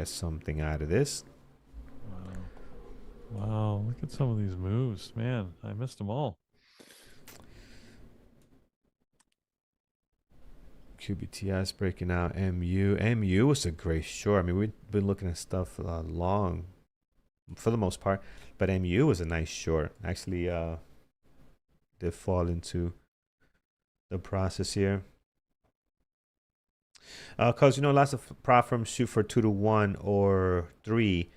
something out of this. Wow, look at some of these moves, man. I missed them all. QBTS breaking out. MU was a great short. I mean, we've been looking at stuff long for the most part, but MU was a nice short. Actually, did fall into the process here. Because lots of prop firms shoot for 2 to 1 or 3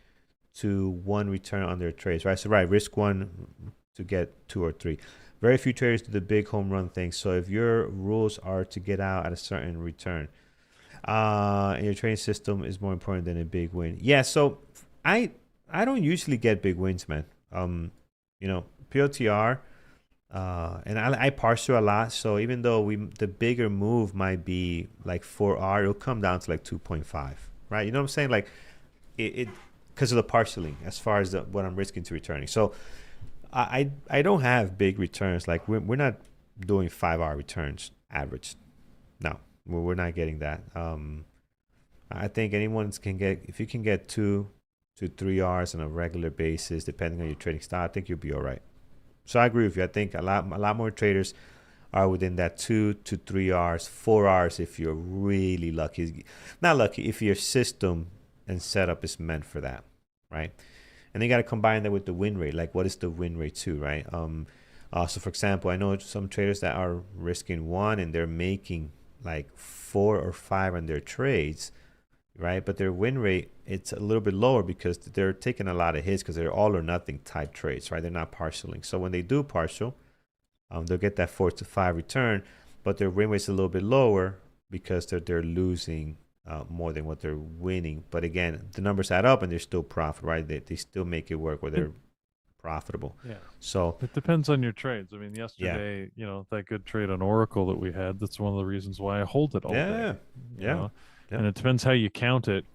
to 1 return on their trades, right? So risk 1 to get 2 or 3. Very few traders do the big home run thing. So if your rules are to get out at a certain return, and your trading system is more important than a big win. Yeah. So I don't usually get big wins, man. PLTR, and I partial a lot. So even though the bigger move might be like 4R, it'll come down to like 2.5, right? You know what I'm saying? Like it because of the partialing as far as what I'm risking to returning. So I don't have big returns. Like we're not doing 5R returns average. No, we're not getting that. I think anyone can get, if you can get 2 to 3Rs on a regular basis, depending on your trading style, I think you'll be all right. So I agree with you. I think a lot more traders are within that 2 to 3Rs, 4Rs if you're really lucky. Not lucky if your system and setup is meant for that, right? And then you got to combine that with the win rate. Like, what is the win rate too, right? So for example, I know some traders that are risking 1 and they're making like 4 or 5 on their trades, right? But their win rate, it's a little bit lower because they're taking a lot of hits because they're all or nothing type trades, right? They're not partialing. So when they do partial, they'll get that 4 to 5 return, but their win rate's a little bit lower because they're losing more than what they're winning. But again, the numbers add up and they're still profitable, right? They still make it work where they're profitable. Yeah. So it depends on your trades. I mean, yesterday, that good trade on Oracle that we had, that's one of the reasons why I hold it all day. Yeah. And it depends how you count it.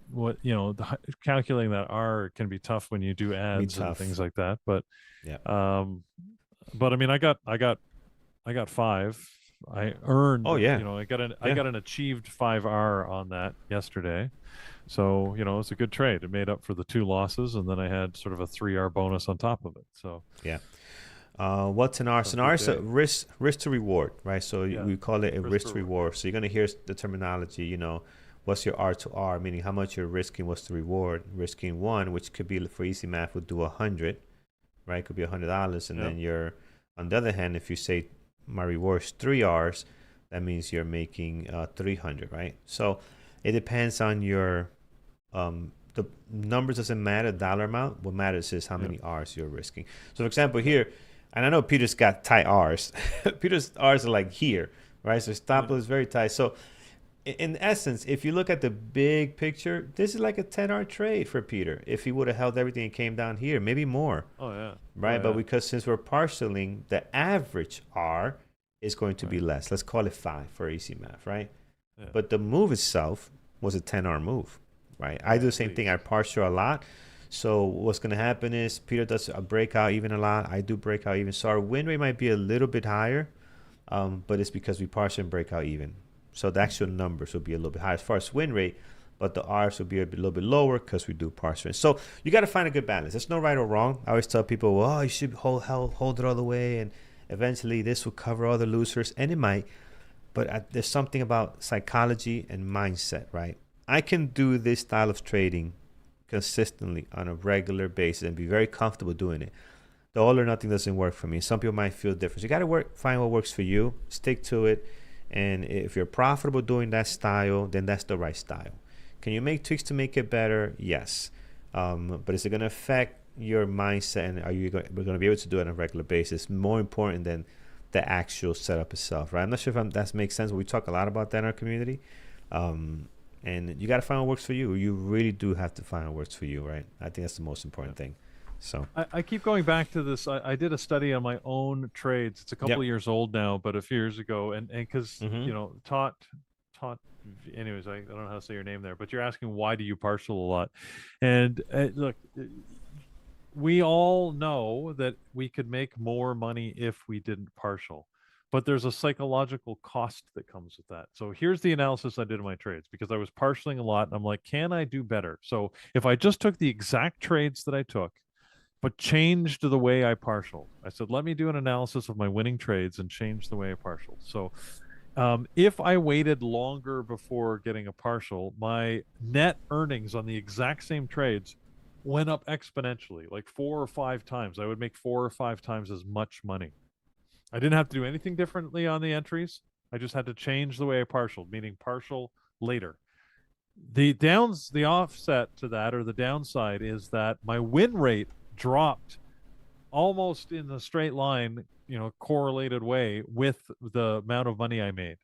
Calculating that R can be tough when you do ads and things like that. But but I mean, I got 5. I earned. I got an achieved 5R on that yesterday. So it's a good trade. It made up for the 2 losses, and then I had sort of a 3R bonus on top of it. So what's an R? So an R is a risk to reward, right? So we call it a risk to reward. So you're gonna hear the terminology. What's your R to R? Meaning how much you're risking, what's the reward? Risking 1, which could be, for easy math, would do 100, right? It could be $100, and then you're, on the other hand, if you say my reward's 3 R's, that means you're making 300, right? So it depends on your the numbers doesn't matter, dollar amount. What matters is how many R's you're risking. So for example here, and I know Peter's got tight R's. Peter's R's are like here, right? So stop loss is very tight. So in essence, if you look at the big picture, this is like a 10R trade for Peter. If he would have held everything and came down here, maybe more. Right? But because since we're partialing, the average R is going to be less. Let's call it 5 for easy math, right? But the move itself was a 10R move, right? I do the same thing. I partial a lot. So what's going to happen is Peter does a breakout even a lot. I do breakout even. So our win rate might be a little bit higher, but it's because we partial and breakout even. So the actual numbers will be a little bit higher as far as win rate, but the R's will be a little bit lower because we do partial. So you got to find a good balance. There's no right or wrong. I always tell people, well, you should hold it all the way, and eventually this will cover all the losers, and it might. But there's something about psychology and mindset, right? I can do this style of trading consistently on a regular basis and be very comfortable doing it. The all or nothing doesn't work for me. Some people might feel different. So you got to find what works for you, stick to it. And if you're profitable doing that style, then that's the right style. Can you make tweaks to make it better? Yes. But is it going to affect your mindset? And we're going to be able to do it on a regular basis? More important than the actual setup itself, right? I'm not sure if that makes sense. We talk a lot about that in our community. And you got to find what works for you. You really do have to find what works for you, right? I think that's the most important thing. So I keep going back to this. I did a study on my own trades. It's a couple of years old now, but a few years ago, and because taught. Anyways, I don't know how to say your name there, but you're asking why do you partial a lot, and look, we all know that we could make more money if we didn't partial, but there's a psychological cost that comes with that. So here's the analysis I did in my trades because I was partialing a lot, and I'm like, can I do better? So if I just took the exact trades that I took but changed the way I partialed. I said, let me do an analysis of my winning trades and change the way I partialed. So if I waited longer before getting a partial, my net earnings on the exact same trades went up exponentially, like 4 or 5 times. I would make 4 or 5 times as much money. I didn't have to do anything differently on the entries. I just had to change the way I partialed, meaning partial later. The offset to that, or the downside, is that my win rate dropped almost in the straight line, correlated way with the amount of money I made.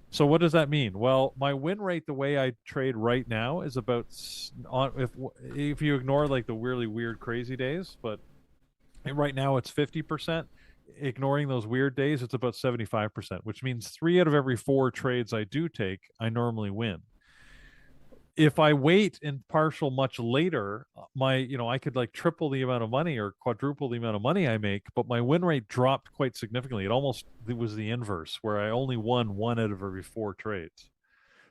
So what does that mean? Well, my win rate, the way I trade right now, is about, if you ignore like the really weird crazy days, but right now it's 50%. Ignoring those weird days, it's about 75%, which means 3 out of every 4 trades I do take, I normally win. If I wait and partial much later, I could like triple the amount of money or quadruple the amount of money I make, but my win rate dropped quite significantly. It was the inverse, where I only won 1 out of every 4 trades.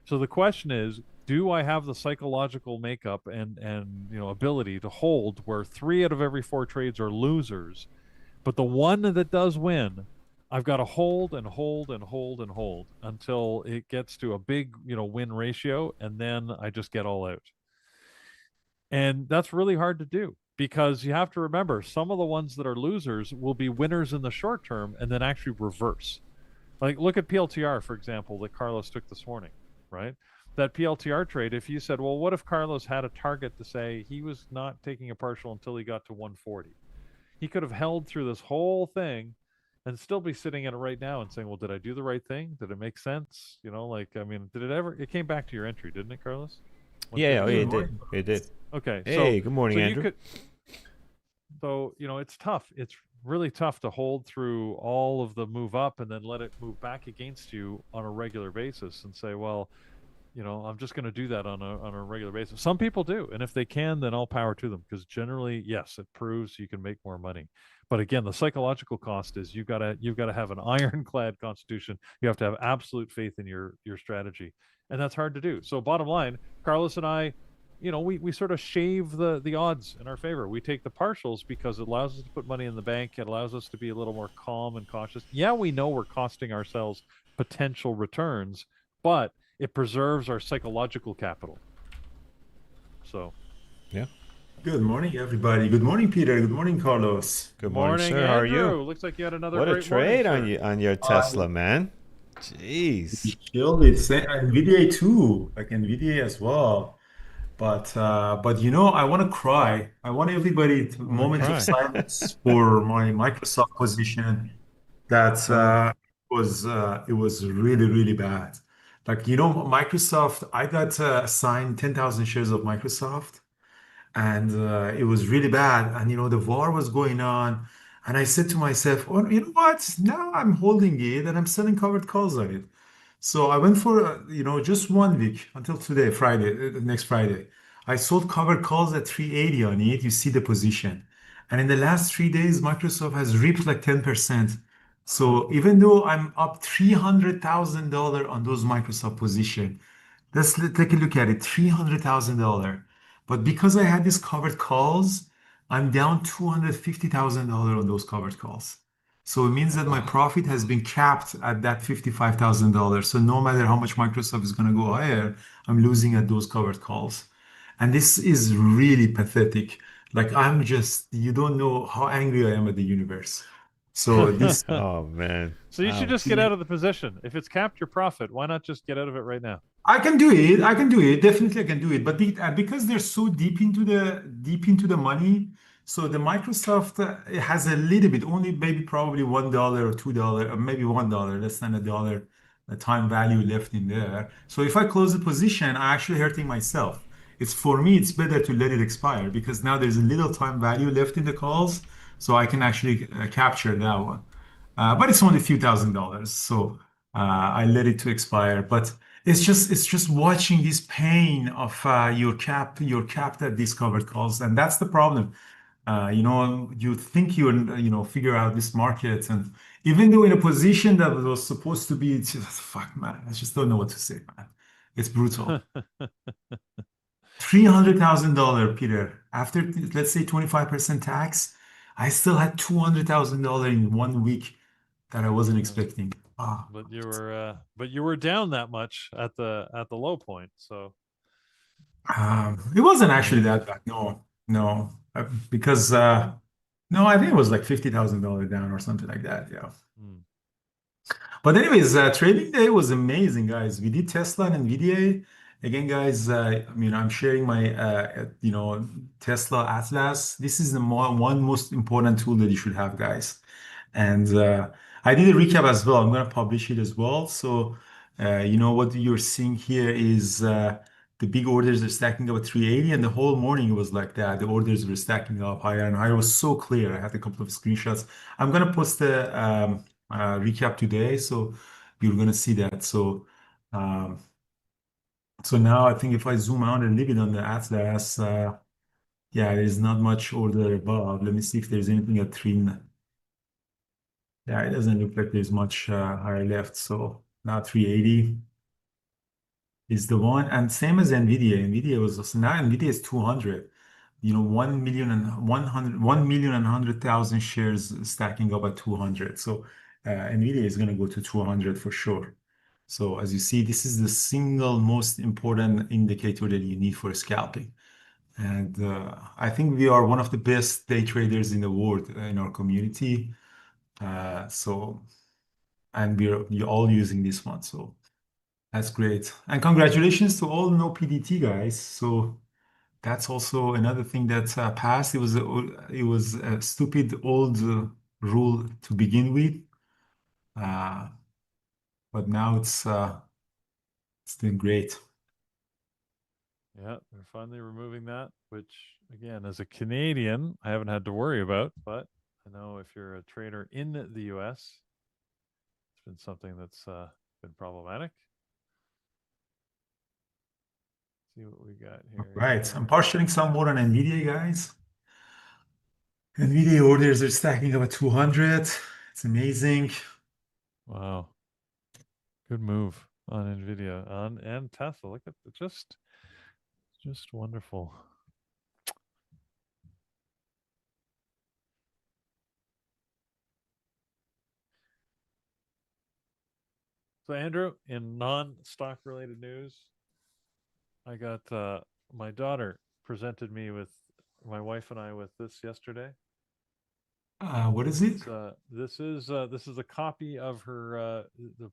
So the question is, do I have the psychological makeup and ability to hold where 3 out of every 4 trades are losers, but the one that does win, I've got to hold and hold and hold and hold until it gets to a big, win ratio, and then I just get all out. And that's really hard to do because you have to remember some of the ones that are losers will be winners in the short term and then actually reverse. Like look at PLTR, for example, that Carlos took this morning, right? That PLTR trade, if you said, well, what if Carlos had a target to say he was not taking a partial until he got to 140? He could have held through this whole thing and still be sitting at it right now and saying, well, did I do the right thing? Did it make sense? Did it came back to your entry, didn't it, Carlos? Yeah, it did. It did. Okay. Hey, good morning, Andrew. It's tough. It's really tough to hold through all of the move up and then let it move back against you on a regular basis and say, well, I'm just going to do that on a regular basis. Some people do, and if they can, then all power to them, because generally, yes, it proves you can make more money. But again, the psychological cost is you've got to have an ironclad constitution. You have to have absolute faith in your strategy, and that's hard to do. So, bottom line, Carlos and I, we sort of shave the odds in our favor. We take the partials because it allows us to put money in the bank. It allows us to be a little more calm and cautious. Yeah, we know we're costing ourselves potential returns, but it preserves our psychological capital. So, yeah. Good morning, everybody. Good morning, Peter. Good morning, Carlos. Good morning, sir. Andrew. How are you? Looks like you had another what great a trade morning, on your Tesla, man. Jeez. Killed it. NVDA too, like NVDA as well. But I want to cry. I want everybody to moment of silence for my Microsoft position. That it was really, really bad. Like, Microsoft, I got assigned 10,000 shares of Microsoft, and it was really bad. And the war was going on, and I said to myself, "Oh, you know what? Now I'm holding it, and I'm selling covered calls on it." So I went for just 1 week until today, Friday, next Friday. I sold covered calls at 380 on it. You see the position, and in the last 3 days, Microsoft has reaped like 10%. So even though I'm up $300,000 on those Microsoft position, take a look at it, $300,000. But because I had these covered calls, I'm down $250,000 on those covered calls. So it means that my profit has been capped at that $55,000. So no matter how much Microsoft is going to go higher, I'm losing at those covered calls. And this is really pathetic. Like I'm just, you don't know how angry I am at the universe. So this, Oh man. So you should Um, just get out of the position. If it's capped your profit, why not just get out of it right now? I can do it. I can do it. Definitely, I can do it. But because they're so deep into the money, so the Microsoft it has a little bit, only maybe probably $1 or $2, or maybe $1, less than a dollar, time value left in there. So if I close the position, I'm actually hurting myself. It's for me, it's better to let it expire because now there's a little time value left in the calls, so I can actually capture that one. But it's only a few $1,000s, so I let it to expire. But it's just watching this pain of your capped at discovered calls, and that's the problem. You think figure out this market, and even though in a position that was supposed to be, it's just, fuck, man, I just don't know what to say, man. It's brutal. $300,000, Peter. After let's say 25% tax, I still had $200,000 in 1 week that I wasn't Yeah. expecting. Ah. But you were down that much at the low point. So It wasn't actually yeah. that bad. No, no, because no, I think it was like $50,000 down or something like that. Yeah. Hmm. But anyways, trading day was amazing, guys. We did Tesla and NVDA. Again, guys, I'm sharing my, Tesla Atlas. This is the one most important tool that you should have, guys. And I did a recap as well. I'm going to publish it as well. So, what you're seeing here is the big orders are stacking up at 380, and the whole morning it was like that. The orders were stacking up higher and higher. It was so clear. I had a couple of screenshots. I'm going to post the recap today, so you're going to see that. Um, so now I think if I zoom out a little bit on the Atlas, yeah, there's not much order above. Let me see if there's anything at three. Yeah, it doesn't look like there's much higher left. So now 380 is the one. And same as NVIDIA. NVIDIA was also, now NVIDIA is 200. 1 million and 100,000 shares stacking up at 200. So NVIDIA is going to go to 200 for sure. So as you see, this is the single most important indicator that you need for scalping. And I think we are one of the best day traders in the world in our community. So and we're all using this one. So that's great. And congratulations to all no PDT guys. So that's also another thing that passed. It was a stupid old rule to begin with, uh, but now it's doing great. Yeah, they're finally removing that, which again, as a Canadian, I haven't had to worry about, but I know if you're a trader in the US, it's been something that's been problematic. See what we got here. Right. I'm Yeah. partialing some more on NVIDIA guys. NVIDIA orders are stacking up at 200. It's amazing. Wow. Good move on Nvidia on and Tesla. Look at just wonderful. So Andrew, in non-stock related news, I got my daughter presented me with my wife and I with this yesterday. What is it? This is a copy of her the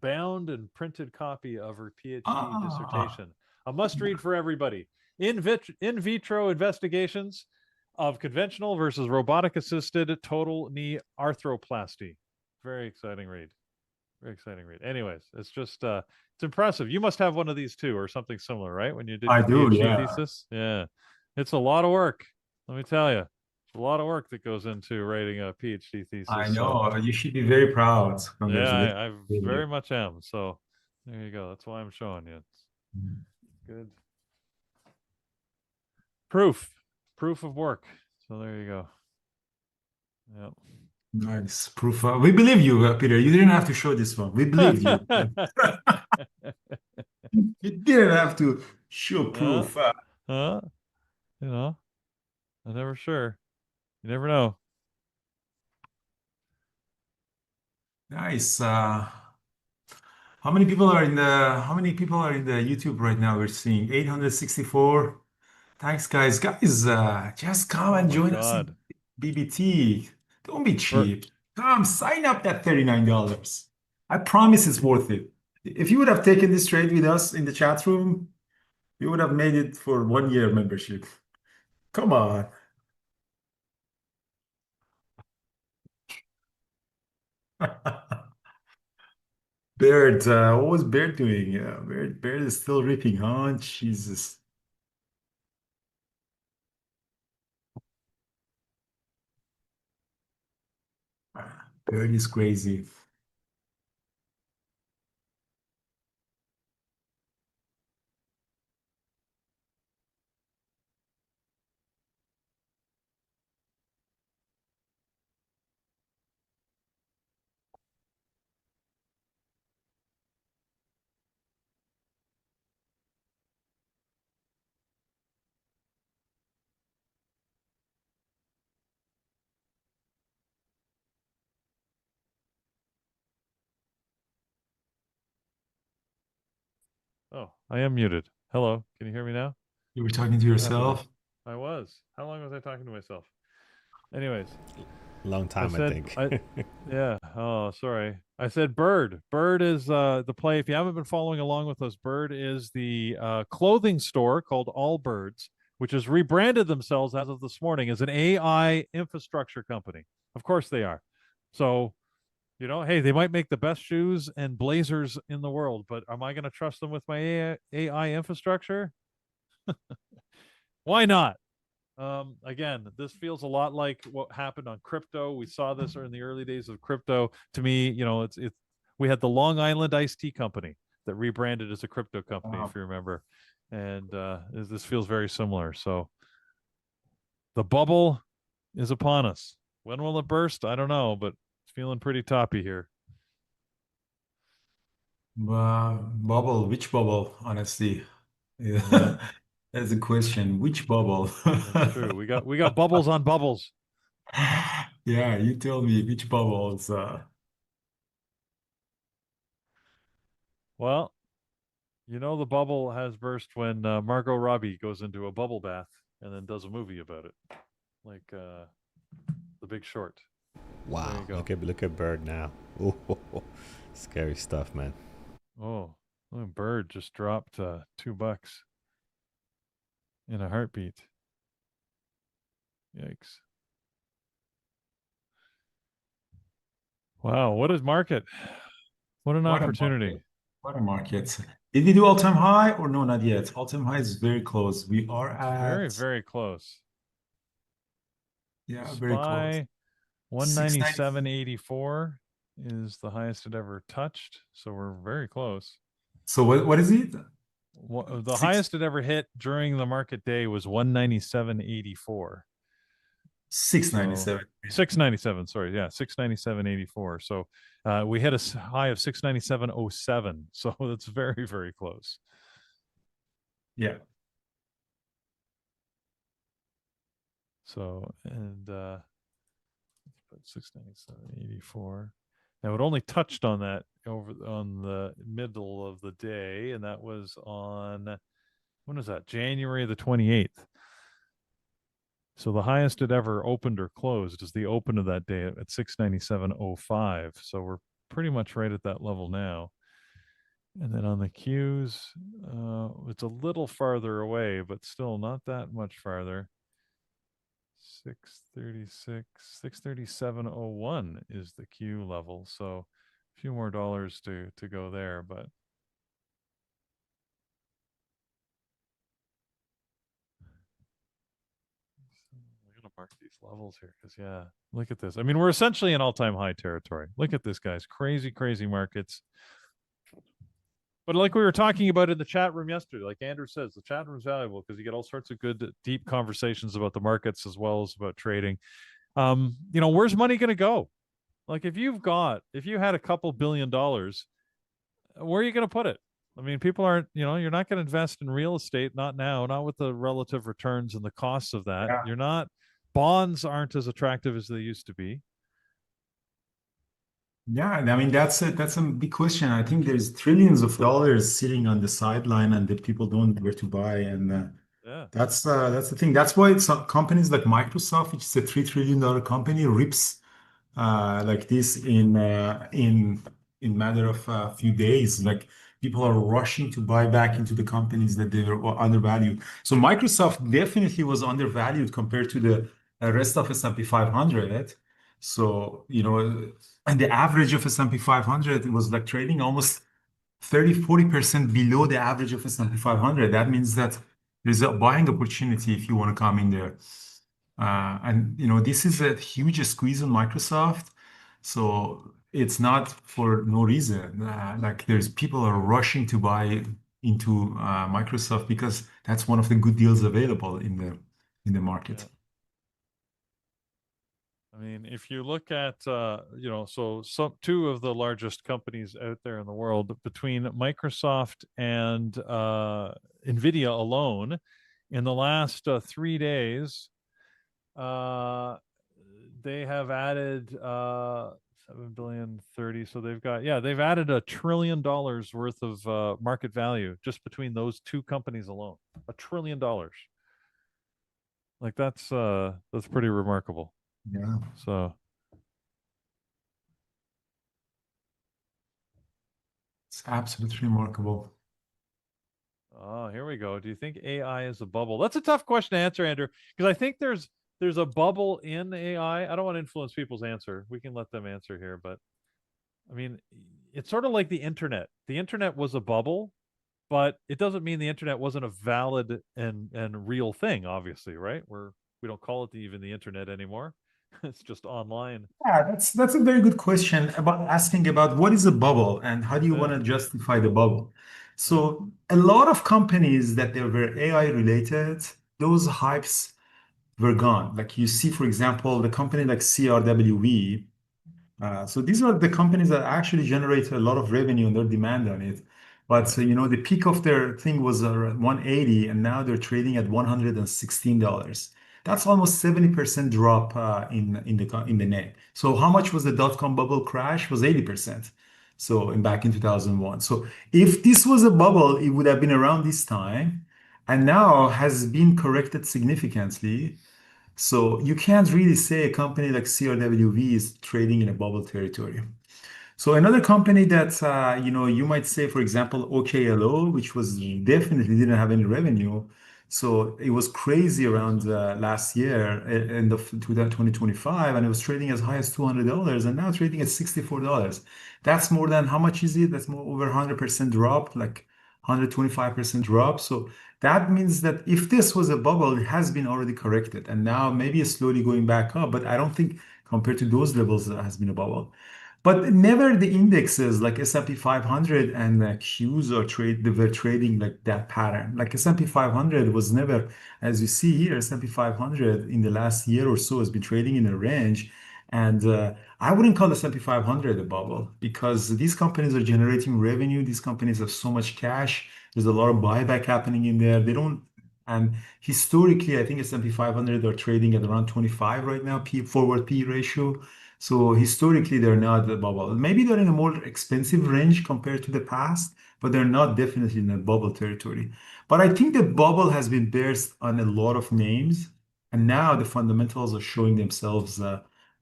bound and printed copy of her PhD Ah, dissertation. A must read for everybody. In vitro investigations of conventional versus robotic assisted total knee arthroplasty. Very exciting read. Very exciting read. Anyways, it's impressive. You must have one of these too, or something similar, right? When you did I your do, PhD yeah. thesis? Yeah. It's a lot of work. Let me tell you. It's a lot of work that goes into writing a PhD I thesis. So know. You should be very proud. yeah, Congratulations. I very much am. So there you go. That's why I'm showing you. It's good proof. Proof of work. So there you go. Yep. Nice proof. We believe you, Peter. You didn't have to show this one. We believed you. You didn't have to show uh, proof. uh, you know, I'm never sure. You never know. Nice. How many people are in the YouTube right now? We're seeing 864. Thanks, guys. Just come Oh and my join us in God. BBT. Don't be Bert, cheap. Come, sign up that $39. I promise it's worth it. If you would have taken this trade with us in the chat room, you would have made it for 1 year membership. Come on. Baird, what was Baird doing? Baird is still ripping, huh? Jesus. Baird is crazy. oh, I am muted. Hello. Can you hear me now? You were talking to What happened there? yourself? I was. How long was I talking to myself? Anyways, Long I time, I said, think. yeah. Oh, sorry. I said Bird. Bird is the play. If you haven't been following along with us, Bird is the clothing store called All Birds, which has rebranded themselves as of this morning as an AI infrastructure company. Of course they are. So, hey, they might make the best shoes and blazers in the world, but am I going to trust them with my AI infrastructure? Why not? Again, this feels a lot like what happened on crypto. We saw this in the early days of crypto. To me, it's we had the Long Island Iced Tea Company that rebranded as a crypto company, if Wow. you remember, and this feels very similar. So the bubble is upon us. When will it burst? I don't know, but it's feeling pretty toppy here. Bubble, which bubble, honestly? Yeah, Yeah. That's a question. Which bubble? that's true. We got bubbles on bubbles. Yeah, you tell me which bubbles. Well, the bubble has burst when Margot Robbie goes into a bubble bath and then does a movie about it, like The Big Short. There Wow. you go. Look at Bird now. Ooh, scary stuff, man. Oh, Bird just dropped $2 in a heartbeat. Yikes! Wow, what is market? What an What a opportunity! market. What a market. Did we do all-time high or no, not yet? All-time high is very close. We are It's very, at, very close. yeah, very close. SPY 690. 197.84 is the highest it ever touched. So we're very close. So what is it? The Six highest it ever hit during the market day was 197.84. So 697. 697, sorry. Yeah, 697.84. So we hit a high of 697.07. So that's very, very close. Yeah. So, and let's put 697.84. Now it only touched on that over on the middle of the day, and that was on, when was that? January the 28th. So the highest it ever opened or closed is the open of that day at 697.05. So we're pretty much right at that level now. And then on the Qs, it's a little farther away, but still not that much farther. 636, 637.01 is the Q level. So a few more dollars to go there, but I'm gonna mark these levels here because yeah, look at this. I mean, we're essentially in all-time high territory. Look at this, guys. Crazy, crazy markets. But like we were talking about in the chat room yesterday, like Andrew says, the chat room is valuable because you get all sorts of good, deep conversations about the markets as well as about trading. Where's money going to go? Like if you had a couple $1 billion, where are you going to put it? I mean, people aren't, you're not going to invest in real estate, not now, not with the relative returns and the costs of that. Yeah. You're not, bonds aren't as attractive as they used to be. Yeah, I mean that's a big question. I think there's trillions of dollars sitting on the sideline and the people don't know where to buy. And Yeah. Yeah. That's the thing. That's why some companies like Microsoft, which is a $3 trillion company, rips like this in matter of a few days. Like people are rushing to buy back into the companies that they were undervalued. So Microsoft definitely was undervalued compared to the rest of S&P 500. So, and the average of S&P 500 was like trading almost 30-40% below the average of S&P 500. That means that there's a buying opportunity if you want to come in there. And this is a huge squeeze on Microsoft. So it's not for no reason. Like there's people are rushing to buy into Microsoft because that's one of the good deals available in the market. Yeah. I mean, if you look at, so some two of the largest companies out there in the world, between Microsoft and NVIDIA alone, in the last 3 days, uh, they have added 7 billion 30. So they've added $1 trillion worth of market value just between those two companies alone. $1 trillion. Like that's pretty remarkable. Yeah, So. it's absolutely remarkable. Oh, here we go. Do you think AI is a bubble? That's a tough question to answer, Andrew, because I think there's a bubble in AI. I don't want to influence people's answer. We can let them answer here, but I mean, it's sort of like the internet. The internet was a bubble, but it doesn't mean the internet wasn't a valid and real thing, obviously, right? We don't call it even the internet anymore. It's just online. Yeah, that's a very good question about asking about what is a bubble and how do you want Yeah, to justify the bubble. yeah, So a lot of companies that they were AI related, those hypes were gone. Like you see, for example, the company like CRWV. So these are the companies that actually generate a lot of revenue and their demand on it. But yeah, the peak of their thing was 180, and now they're trading at $116. That's almost 70% drop in the name. So how much was the dot-com bubble crash? Was 80%. So back in 2001. So if this was a bubble, it would have been around this time, and now has been corrected significantly. So you can't really say a company like CRWV is trading in a bubble territory. So another company that you might say, for example, OKLO, which was definitely didn't have any revenue. So it was crazy around last year, end of 2025, and it was trading as high as $200, and now trading at $64. That's more than how much is it? That's more over 100% drop, like 125% drop. So that means that if this was a bubble, it has been already corrected, and now maybe it's slowly going back up. But I don't think compared to those levels, that has been a bubble. But never the indexes like S&P 500 and Qs they were trading like that pattern. Like S&P 500 was never, as you see here, S&P 500 in the last year or so has been trading in a range. And I wouldn't call S&P 500 a bubble because these companies are generating revenue. These companies have so much cash. There's a lot of buyback happening in there. They don't, and historically, I think S&P 500 are trading at around 25 right now, forward P ratio. So historically, they're not a bubble. Maybe they're in a more expensive range compared to the past, but they're not definitely in a bubble territory. But I think the bubble has been burst on a lot of names, and now the fundamentals are showing themselves, in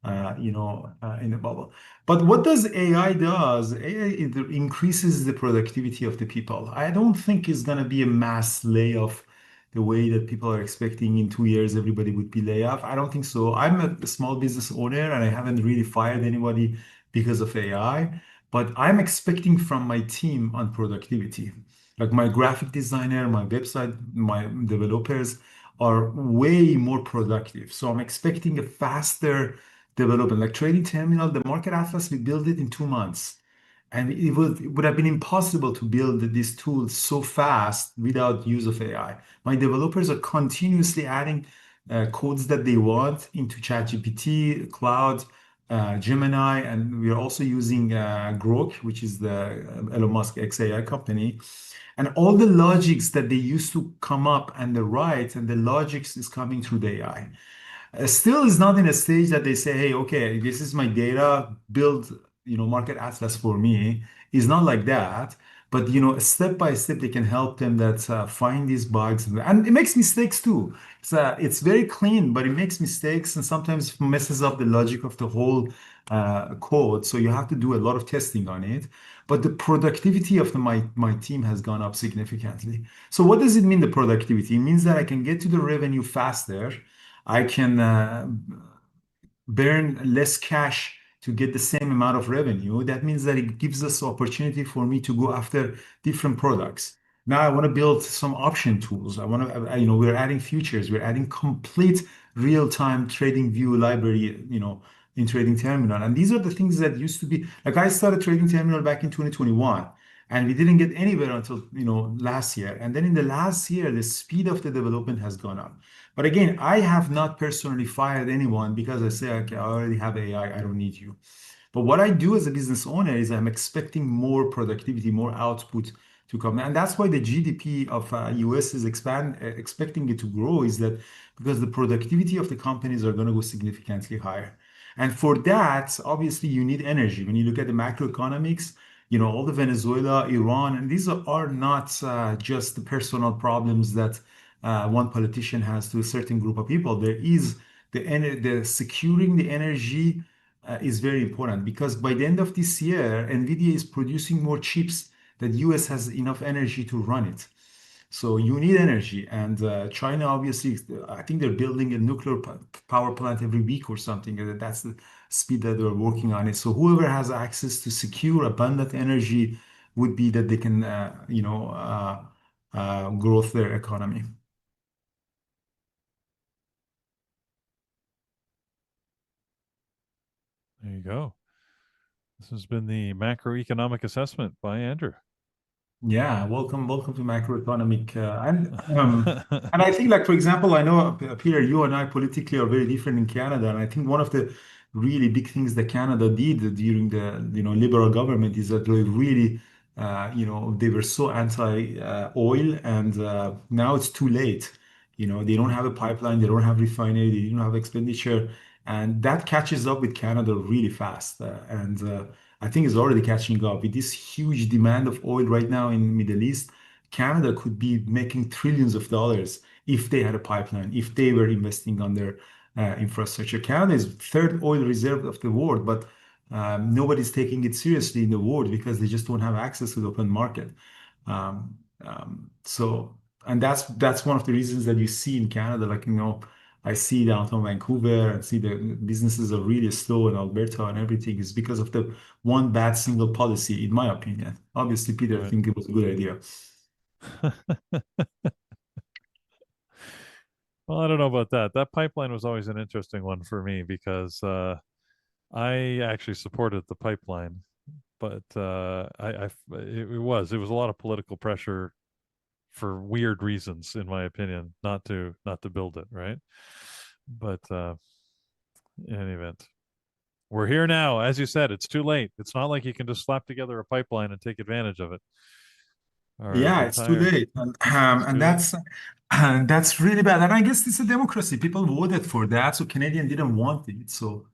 the bubble. But what does AI does? AI it increases the productivity of the people. I don't think it's going to be a mass layoff the way that people are expecting in 2 years everybody would be laid off. I don't think so. I'm a small business owner and I haven't really fired anybody because of AI, but I'm expecting from my team on productivity. Like my graphic designer, my website, my developers are way more productive. So I'm expecting a faster development. Like Trading Terminal, the Market Atlas, we built it in 2 months. And it would have been impossible to build this tool so fast without use of AI. My developers are continuously adding codes that they want into ChatGPT, Cloud, Gemini, and we are also using Grok, which is the Elon Musk XAI company. And all the logics that they used to come up and the write and the logics is coming through the AI. Still is not in a stage that they say, hey, okay, this is my data, build, market atlas for me. It's not like that. but step by step they can help them that find these bugs, and it makes mistakes too. It's very clean, but it makes mistakes and sometimes messes up the logic of the whole code. So you have to do a lot of testing on it. But the productivity of my team has gone up significantly. So what does it mean, the productivity? It means that I can get to the revenue faster. I can burn less cash to get the same amount of revenue. That means that it gives us opportunity for me to go after different products. Now I want to build some option tools. I want to, we're adding futures. We're adding complete real-time trading view library, in trading terminal. And these are the things that used to be like I started trading terminal back in 2021, and we didn't get anywhere until, last year. And then in the last year, the speed of the development has gone up. But again, I have not personally fired anyone because I say, okay, I already have AI, I don't need you. But what I do as a business owner is I'm expecting more productivity, more output to come. And that's why the GDP of US is expecting it to grow, is that because the productivity of the companies are going to go significantly higher. And for that, obviously, you need energy. When you look at the macroeconomics, all the Venezuela, Iran, and these are not just the personal problems that one politician has to a certain group of people. There is the securing the energy is very important, because by the end of this year, NVIDIA is producing more chips that US has enough energy to run it. So you need energy, and China obviously, I think they're building a nuclear power plant every week or something. That's the speed that they're working on it. So whoever has access to secure, abundant energy would be that they can, growth their economy. There you go. This has been the macroeconomic assessment by Andrew. Yeah, welcome to macroeconomic, and I think, like, for example, I know Peter, you and I politically are very different in Canada, and I think one of the really big things that Canada did during the liberal government is that they really they were so anti oil, and now it's too late. They don't have a pipeline, they don't have refinery, they don't have expenditure, and that catches up with Canada really fast, and I think it's already catching up with this huge demand of oil right now in the Middle East. Canada could be making trillions of dollars if they had a pipeline, if they were investing on their infrastructure. Canada is third oil reserve of the world, but nobody's taking it seriously in the world because they just don't have access to the open market. So, and that's one of the reasons that you see in Canada, like, I see downtown Vancouver and see the businesses are really slow in Alberta and everything is because of the one bad single policy, in my opinion. Obviously, Peter, I Right. think it was a good idea. Well, I don't know about that. That pipeline was always an interesting one for me because I actually supported the pipeline, but it was a lot of political pressure for weird reasons, in my opinion, not to build it, right? But in any event, we're here now. As you said, it's too late. It's not like you can just slap together a pipeline and take advantage of it. Our Yeah, it's too entire late, and it's and too late. that's really bad. And I guess it's a democracy. People voted for that, so Canadian didn't want it. So,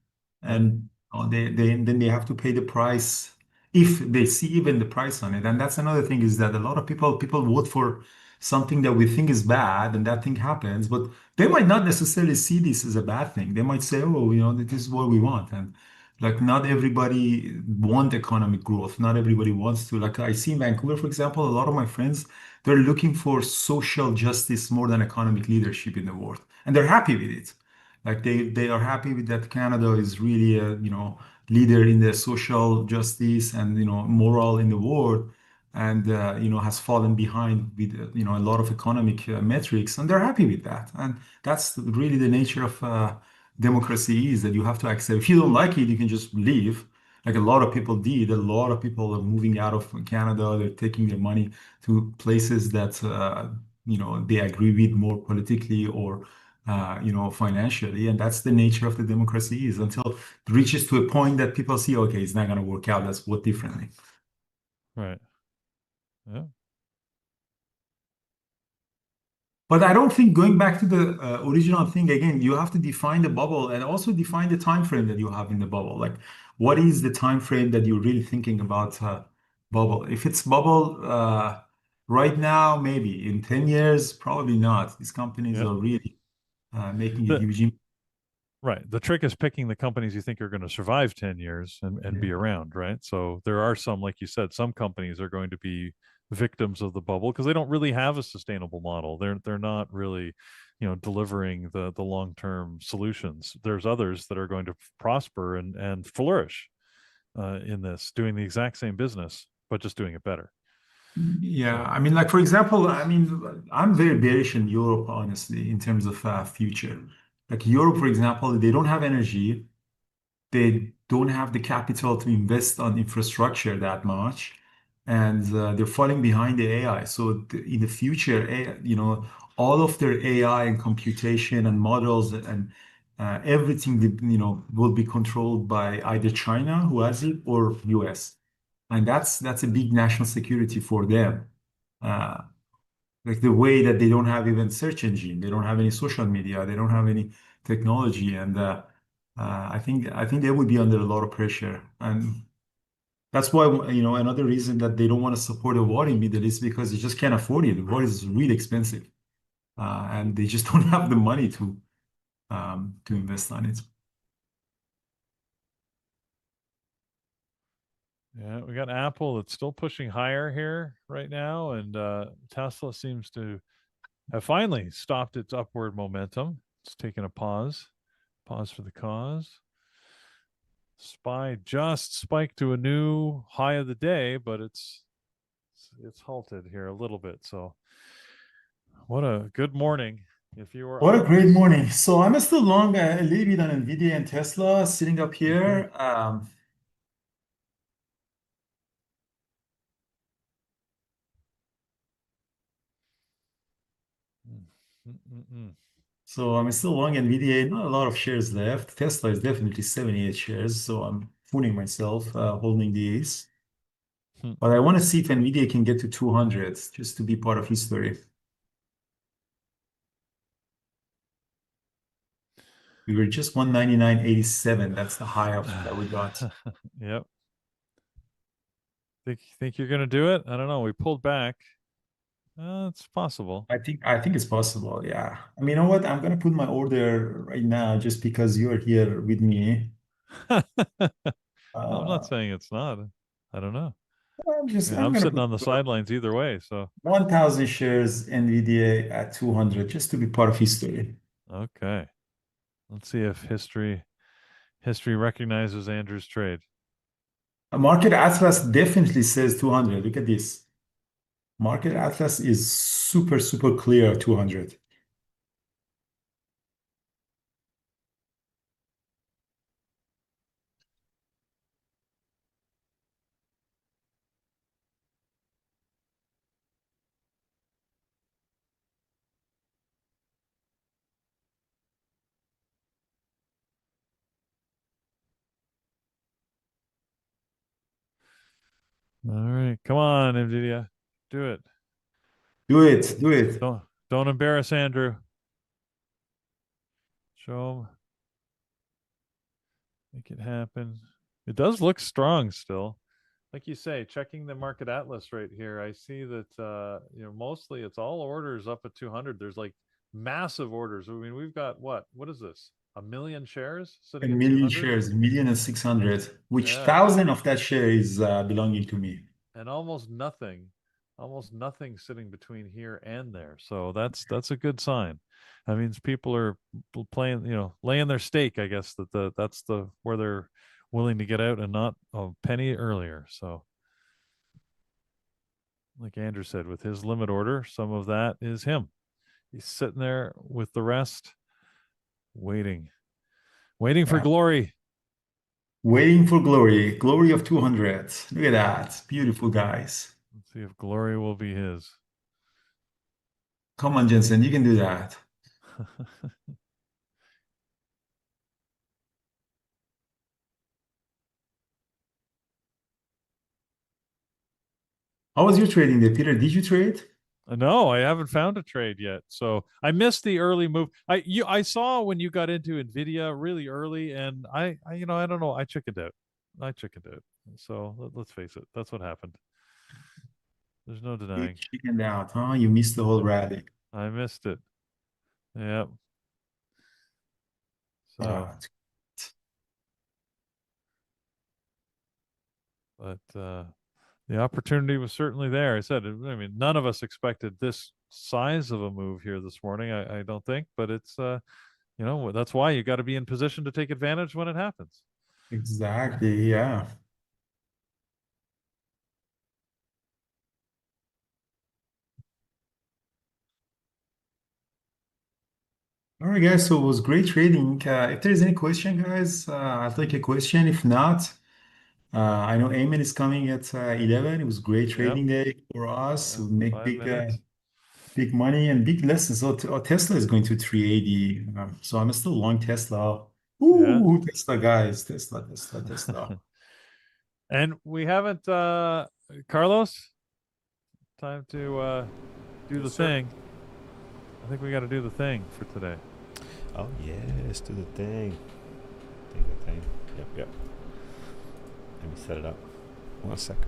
Yeah, and then they have to pay the price if they see even the price on it. And that's another thing, is that a lot of people vote for something that we think is bad, and that thing happens, but they might not necessarily see this as a bad thing. They might say, oh, this is what we want, and like, not everybody want economic growth. Not everybody wants to. Like, I see in Vancouver, for example, a lot of my friends, they're looking for social justice more than economic leadership in the world, and they're happy with it. Like, they are happy with that Canada is really a leader in the social justice and moral in the world, and has fallen behind with a lot of economic metrics, and they're happy with that. And that's really the nature of democracy, is that you have to accept. If you don't like it, you can just leave. Like a lot of people did. A lot of people are moving out of Canada. They're taking their money to places that they agree with more politically or financially, and that's the nature of the democracy, is until it reaches to a point that people see, okay, it's not going to work out. Let's vote differently. right. Yeah, But I don't think, going back to the original thing again, you have to define the bubble and also define the time frame that you have in the bubble. Like, what is the time frame that you're really thinking about bubble. If it's bubble right now, maybe in 10 years, probably not. These companies Yeah. are really making a The huge impact. Right. The trick is picking the companies you think are going to survive 10 years and be around, right? So there are some, like you said, some companies are going to be victims of the bubble because they don't really have a sustainable model. They're not really, delivering the long-term solutions. There's others that are going to prosper and flourish in this, doing the exact same business, but just doing it better. Yeah, So I mean, like for example, I mean, I'm very bearish in Europe, honestly, in terms of future. Like Europe, for example, they don't have energy. They don't have the capital to invest on infrastructure that much, and they're falling behind the AI. So in the future, all of their AI and computation and models and everything, will be controlled by either China, who has it, or US, and that's a big national security for them. Uh, like the way that they don't have even search engine, they don't have any social media, they don't have any technology, and I think they would be under a lot of pressure, and that's why another reason that they don't want to support a war in Middle East because they just can't afford it. The war is really expensive, and they just don't have the money to invest on it. yeah, we got Apple that's still pushing higher here right now, and Tesla seems to have finally stopped its upward momentum. It's taken a pause. Pause for the cause. SPY just spiked to a new high of the day, but it's halted here a little bit. So, what a good morning! If you were What a up, great morning. So I'm still long a little bit on NVDA and Tesla sitting up okay. here. Mm, mm, mm, mm. So I'm still long NVDA, not a lot of shares left. Tesla is definitely 78 shares, so I'm fooling myself holding these. Hmm. But I want to see if NVIDIA can get to 200 just to be part of history. We were just 199.87. That's the high of that we got. Yep. Think you're gonna do it? I don't know. We pulled back. It's possible. I think it's possible. Yeah. I mean, you know what? I'm gonna put my order right now just because you're here with me. I'm not Uh, saying it's not. I don't know. Yeah, I'm I'm gonna sitting put on the sidelines either way. So 1,000 shares NVIDIA at 200 just to be part of history. okay, let's see if history recognizes Andrew's trade. Market Atlas definitely says 200. Look at this. Market Atlas is super, super clear 200. All right, come on, NVIDIA, do it. Do it, do it. Don't embarrass Andrew. Show him, make it happen. It does look strong still. Like you say, checking the market atlas right here, I see that mostly it's all orders up at 200. There's like massive orders. I mean, we've got what is this? A million shares A sitting at million 200? shares, 1,600,000, which Yeah, 1,000 of that share is belonging to me. and almost nothing sitting between here and there. So that's a good sign. That means people are playing, laying their stake, I guess, that's the where they're willing to get out and not a penny earlier. So like Andrew said, with his limit order, some of that is him. He's sitting there with the rest, waiting, waiting for Yeah. glory. Waiting for glory, glory of 200. Look at that. Beautiful, guys. Let's see if glory will be his. Come on, Jensen, you can do that. How was your trading day, Peter? Did you trade? No, I haven't found a trade yet. So I missed the early move. I saw when you got into Nvidia really early, and I don't know. I chickened out. I chickened out. So let's face it, that's what happened. There's no You denying. chickened out, huh? You missed the whole rally. I missed it. Yep. So, Ah, but the opportunity was certainly there. I said, I mean, none of us expected this size of a move here this morning. I don't think, but it's you know, that's why you got to be in position to take advantage when it happens. exactly, yeah. All right, guys. So it was great trading. If there's any question, guys, I'll take a question. If not, I know Ayman is coming at 11. It was great Yep. trading day for us. We make 5 minutes. big money and big lessons. So Tesla is going to 380. So I'm still long Tesla. Yeah. Ooh, Tesla, guys. Tesla, Tesla, Tesla. And we haven't Carlos, time to do the Yes, sir. thing. I think we got to do the thing for today. Oh yeah, let's do the thing. The thing. Yep, yep. Let me set it up. 1 second.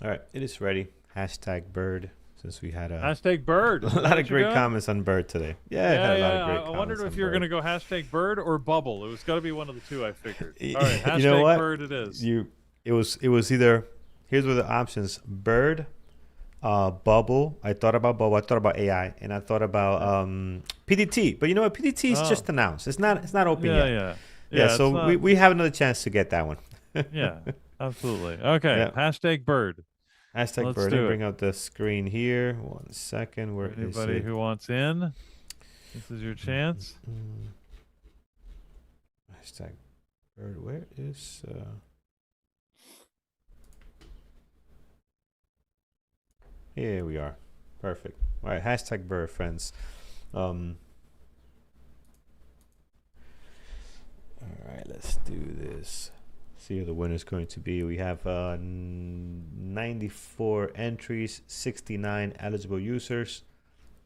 All right, it is ready. Hashtag bird. Since we had Hashtag bird. a Is that lot what of you're great doing? comments on bird today. Yeah, I Yeah, had a lot of yeah. great I comments wondered if on you were going bird. to go hashtag bird or bubble. It was got to be one of the two, I figured. All right, You know hashtag what? bird it is. It was either, here's what the options: bird, bubble. I thought about bubble. I thought about AI, and I thought about PDT. But you know what? PDT is just Oh, announced. It's not open yeah, yet. yeah. Yeah, Yeah, so it's not. we have another chance to get that one. Yeah, absolutely. Okay, Yeah. hashtag bird. Hashtag Let's bird. Let me do it. bring out the screen here. 1 second. For Where is anybody it? who wants in, this is your chance. Hashtag bird. Where is here we are. Perfect. All right, hashtag bird, friends. All right, let's do this. See who the winner's going to be. We have 94 entries, 69 eligible users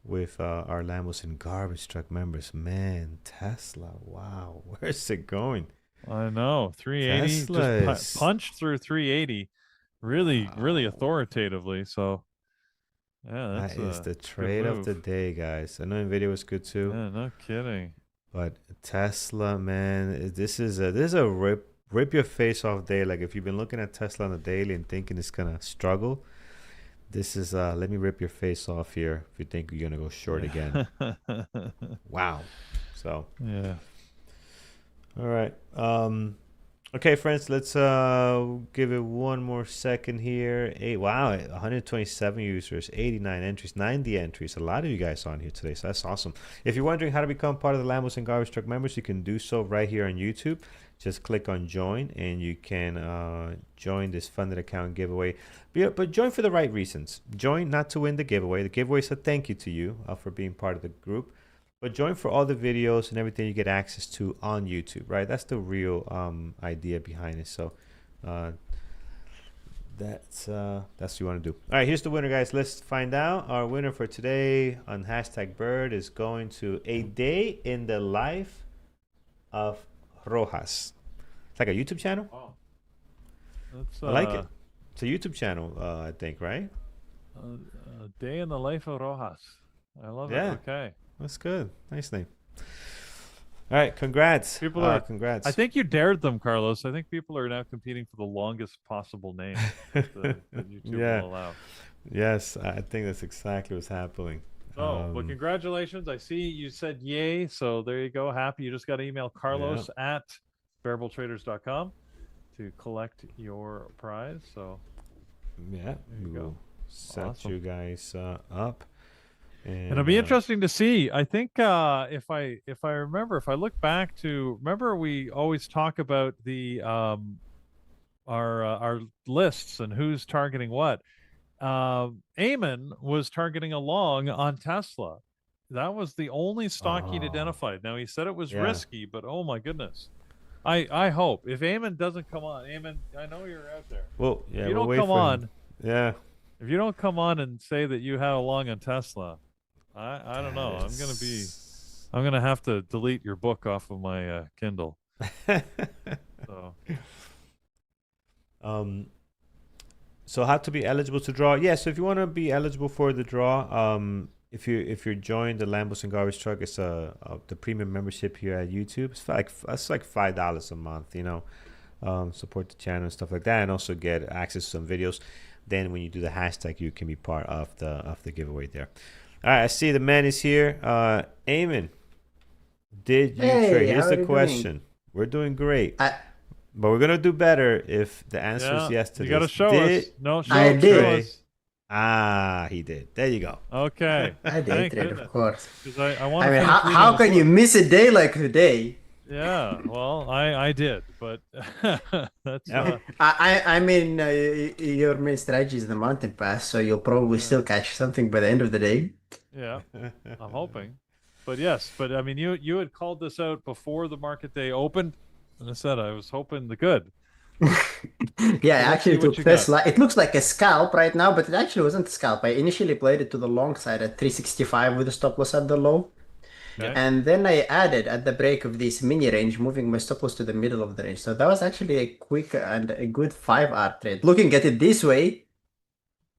with our Lambos and Garbage Truck members. Man, Tesla, wow. Where's it going? I know, 380 Tesla just is, punched through 380, really, really wow. authoritatively. So yeah, That that's is the a good trade of the move. day, guys. I know NVIDIA was good too, Yeah, no kidding. but Tesla, man, this is a rip your face off day. Like if you've been looking at Tesla on the daily and thinking it's gonna struggle, this is let me rip your face off here if you think you're gonna go short again. Wow. So Yeah. all right. Okay, friends, let's give it one more second here. Wow, 127 users, 89 entries, 90 entries. A lot of you guys on here today, so that's awesome. If you're wondering how to become part of the Lambos and Garbage Truck members, you can do so right here on YouTube. Just click on join, and you can join this funded account giveaway. But join for the right reasons. Join not to win the giveaway. The giveaway is a thank you to you for being part of the group. But join for all the videos and everything you get access to on YouTube, right? That's the real idea behind it. So that's what you want to do. All right, here's the winner, guys. Let's find out. Our winner for today on hashtag bird is going to A Day in the Life of Rojas. It's like a YouTube channel. Wow. That's I like it. It's a YouTube channel, I think, right? A day in the life of Rojas. I love Yeah. it. Okay. That's good. Nice name. All right, congrats. People are. Congrats. I think you dared them, Carlos. I think people are now competing for the longest possible name that YouTube Yeah. will allow. Yes, I think that's exactly what's happening. Oh, well, congratulations. I see you said yay. So there you go. Happy. You just got to email Carlos at bearabletraders.com to collect your prize. So Yeah, there you we go. will set Awesome. you guys up. And It'll be interesting to see. I think if I remember, if I look back to remember, we always talk about the our lists and who's targeting what. Eamon was targeting a long on Tesla. That was the only stock he'd oh, identified. Now he said it was yeah. risky, but oh my goodness. I hope if Eamon doesn't come on, Eamon, I know you're out there. Well, If yeah, you we'll don't wait come for him. on, Yeah. if you don't come on and say that you had a long on Tesla, I don't know. That's... I'm gonna have to delete your book off of my Kindle. So um, so how to be eligible to draw? Yeah, so if you want to be eligible for the draw, if you're joined the Lambos and Garbage Truck, it's the premium membership here at YouTube. It's like $5 a month, you know. Support the channel and stuff like that, and also get access to some videos. Then when you do the hashtag, you can be part of the giveaway there. All right, I see the man is here. Eamon, did you Hey, trade? Here's how are the you doing? question. We're doing great, I but we're gonna do better if the answer is yeah, yes to you got to this. show Did us. No, I show did. us. he did. There you go. Okay. I day Thank trade, of goodness. course. Because I want I to mean, finish reading how the can you book. miss a day like today? Yeah, well, I did, but that's Yeah. I mean, your main strategy is the mountain pass, so you'll probably yeah, still catch something by the end of the day. yeah, I'm hoping. But yes, but I mean, you had called this out before the market day opened, and I said I was hoping the good. Yeah, I So let's see actually what took you got. Tesla. It looks like a scalp right now, but it actually wasn't a scalp. I initially played it to the long side at 365 with the stop loss at the low. Yep. Okay. And then I added at the break of this mini range, moving my stop loss to the middle of the range. So that was actually a quick and a good 5-hour trade. Looking at it this way,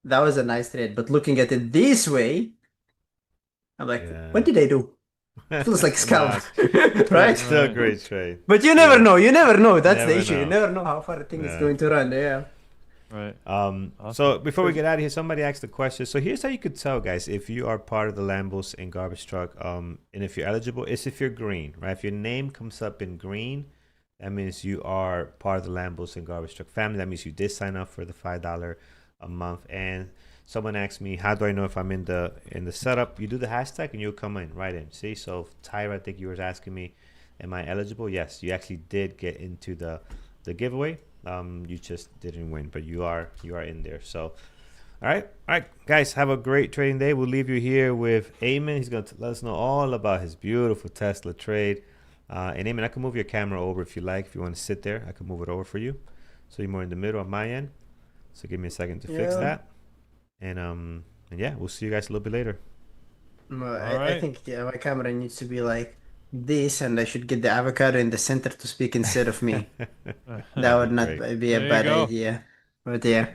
that was a nice trade. But looking at it this way, I'm like, what Yeah. did I do? Feels like scalp, Nah, right? it's still a Right. great trade. But you never Yeah. know. You never know. That's the Never issue. You know. never know how far a thing is Yeah. going to run. Yeah. Right. So Awesome. before we get out of here, somebody asked the question. So here's how you could tell, guys, if you are part of the Lambos and Garbage Truck, and if you're eligible, is if you're green, right? If your name comes up in green, that means you are part of the Lambos and Garbage Truck family. That means you did sign up for the $5 a month. And someone asked me, how do I know if I'm in the setup? You do the hashtag and you'll come in right in. See, so Tyra, I think you were asking me, am I eligible? Yes, you actually did get into the giveaway. You just didn't win, but you are in there. So all right, guys, have a great trading day. We'll leave you here with Eamon. He's going to let us know all about his beautiful Tesla trade. And Eamon, I can move your camera over if you like. If you want to sit there, I can move it over for you, so you're more in the middle on my end. So give me a second to fix Yeah. that. And yeah, we'll see you guys a little bit later. Well, All I right. think my camera needs to be like this, and I should get the avocado in the center to speak instead of me. That That'd would be not great. be a There you bad go. idea. But yeah.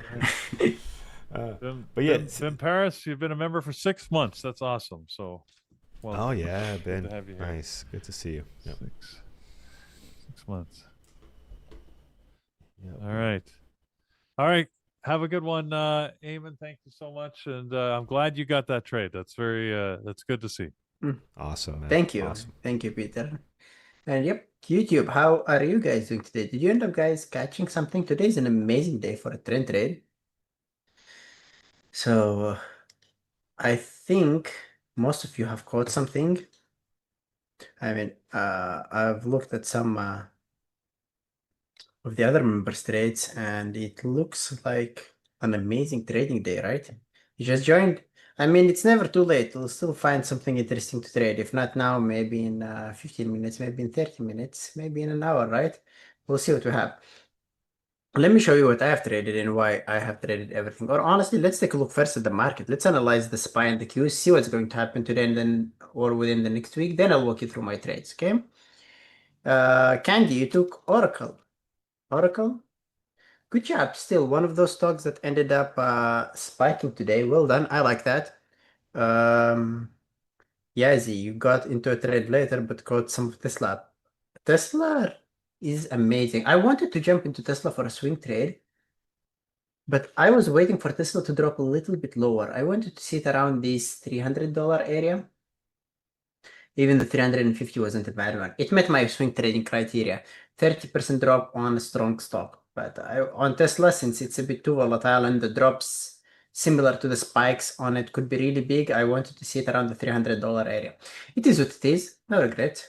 But yeah, Ben Paris, you've been a member for 6 months. That's awesome. So, well, oh yeah, good Ben, to have you here. nice, good to see you. Yep. 6 months. Yep. All right. Have a good one, Eamon. Thank you so much, and I'm glad you got that trade. That's that's good to see. Awesome, man. Thank you. Awesome. Thank you, Peter. And yep, YouTube, how are you guys doing today? Did you end up guys catching something? Today is an amazing day for a trend trade. So I think most of you have caught something. I mean, I've looked at some of the other members' trades, and it looks like an amazing trading day, right? You just joined. I mean, it's never too late. You'll still find something interesting to trade. If not now, maybe in 15 minutes, maybe in 30 minutes, maybe in an hour, right? We'll see what we have. Let me show you what I have traded and why I have traded everything. Or honestly, let's take a look first at the market. Let's analyze the SPY and the Qs, see what's going to happen today and then or within the next week. Then I'll walk you through my trades, okay? Candy, you took Oracle. Oracle? Good job. Still one of those stocks that ended up spiking today. Well done. I like that. Yazzie, you got into a trade later but caught some of Tesla. Tesla is amazing. I wanted to jump into Tesla for a swing trade, but I was waiting for Tesla to drop a little bit lower. I wanted to sit around this $300 area. Even the 350 wasn't a bad one. It met my swing trading criteria. 30% drop on a strong stock. But on Tesla, since it's a bit too volatile and the drops similar to the spikes on it could be really big, I wanted to see it around the $300 area. It is what it is. No regret.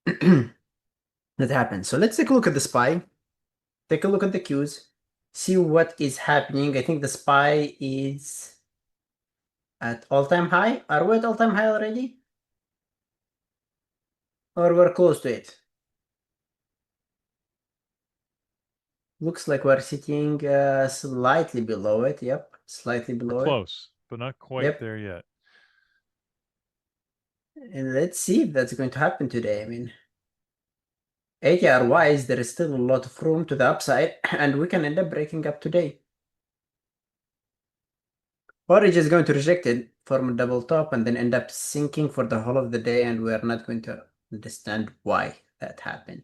That happens. So let's take a look at the SPY. Take a look at the Qs. See what is happening. I think the SPY is at all-time high. Are we at all-time high already? Or we're close to it? Looks like we're sitting slightly below it. Yep, slightly below We're it. close, but not quite Yep. there yet. And let's see if that's going to happen today. I mean, ATR wise, there is still a lot of room to the upside, and we can end up breaking up today. Or it's just going to reject it, form a double top, and then end up sinking for the whole of the day, and we're not going to understand why that happened.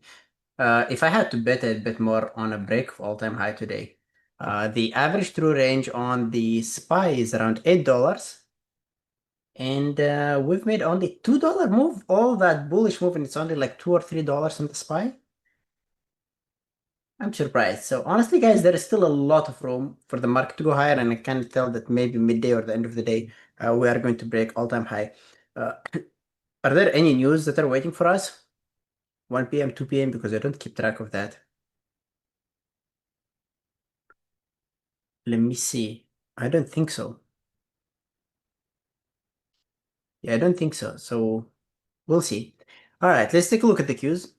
If I had to bet, I'd bet more on a break of all-time high today. The average true range on the SPY is around $8. And we've made only $2 move, all that bullish move, and it's only like $2 or $3 on the SPY. I'm surprised. So honestly, guys, there is still a lot of room for the market to go higher, and I can tell that maybe midday or the end of the day, we are going to break all-time high. Are there any news that are waiting for us? 1 p.m., 2 p.m., because I don't keep track of that. Let me see. I don't think so. Yeah, I don't think so. So we'll see. All right, let's take a look at the Qs.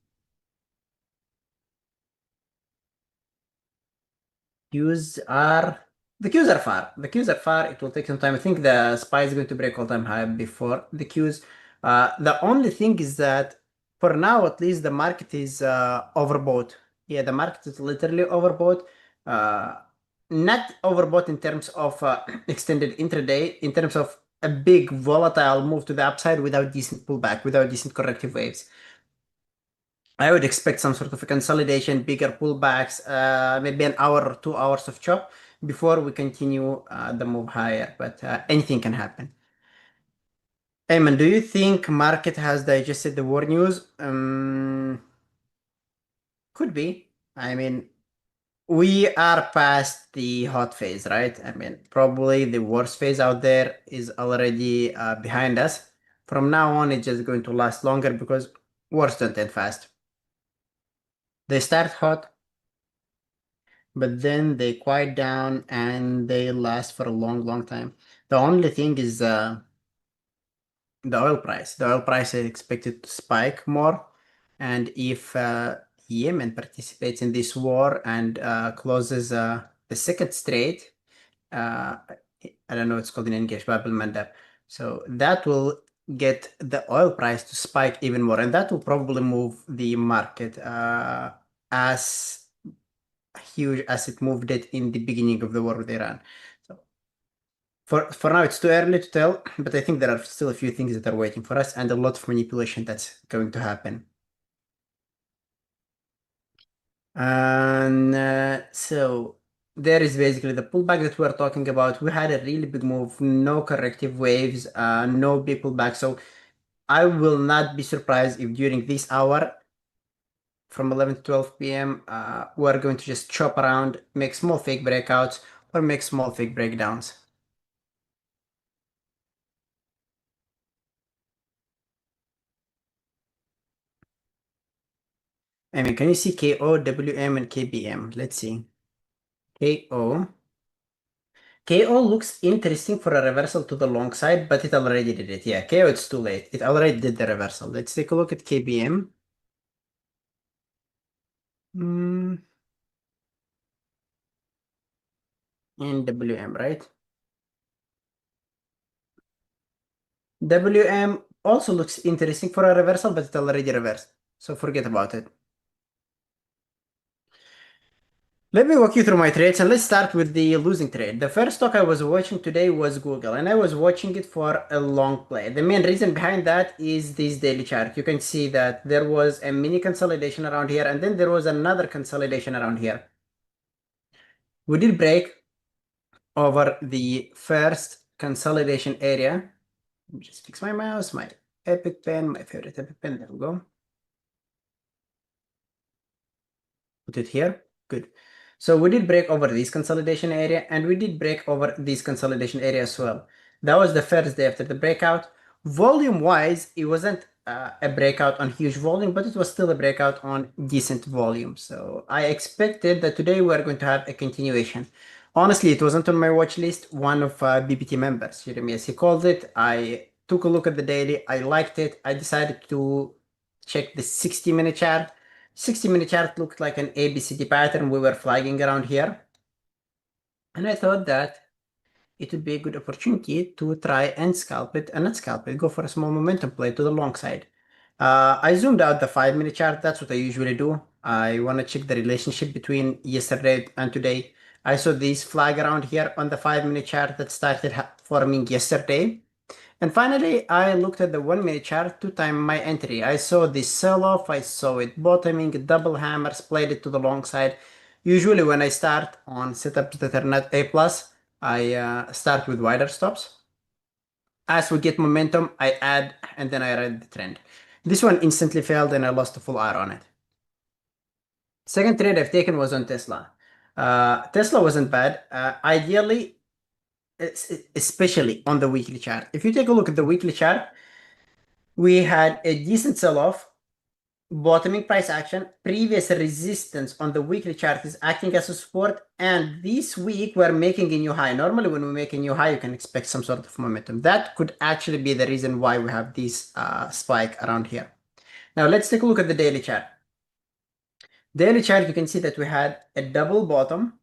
Qs are the Qs are far. The Qs are far. It will take some time. I think the SPY is going to break all-time high before the Qs. The only thing is that for now, at least, the market is overbought. Yeah, the market is literally overbought. Not overbought in terms of extended intraday, in terms of a big volatile move to the upside without decent pullback, without decent corrective waves. I would expect some sort of a consolidation, bigger pullbacks, maybe an hour or 2 hours of chop before we continue the move higher. But anything can happen. Ayman, do you think market has digested the war news? Could be. I mean, we are past the hot phase, right? I mean, probably the worst phase out there is already behind us. From now on, it's just going to last longer because wars don't end fast. They start hot, but then they quiet down and they last for a long, long time. The only thing is the oil price. The oil price is expected to spike more, and if Yemen participates in this war and closes the second strait, I don't know what's called in English, Bab al-Mandab. So that will get the oil price to spike even more, and that will probably move the market as huge as it moved it in the beginning of the war with Iran. So for now, it's too early to tell, but I think there are still a few things that are waiting for us and a lot of manipulation that's going to happen. And so there is basically the pullback that we're talking about. We had a really big move, no corrective waves, no big pullback. So I will not be surprised if during this hour from 11 to 12 p.m. We're going to just chop around, make small fake breakouts, or make small fake breakdowns. I mean, can you see KO, WM, and KBM? Let's see. KO. KO looks interesting for a reversal to the long side, but it already did it. Yeah, KO, it's too late. It already did the reversal. Let's take a look at KBM. And WM, right? WM also looks interesting for a reversal, but it already reversed. So forget about it. Let me walk you through my trades and let's start with the losing trade. The first stock I was watching today was Google, and I was watching it for a long play. The main reason behind that is this daily chart. You can see that there was a mini consolidation around here, and then there was another consolidation around here. We did break over the first consolidation area. Let me just fix my mouse, my Epic Pen, my favorite Epic Pen. There we go. Put it here. Good. So we did break over this consolidation area, and we did break over this consolidation area as well. That was the first day after the breakout. Volume-wise, it wasn't a breakout on huge volume, but it was still a breakout on decent volume. So I expected that today we're going to have a continuation. Honestly, it wasn't on my watch list. One of BPT members, Jeremias, he called it. I took a look at the daily. I liked it. I decided to check the 60-minute chart. 60-minute chart looked like an ABCD pattern. We were flagging around here. And I thought that it would be a good opportunity to try and scalp it, and not scalp it, go for a small momentum play to the long side. I zoomed out the 5-minute chart. That's what I usually do. I want to check the relationship between yesterday and today. I saw this flag around here on the 5-minute chart that started forming yesterday. And finally, I looked at the 1-minute chart to time my entry. I saw this sell-off, I saw it bottoming, double hammers, played it to the long side. Usually when I start on setups that are not A+, I start with wider stops. As we get momentum, I add, and then I ride the trend. This one instantly failed and I lost a full R on it. Second trade I've taken was on Tesla. Tesla wasn't bad. Ideally, especially on the weekly chart. If you take a look at the weekly chart, we had a decent sell-off, bottoming price action, previous resistance on the weekly chart is acting as a support, and this week we're making a new high. Normally when we make a new high, you can expect some sort of momentum. That could actually be the reason why we have this spike around here. Now let's take a look at the daily chart. Daily chart, you can see that we had a double bottom.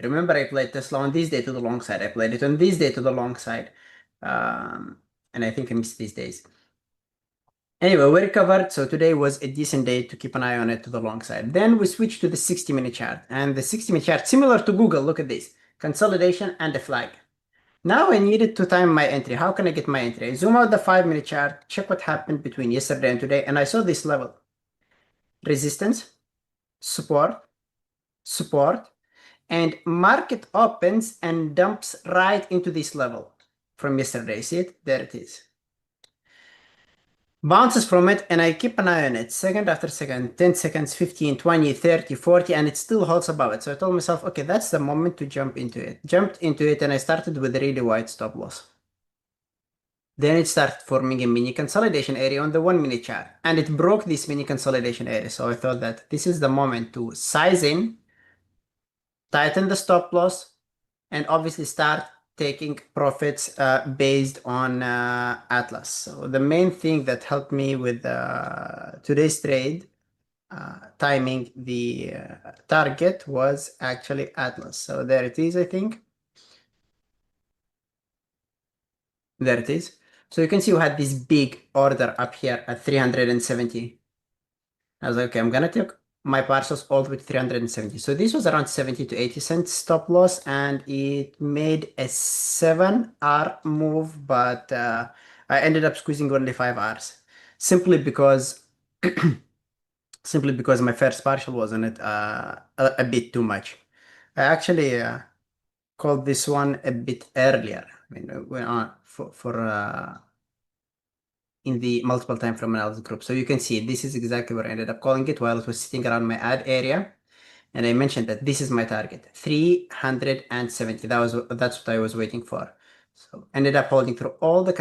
Remember, I played Tesla on this day to the long side. I played it on this day to the long side. And I think I missed these days. Anyway, we recovered. So today was a decent day to keep an eye on it to the long side. Then we switched to the 60-minute chart. And the 60-minute chart, similar to Google, look at this. Consolidation and a flag. Now I needed to time my entry. How can I get my entry? I zoom out the 5-minute chart, check what happened between yesterday and today, and I saw this level. Resistance, support, support, and market opens and dumps right into this level from yesterday. See it? There it is. Bounces from it, and I keep an eye on it second after second, 10 seconds, 15, 20, 30, 40, and it still holds above it. So I told myself, okay, that's the moment to jump into it. Jumped into it, and I started with a really wide stop loss. Then it started forming a mini consolidation area on the 1-minute chart, and it broke this mini consolidation area. So I thought that this is the moment to size in, tighten the stop loss, and obviously start taking profits based on Atlas. So the main thing that helped me with today's trade, timing the target, was actually Atlas. So there it is, I think. There it is. So you can see we had this big order up here at 370. I was like, okay, I'm gonna take my parcels all the way to 370. So this was around 70 to 80 cents stop loss, and it made a 7R move, but I ended up squeezing only 5 Rs simply because my first partial was on it a bit too much. I actually called this one a bit earlier. I mean, went on for in the multiple time frame analysis group. So you can see this is exactly where I ended up calling it while it was sitting around my ad area. And I mentioned that this is my target, 370. That's what I was waiting for. So ended up holding through all the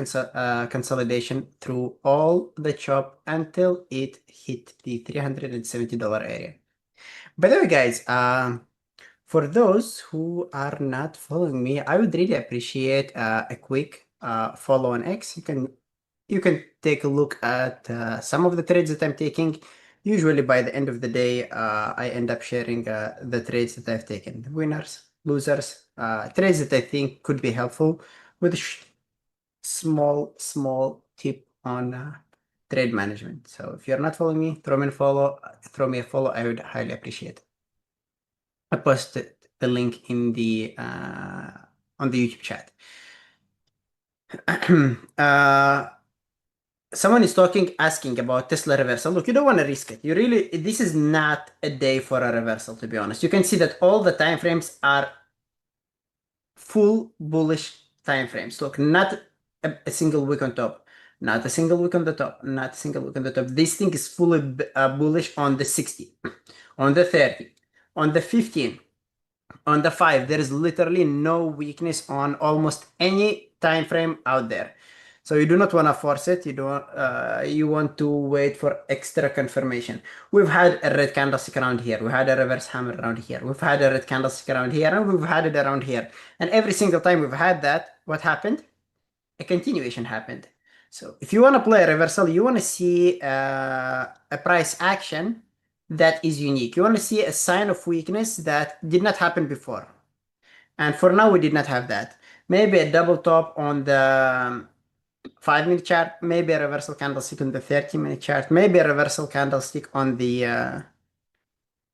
consolidation, through all the chop until it hit the $370 area. By the way, guys, for those who are not following me, I would really appreciate a quick follow on X. You can take a look at some of the trades that I'm taking. Usually by the end of the day, I end up sharing the trades that I've taken, winners, losers, trades that I think could be helpful, with a small tip on trade management. So if you're not following me, throw me a follow. I would highly appreciate it. I posted the link in the on the YouTube chat. Someone is asking about Tesla reversal. Look, you don't want to risk it. This is not a day for a reversal, to be honest. You can see that all the time frames are full bullish time frames. Look, not a single wick on top, not a single wick on the top, not a single wick on the top. This thing is fully bullish on the 60, on the 30, On the 15, on the 5, there is literally no weakness on almost any time frame out there. So you do not want to force it. You want to wait for extra confirmation. We've had a red candlestick around here. We had a reverse hammer around here. We've had a red candlestick around here, and we've had it around here. And every single time we've had that, what happened? A continuation happened. So if you want to play a reversal, you want to see a price action that is unique. You want to see a sign of weakness that did not happen before. And for now, we did not have that. Maybe a double top on the 5-minute chart, maybe a reversal candlestick on the 30-minute chart, maybe a reversal candlestick on the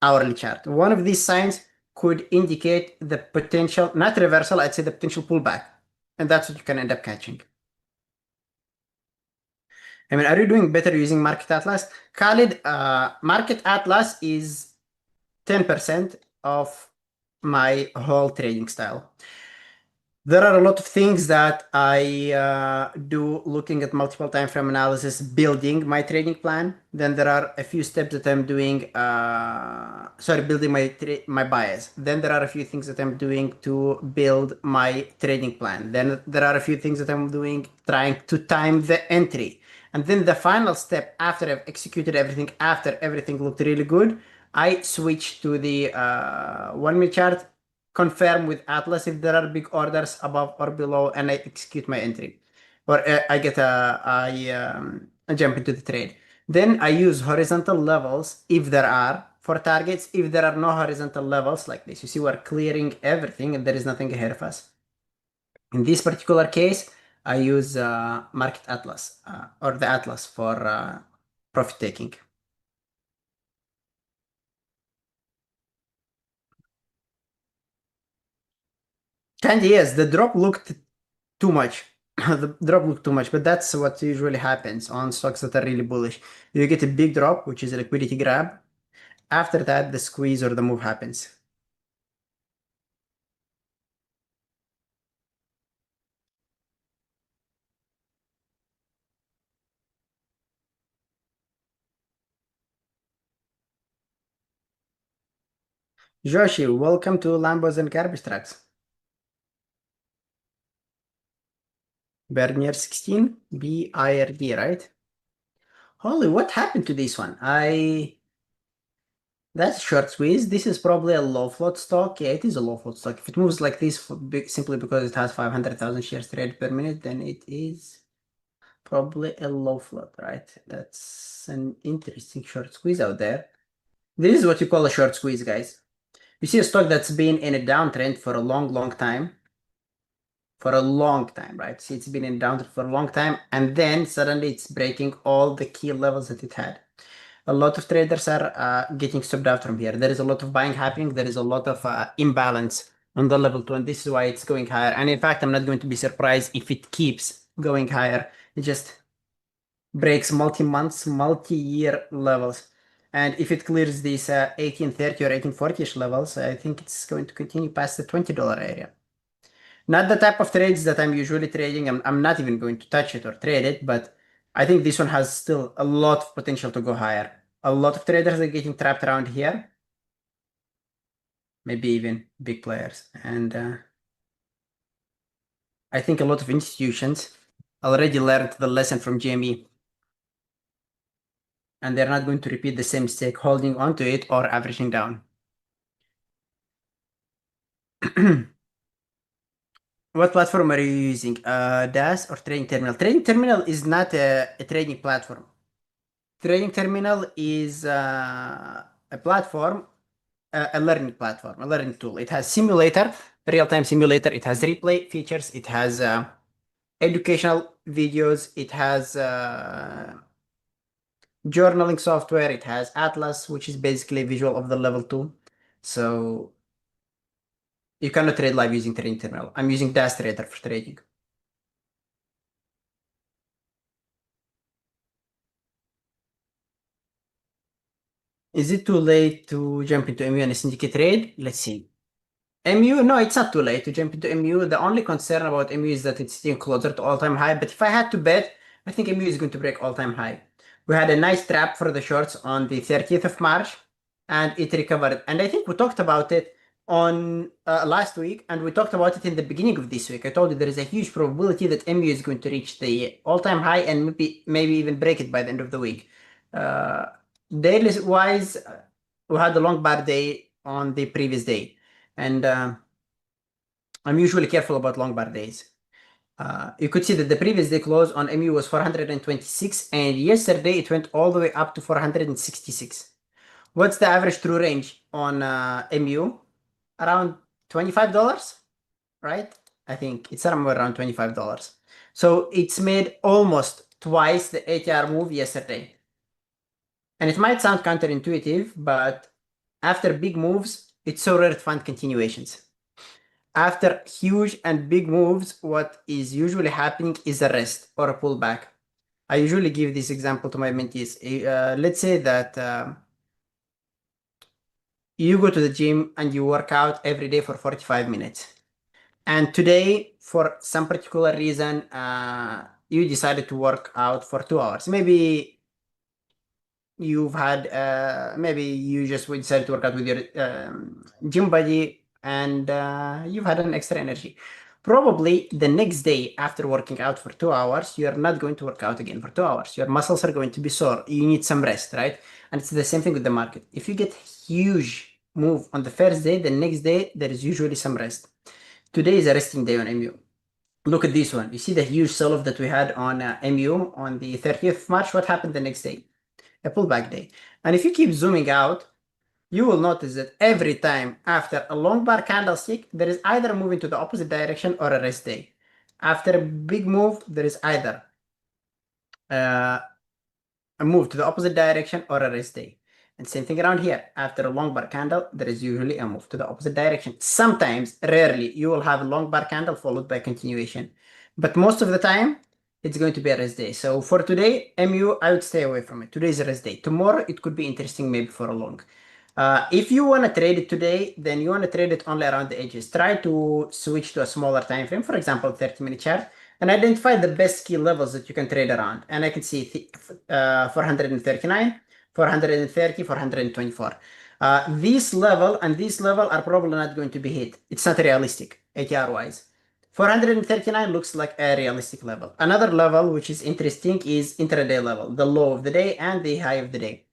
hourly chart. One of these signs could indicate the potential, not reversal, I'd say the potential pullback. And that's what you can end up catching. I mean, are you doing better using Market Atlas? Khalid, Market Atlas is 10% of my whole trading style. There are a lot of things that I do looking at multiple time frame analysis, building my trading plan. Then there are a few steps that I'm doing, building my bias. Then there are a few things that I'm doing to build my trading plan. Then there are a few things that I'm doing trying to time the entry. And then the final step after I've executed everything, after everything looked really good, I switch to the 1-minute chart, confirm with Atlas if there are big orders above or below, and I execute my entry. Or I jump into the trade. Then I use horizontal levels if there are for targets. If there are no horizontal levels like this, you see we're clearing everything and there is nothing ahead of us. In this particular case, I use Market Atlas or the Atlas for profit taking. Candy, yes, the drop looked too much. The drop looked too much, but that's what usually happens on stocks that are really bullish. You get a big drop, which is a liquidity grab. After that, the squeeze or the move happens. Joshi, welcome to Lambos and Garbage Trucks. Bernier 16, BIRD, right? Holy, what happened to this one? That's a short squeeze. This is probably a low float stock. Yeah, it is a low float stock. If it moves like this simply because it has 500,000 shares traded per minute, then it is probably a low float, right? That's an interesting short squeeze out there. This is what you call a short squeeze, guys. You see a stock that's been in a downtrend for a long, long time. For a long time, right? See, it's been in downtrend for a long time, and then suddenly it's breaking all the key levels that it had. A lot of traders are getting stopped out from here. There is a lot of buying happening. There is a lot of imbalance on the level 2, and this is why it's going higher. And in fact, I'm not going to be surprised if it keeps going higher. It just breaks multi-months, multi-year levels. And if it clears these 1830 or 1840-ish levels, I think it's going to continue past the $20 area. Not the type of trades that I'm usually trading. I'm not even going to touch it or trade it, but I think this one has still a lot of potential to go higher. A lot of traders are getting trapped around here. Maybe even big players. And I think a lot of institutions already learned the lesson from GME. And they're not going to repeat the same mistake, holding onto it or averaging down. What platform are you using? DAS or Trading Terminal? Trading Terminal is not a trading platform. Trading Terminal is a platform, a learning platform, a learning tool. It has simulator, real-time simulator. It has replay features. It has educational videos. It has journaling software. It has Atlas, which is basically a visual of the level 2. So you cannot trade live using Trading Terminal. I'm using DAS Trader for trading. Is it too late to jump into MU and a syndicate trade? Let's see. MU, no, it's not too late to jump into MU. The only concern about MU is that it's sitting closer to all-time high. But if I had to bet, I think MU is going to break all-time high. We had a nice trap for the shorts on the 30th of March. and it recovered. And I think we talked about it on last week, and we talked about it in the beginning of this week. I told you there is a huge probability that MU is going to reach the all-time high and maybe even break it by the end of the week. Daily wise, we had a long bar day on the previous day, and I'm usually careful about long bar days. You could see that the previous day close on MU was 426, and yesterday it went all the way up to 466. What's the average true range on MU? Around $25, right? I think it's somewhere around $25. So it's made almost twice the ATR move yesterday. And it might sound counterintuitive, but after big moves, it's so rare to find continuations. After huge and big moves, what is usually happening is a rest or a pullback. I usually give this example to my mentees. Let's say that you go to the gym and you work out every day for 45 minutes. And today, for some particular reason, you decided to work out for 2 hours. Maybe you've had, maybe you just decided to work out with your gym buddy and you've had an extra energy. Probably the next day after working out for 2 hours, you're not going to work out again for 2 hours. Your muscles are going to be sore. You need some rest, right? And it's the same thing with the market. If you get huge move on the first day, the next day, there is usually some rest. Today is a resting day on MU. Look at this one. You see the huge sell-off that we had on MU on the 30th of March? What happened the next day? A pullback day. And if you keep zooming out, you will notice that every time after a long bar candlestick, there is either a move into the opposite direction or a rest day. After a big move, there is either a move to the opposite direction or a rest day. And same thing around here. After a long bar candle, there is usually a move to the opposite direction. Sometimes, rarely, you will have a long bar candle followed by continuation. But most of the time, it's going to be a rest day. So for today, MU, I would stay away from it. Today is a rest day. Tomorrow, it could be interesting maybe for a long. If you want to trade it today, then you want to trade it only around the edges. Try to switch to a smaller time frame, for example, 30-minute chart, and identify the best key levels that you can trade around. And I can see 439, 430, 424. This level and this level are probably not going to be hit. It's not realistic, ATR wise. 439 looks like a realistic level. Another level which is interesting is intraday level, the low of the day and the high of the day.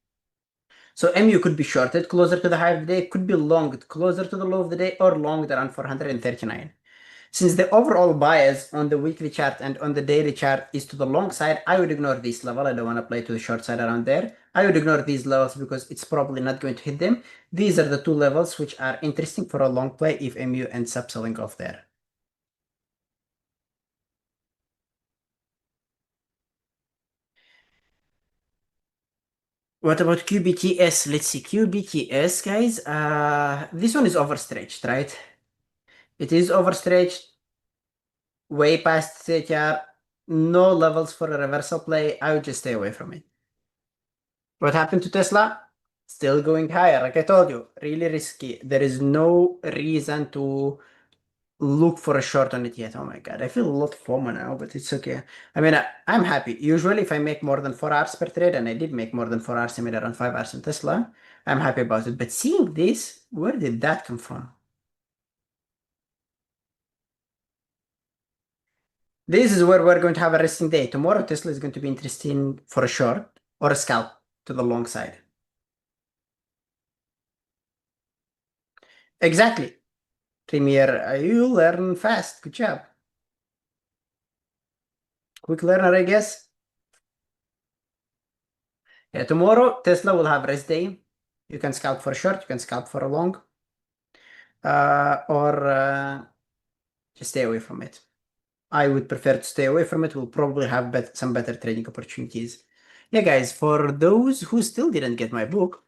So MU could be shorted closer to the high of the day, could be longed closer to the low of the day, or longed around 439. Since the overall bias on the weekly chart and on the daily chart is to the long side, I would ignore this level. I don't want to play to the short side around there. I would ignore these levels because it's probably not going to hit them. These are the two levels which are interesting for a long play if MU ends up selling off there. What about QBTS? Let's see, QBTS, guys. This one is overstretched, right? It is overstretched, way past CTR, no levels for a reversal play. I would just stay away from it. What happened to Tesla? Still going higher. Like I told you, really risky. There is no reason to look for a short on it yet. Oh my god, I feel a lot of FOMO now, but it's okay. I mean, I'm happy. Usually, if I make more than 4 hours per trade, and I did make more than 4 hours, I made around 5 hours in Tesla, I'm happy about it. But seeing this, where did that come from? This is where we're going to have a resting day. Tomorrow, Tesla is going to be interesting for a short or a scalp to the long side. Exactly. Premier, you learn fast. Good job. Quick learner, I guess. Yeah, tomorrow, Tesla will have rest day. You can scalp for a short, you can scalp for a long. Or just stay away from it. I would prefer to stay away from it. We'll probably have some better trading opportunities. Yeah, guys, for those who still didn't get my book,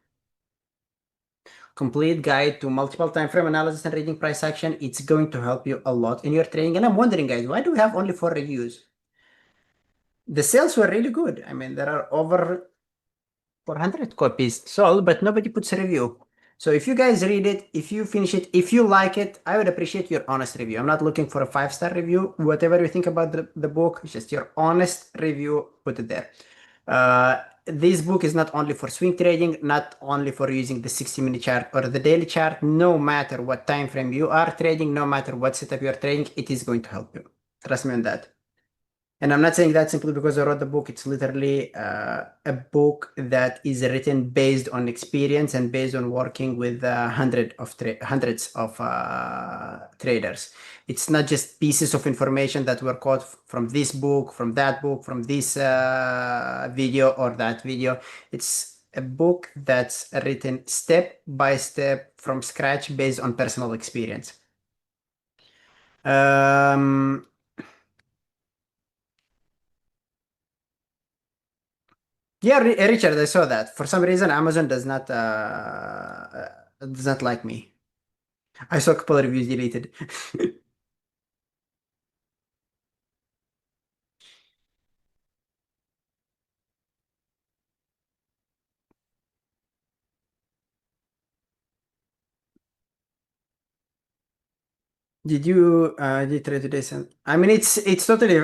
Complete Guide to Multiple Time Frame Analysis and Reading Price Action, it's going to help you a lot in your trading. And I'm wondering, guys, why do we have only 4 reviews? The sales were really good. I mean, there are over 400 copies sold, but nobody puts a review. So if you guys read it, if you finish it, if you like it, I would appreciate your honest review. I'm not looking for a 5-star review. Whatever you think about the book, just your honest review, put it there. this book is not only for swing trading, not only for using the 60-minute chart or the daily chart. No matter what time frame you are trading, no matter what setup you are trading, it is going to help you. Trust me on that. And I'm not saying that simply because I wrote the book. It's literally a book that is written based on experience and based on working with hundreds of traders. It's not just pieces of information that were caught from this book, from that book, from this video or that video. It's a book that's written step by step from scratch based on personal experience. Yeah, Richard, I saw that. For some reason, Amazon does not like me. I saw a couple of reviews deleted. Did you trade today? I mean, it's totally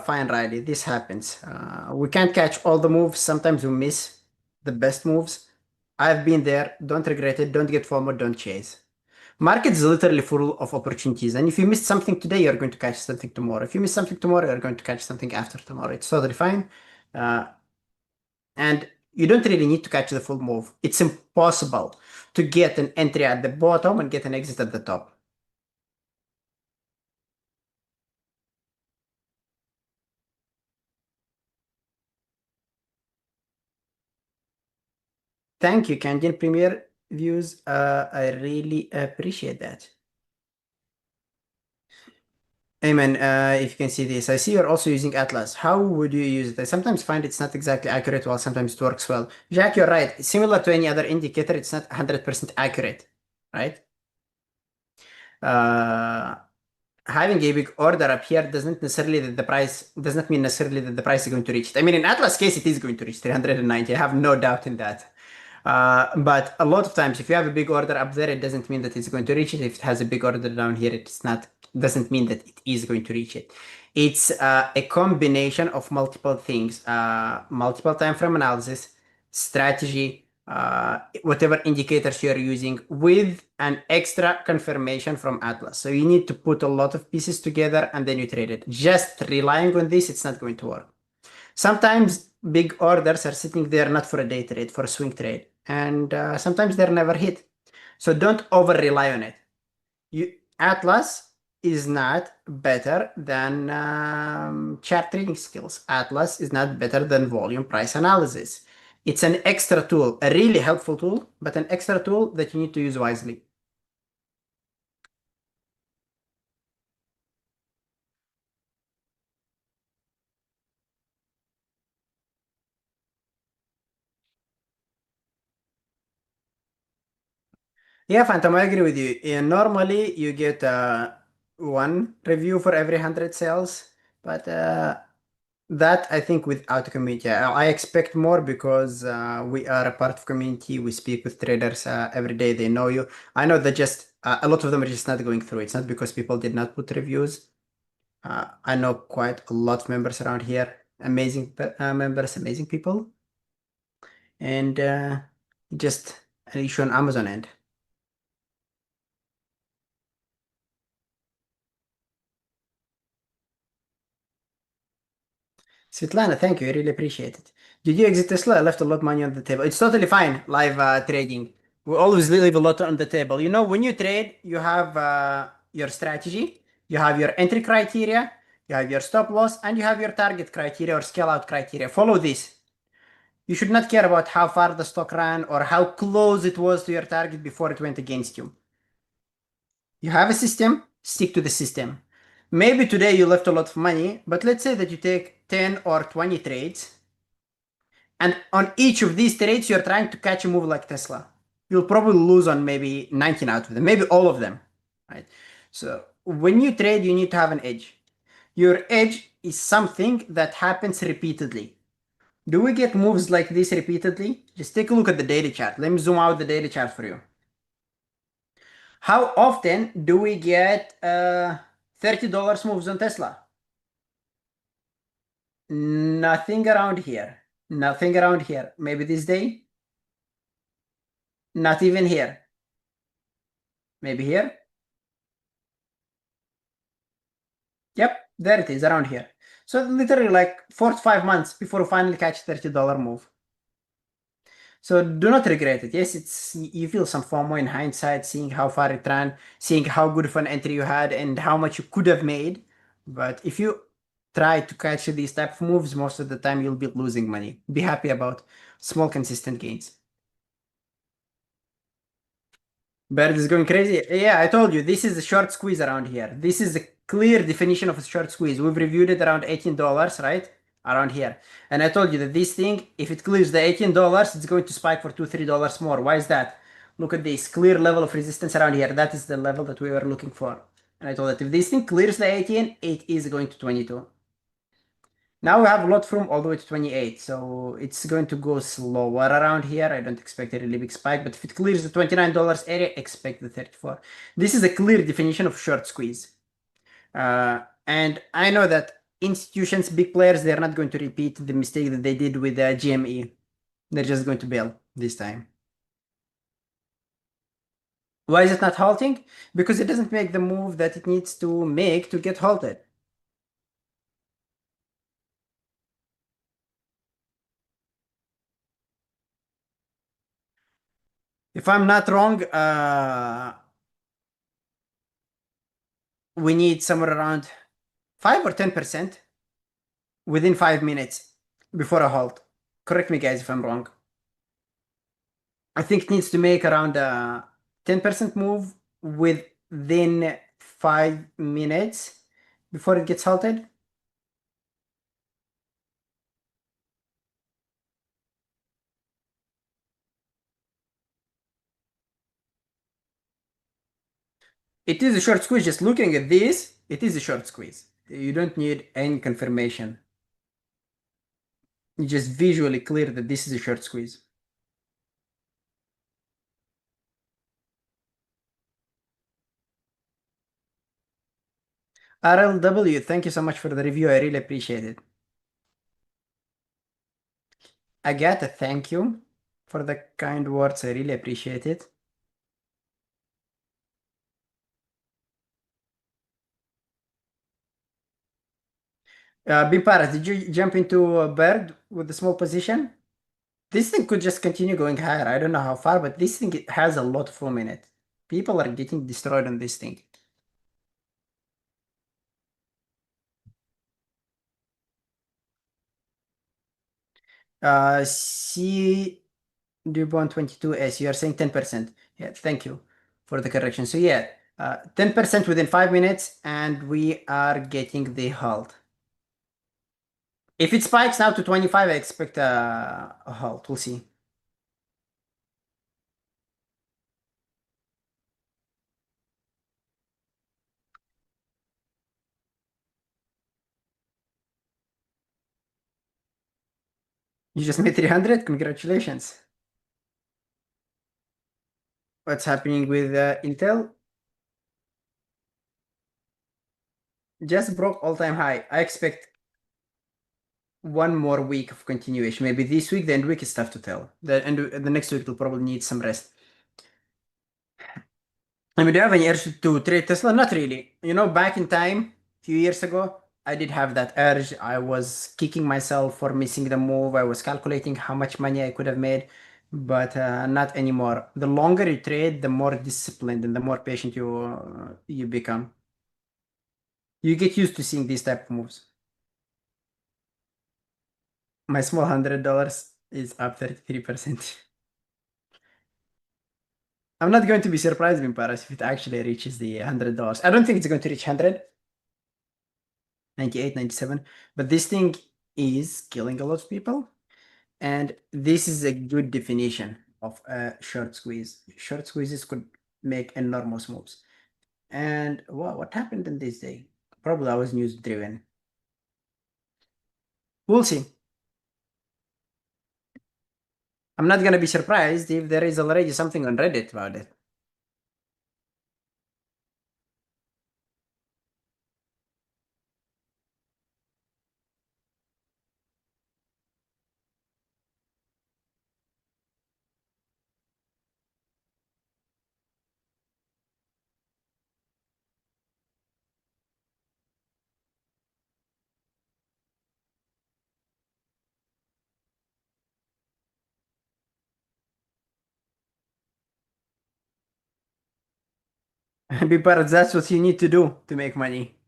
fine, Riley. This happens. We can't catch all the moves. Sometimes we miss the best moves. I've been there. Don't regret it. Don't get FOMO. Don't chase. Market is literally full of opportunities, and if you missed something today, you're going to catch something tomorrow. If you miss something tomorrow, you're going to catch something after tomorrow. It's totally fine. Uh, and you don't really need to catch the full move. It's impossible to get an entry at the bottom and get an exit at the top. Thank you, Candian Premier views. I really appreciate that. Amen. If you can see this, I see you're also using Atlas. How would you use it? I sometimes find it's not exactly accurate, while sometimes it works well. Jack, you're right. Similar to any other indicator, it's not 100% accurate, right? Having a big order up here does not mean necessarily that the price is going to reach it. I mean, in Atlas case, it is going to reach 390. I have no doubt in that. But a lot of times, if you have a big order up there, it doesn't mean that it's going to reach it. If it has a big order down here, doesn't mean that it is going to reach it. It's a combination of multiple things, multiple time frame analysis, strategy, whatever indicators you're using with an extra confirmation from Atlas. So you need to put a lot of pieces together and then you trade it. Just relying on this, it's not going to work. Sometimes big orders are sitting there not for a day trade, for a swing trade. And sometimes they're never hit. So don't over rely on it. Atlas is not better than chart trading skills. Atlas is not better than volume price analysis. It's an extra tool, a really helpful tool, but an extra tool that you need to use wisely. Yeah, Phantom, I agree with you. Normally, you get one review for every 100 sales, but that I think without a community, I expect more because we are a part of community. We speak with traders every day. They know you. I know that just a lot of them are just not going through. It's not because people did not put reviews. I know quite a lot of members around here. Amazing members, amazing people, and just an issue on Amazon end. Svetlana, thank you. I really appreciate it. Did you exit Tesla? I left a lot of money on the table. It's totally fine, live trading. We always leave a lot on the table. You know, when you trade, you have your strategy, you have your entry criteria, you have your stop loss, and you have your target criteria or scale out criteria. Follow this. You should not care about how far the stock ran or how close it was to your target before it went against you. You have a system, stick to the system. Maybe today you left a lot of money, but let's say that you take 10 or 20 trades, and on each of these trades, you're trying to catch a move like Tesla. You'll probably lose on maybe 19 out of them, maybe all of them, right? So when you trade, you need to have an edge. Your edge is something that happens repeatedly. Do we get moves like this repeatedly? Just take a look at the daily chart. Let me zoom out the daily chart for you. How often do we get $30 moves on Tesla? Nothing around here. Nothing around here. Maybe this day? Not even here. Maybe here? Yep, there it is, around here. So literally like 4 to 5 months before we finally catch $30 move. So do not regret it. Yes, it's you feel some FOMO in hindsight, seeing how far it ran, seeing how good of an entry you had, and how much you could have made. But if you try to catch these type of moves, most of the time you'll be losing money. Be happy about small, consistent gains. Bird is going crazy. Yeah, I told you, this is a short squeeze around here. This is a clear definition of a short squeeze. We've reviewed it around $18, right? Around here. And I told you that this thing, if it clears the $18, it's going to spike for $2, $3 more. Why is that? Look at this clear level of resistance around here. That is the level that we were looking for. And I told that if this thing clears the 18, it is going to 22. Now we have a lot from all the way to 28, so it's going to go slower around here. I don't expect a really big spike, but if it clears the $29 area, expect the 34. This is a clear definition of short squeeze. And I know that institutions, big players, they're not going to repeat the mistake that they did with GME. They're just going to bail this time. Why is it not halting? Because it doesn't make the move that it needs to make to get halted. If I'm not wrong, we need somewhere around 5 or 10% within 5 minutes before a halt. Correct me, guys, if I'm wrong. I think it needs to make around a 10% move within 5 minutes before it gets halted. It is a short squeeze. Just looking at this, it is a short squeeze. You don't need any confirmation. You just visually clear that this is a short squeeze. RLW, thank you so much for the review. I really appreciate it. Agatha, thank you for the kind words. I really appreciate it. Bimparas, did you jump into a bird with a small position? This thing could just continue going higher. I don't know how far, but this thing has a lot of room in it. People are getting destroyed on this thing. C Dubon 22S, you are saying 10%. Yeah, thank you for the correction. So yeah, 10% within 5 minutes, and we are getting the halt. If it spikes now to 25, I expect a halt. We'll see. You just made 300? Congratulations. What's happening with Intel? Just broke all-time high. I expect one more week of continuation. Maybe this week, the end week is tough to tell. The next week will probably need some rest. I mean, do you have any urge to trade Tesla? Not really. You know, back in time, a few years ago, I did have that urge. I was kicking myself for missing the move. I was calculating how much money I could have made, but not anymore. The longer you trade, the more disciplined and the more patient you become. You get used to seeing these type of moves. My small $100 is up 33%. I'm not going to be surprised in Paris if it actually reaches the $100. I don't think it's going to reach 100, 98, 97, but this thing is killing a lot of people. And this is a good definition of a short squeeze. Short squeezes could make enormous moves. And wow, what happened in this day? Probably I was news driven. We'll see. I'm not gonna be surprised if there is already something on Reddit about it. But that's what you need to do to make money.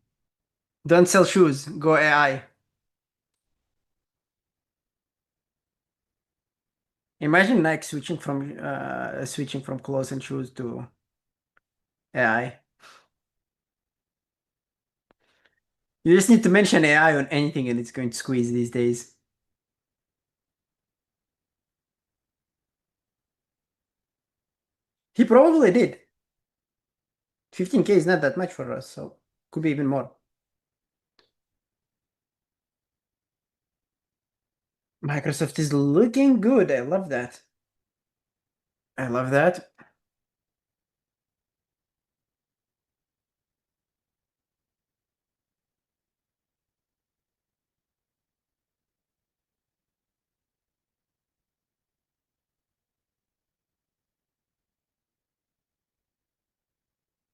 Don't sell shoes, go AI. Imagine Nike switching from clothes and shoes to AI. You just need to mention AI on anything and it's going to squeeze these days. He probably did. 15K is not that much for us, so could be even more. Microsoft is looking good. I love that. I love that.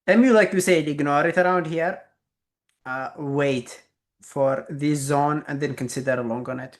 MU, like we said, ignore it around here. Wait for this zone and then consider a long on it.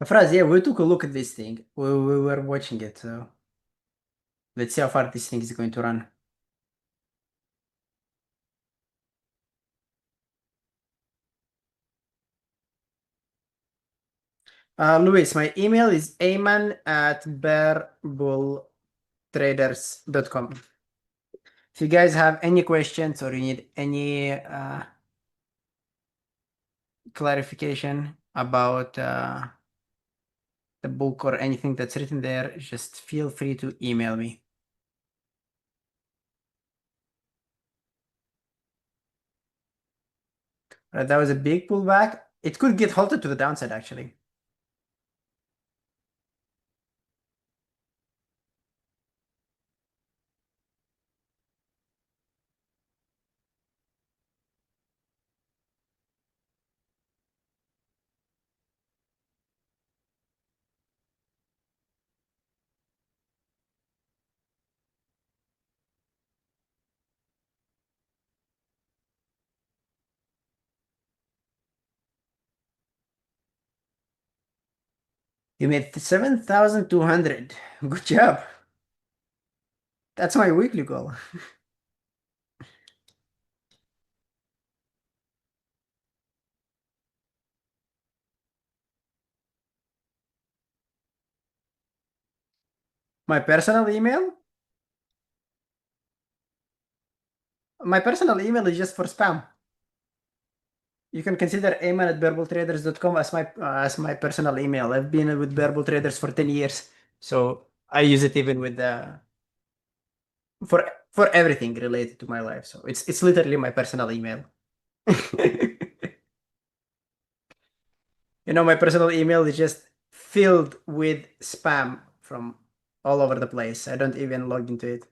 Fraz, yeah, we took a look at this thing. We were watching it, so let's see how far this thing is going to run. Luis, my email is ayman@bearbulltraders.com. If you guys have any questions or you need any clarification about the book or anything that's written there, just feel free to email me. That was a big pullback. It could get halted to the downside, actually. You made 7,200. Good job. That's my weekly goal. My personal email? My personal email is just for spam. You can consider ayman@bearbulltraders.com as my personal email. I've been with Bearbull Traders for 10 years, so I use it even with for everything related to my life. So it's literally my personal email. My personal email is just filled with spam from all over the place. I don't even log into it.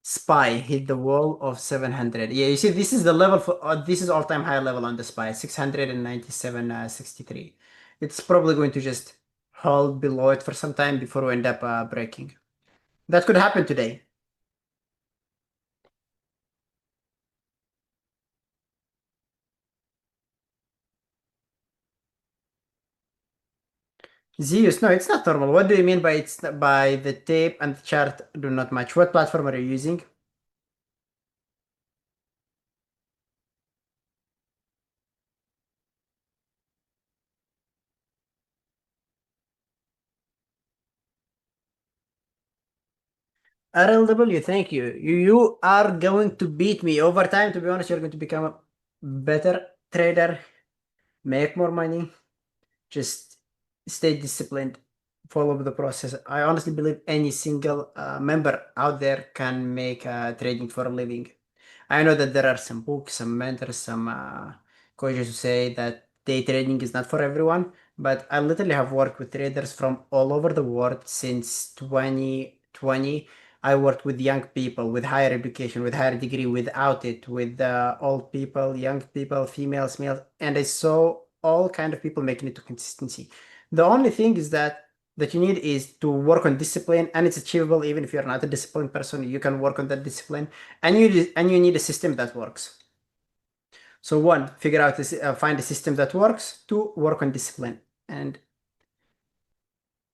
SPY hit the wall of 700. Yeah, you see, this is the level for this is all-time high level on the SPY, 697.63. It's probably going to just hold below it for some time before we end up breaking. That could happen today. Zeus, no, it's not normal. What do you mean by by the tape and the chart do not match? What platform are you using? RLW, thank you. You are going to beat me over time. To be honest, you're going to become a better trader, make more money. Just stay disciplined, follow the process. I honestly believe any single member out there can make trading for a living. I know that there are some books, some mentors, some coaches who say that day trading is not for everyone, but I literally have worked with traders from all over the world since 2020. I worked with young people, with higher education, with higher degree, without it, with old people, young people, females, males, and I saw all kind of people making it to consistency. The only thing is that you need is to work on discipline, and it's achievable even if you're not a disciplined person. You can work on that discipline, and you need a system that works. So one, figure out this, find a system that works. Two, work on discipline, and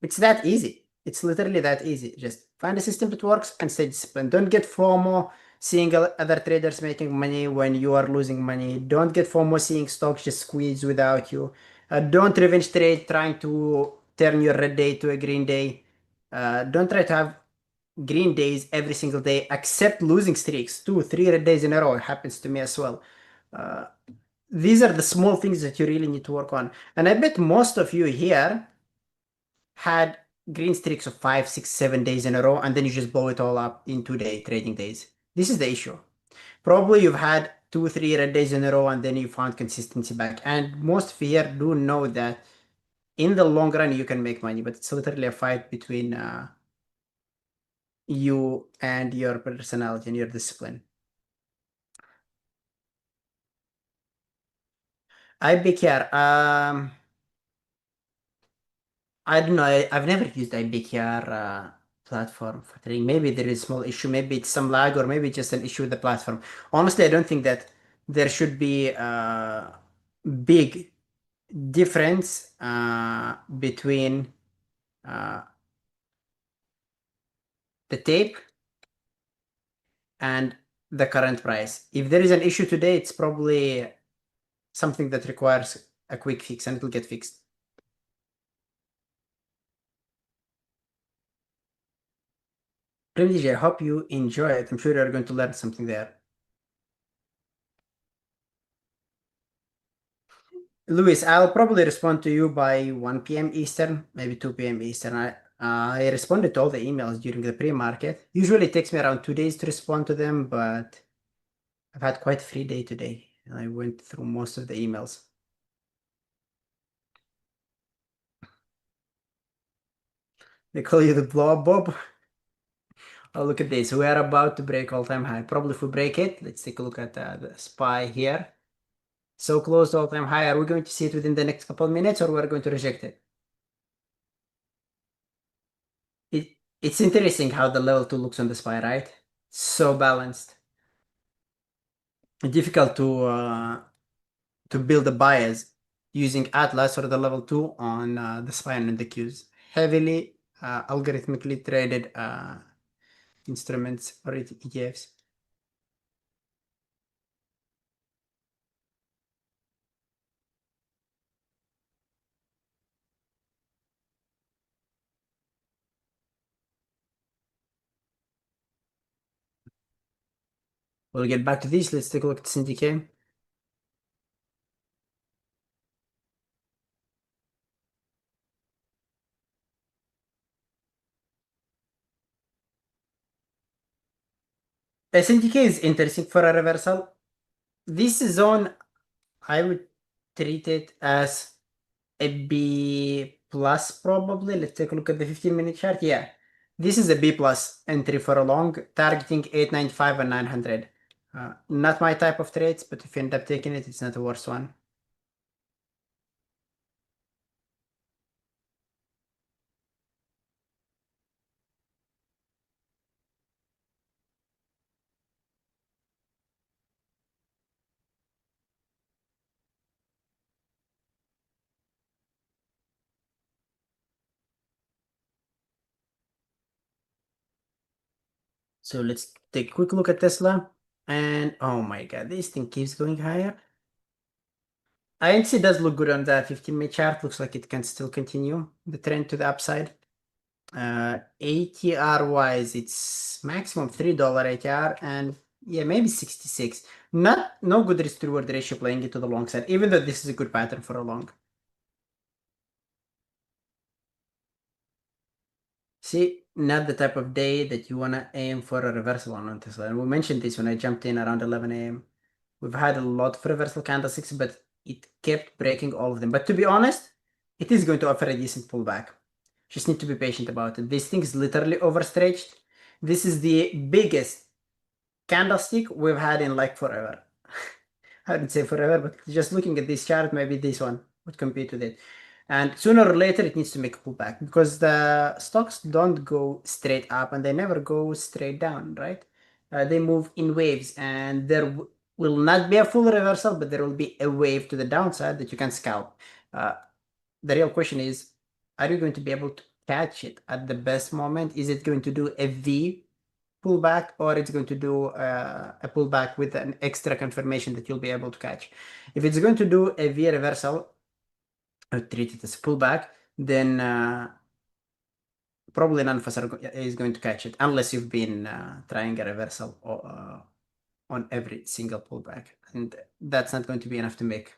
it's that easy. It's literally that easy. Just find a system that works and stay disciplined. Don't get FOMO seeing other traders making money when you are losing money. Don't get FOMO seeing stocks just squeeze without you. Don't revenge trade trying to turn your red day to a green day. Don't try to have green days every single day, except losing streaks. 2, 3 red days in a row. It happens to me as well. Uh, these are the small things that you really need to work on. And I bet most of you here had green streaks of 5, 6, 7 days in a row, and then you just blow it all up in 2 day trading days. This is the issue. Probably you've had 2, 3 red days in a row, and then you found consistency back. And most of you here do know that in the long run you can make money, but it's literally a fight between you and your personality and your discipline. IBKR. I don't know. I've never used IBKR platform for trading. Maybe there is a small issue. Maybe it's some lag, or maybe just an issue with the platform. Honestly, I don't think that there should be a big difference between uh, the tape and the current price. If there is an issue today, it's probably something that requires a quick fix, and it'll get fixed. DJ, I hope you enjoy it. I'm sure you're going to learn something there. Luis, I'll probably respond to you by 1 p.m. Eastern, maybe 2 p.m. Eastern. I responded to all the emails during the pre-market. Usually it takes me around 2 days to respond to them, but I've had quite a free day today, and I went through most of the emails. They call you the blow up Bob. Oh, look at this. We are about to break all-time high. Probably if we break it, let's take a look at the SPY here. So close to all-time high. Are we going to see it within the next couple of minutes, or we're going to reject it? It's interesting how the level 2 looks on the SPY, right? So balanced. Difficult to build a bias using Atlas or the level 2 on the SPY and the Qs. Heavily algorithmically traded instruments or ETFs. We'll get back to this. Let's take a look at CDK. SNTK is interesting for a reversal. This zone, I would treat it as a B plus probably. Let's take a look at the 15-minute chart. Yeah, this is a B plus entry for a long, targeting 895 and 900. Not my type of trades, but if you end up taking it, it's not the worst one. So let's take a quick look at Tesla. And oh my God, this thing keeps going higher. INC does look good on the 15-minute chart. Looks like it can still continue the trend to the upside. ATR wise, it's maximum $3 ATR and yeah, maybe 66. No good risk to reward ratio playing it to the long side, even though this is a good pattern for a long. See, not the type of day that you wanna aim for a reversal on Tesla. And we mentioned this when I jumped in around 11 a.m. We've had a lot of reversal candlesticks, but it kept breaking all of them. But to be honest, it is going to offer a decent pullback. Just need to be patient about it. This thing is literally overstretched. This is the biggest candlestick we've had in like forever. I wouldn't say forever, but just looking at this chart, maybe this one would compete with it. And sooner or later, it needs to make a pullback because the stocks don't go straight up and they never go straight down, right? They move in waves, and there will not be a full reversal, but there will be a wave to the downside that you can scalp. The real question is, are you going to be able to catch it at the best moment? Is it going to do a V pullback, or it's going to do a pullback with an extra confirmation that you'll be able to catch? If it's going to do a V reversal, I would treat it as a pullback, then probably none of us is going to catch it unless you've been trying a reversal on every single pullback, and that's not going to be enough to make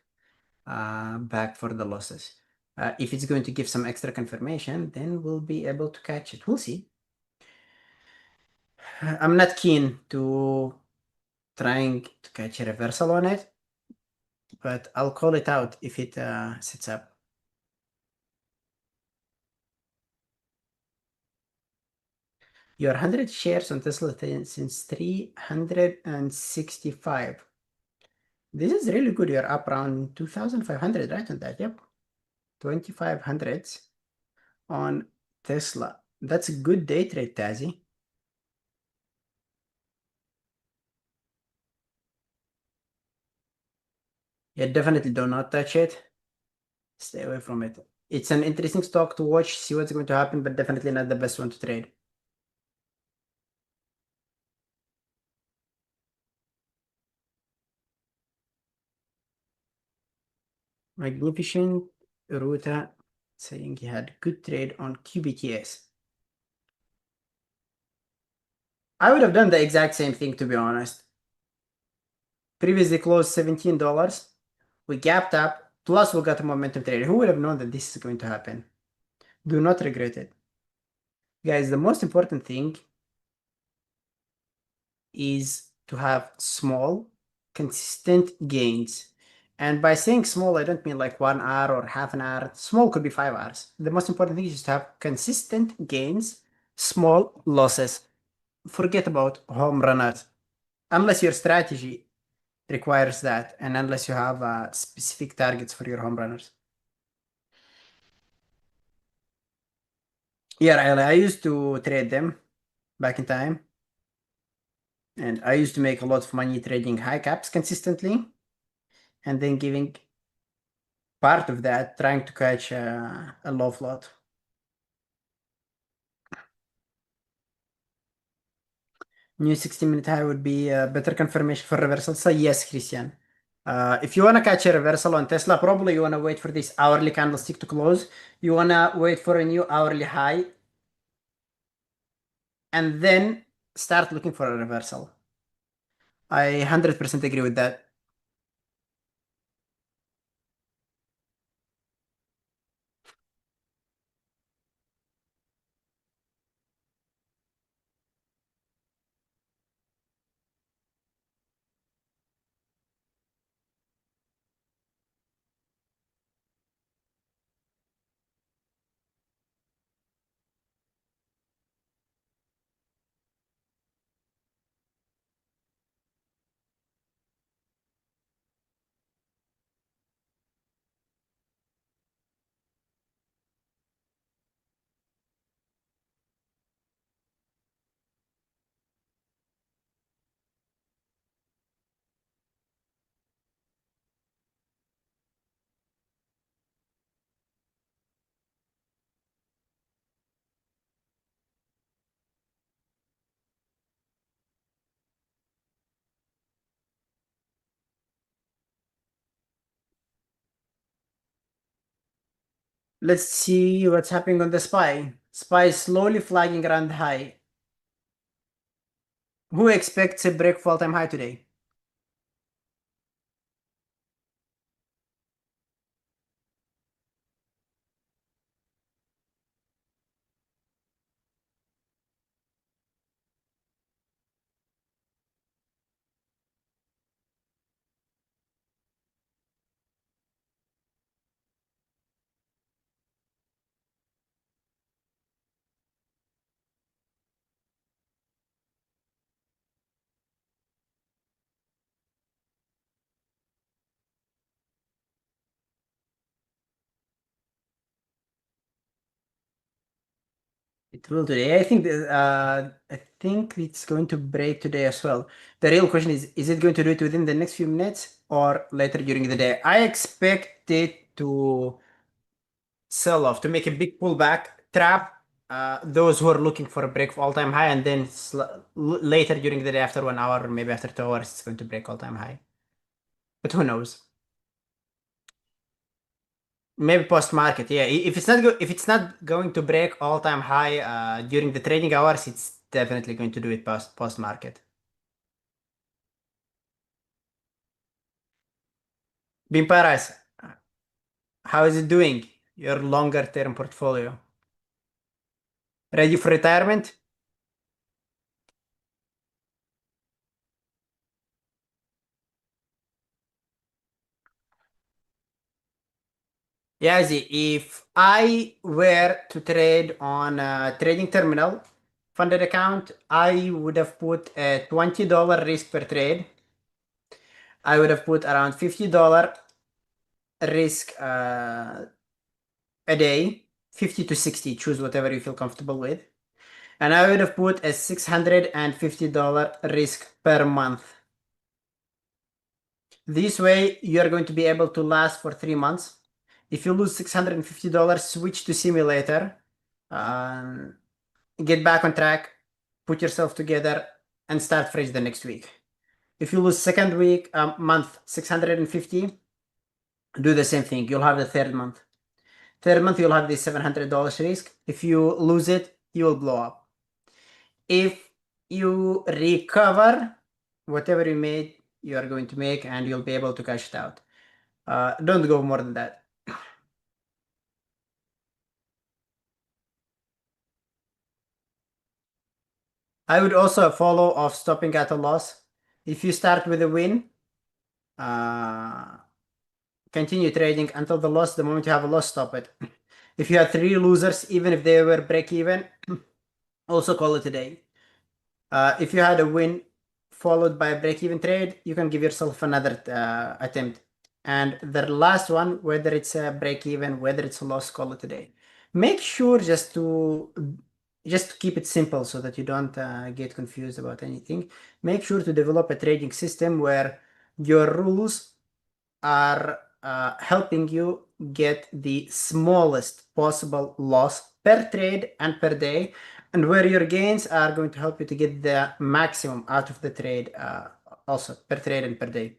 back for the losses. If it's going to give some extra confirmation, then we'll be able to catch it. We'll see. I'm not keen to trying to catch a reversal on it, but I'll call it out if it sits up. Your 100 shares on Tesla since 365. This is really good. You're up around 2,500, right, on that? Yep. 2,500s on Tesla. That's a good day trade, Tazzy. Yeah, definitely do not touch it. Stay away from it. It's an interesting stock to watch, see what's going to happen, but definitely not the best one to trade. Magnificent Ruta saying he had good trade on QBTS. I would have done the exact same thing, to be honest. Previously closed $17. We gapped up, plus we got a momentum trade. Who would have known that this is going to happen? Do not regret it. Guys, the most important thing is to have small, consistent gains. And by saying small, I don't mean like 1 hour or half an hour. Small could be 5 hours. The most important thing is just to have consistent gains, small losses. Forget about home runners. Unless your strategy requires that, and unless you have specific targets for your home runners. Yeah, I used to trade them back in time. And I used to make a lot of money trading high caps consistently, and then giving part of that trying to catch a low float. New 60-minute high would be a better confirmation for reversal. So yes, Christian. If you want to catch a reversal on Tesla, probably you want to wait for this hourly candlestick to close. You want to wait for a new hourly high and then start looking for a reversal. I 100% agree with that. Let's see what's happening on the SPY. SPY is slowly flagging around high. Who expects a break for all-time high today? It will today. I think it's going to break today as well. The real question is it going to do it within the next few minutes or later during the day? I expect it to sell off, to make a big pullback, trap those who are looking for a break of all-time high, and then later during the day, after 1 hour or maybe after 2 hours, it's going to break all-time high. But who knows? Maybe post-market, yeah. If it's not going to break all-time high during the trading hours, it's definitely going to do it post-market. Bimparas, how is it doing? Your longer-term portfolio. Ready for retirement? Yeah, if I were to trade on a trading terminal funded account, I would have put a $20 risk per trade. I would have put around $50 risk a day, 50 to 60, choose whatever you feel comfortable with. And I would have put a $650 risk per month. This way, you are going to be able to last for 3 months. If you lose $650, switch to simulator, get back on track, put yourself together, and start fresh the next week. If you lose second week, month 650, do the same thing. You'll have the third month. Third month, you'll have the $700 risk. If you lose it, you will blow up. If you recover whatever you made, you are going to make, and you'll be able to cash it out. Don't go more than that. I would also follow off stopping at a loss. If you start with a win, continue trading until the loss. The moment you have a loss, stop it. If you have 3 losers, even if they were break even, also call it a day. If you had a win followed by a break even trade, you can give yourself another attempt. And the last one, whether it's a break even, whether it's a loss, call it a day. Make sure just to keep it simple so that you don't get confused about anything. Make sure to develop a trading system where your rules are helping you get the smallest possible loss per trade and per day, and where your gains are going to help you to get the maximum out of the trade also per trade and per day.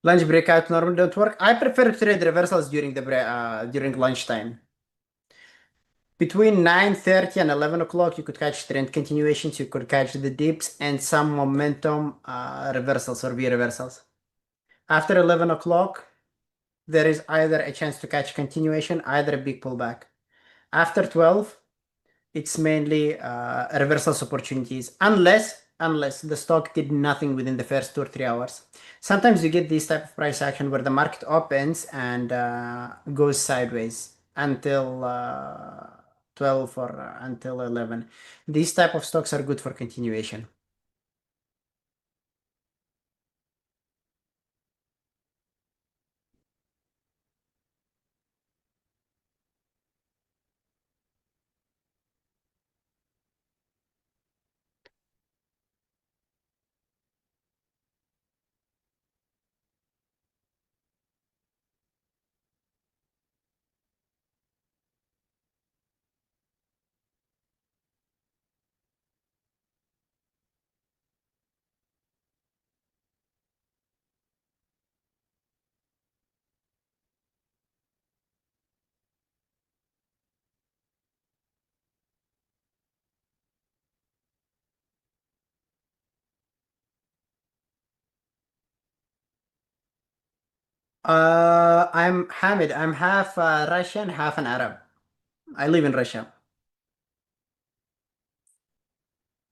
Lunch breakout normally don't work. I prefer to trade reversals during the during lunchtime. Between 9:30 and 11 o'clock, you could catch trend continuations, you could catch the dips and some momentum reversals or V reversals. After 11 o'clock, there is either a chance to catch continuation, either a big pullback. After 12, it's mainly reversals opportunities, unless the stock did nothing within the first 2 or 3 hours. Sometimes you get this type of price action where the market opens and goes sideways until 12 or until 11. These type of stocks are good for continuation. I'm Hamid. I'm half Russian, half an Arab. I live in Russia.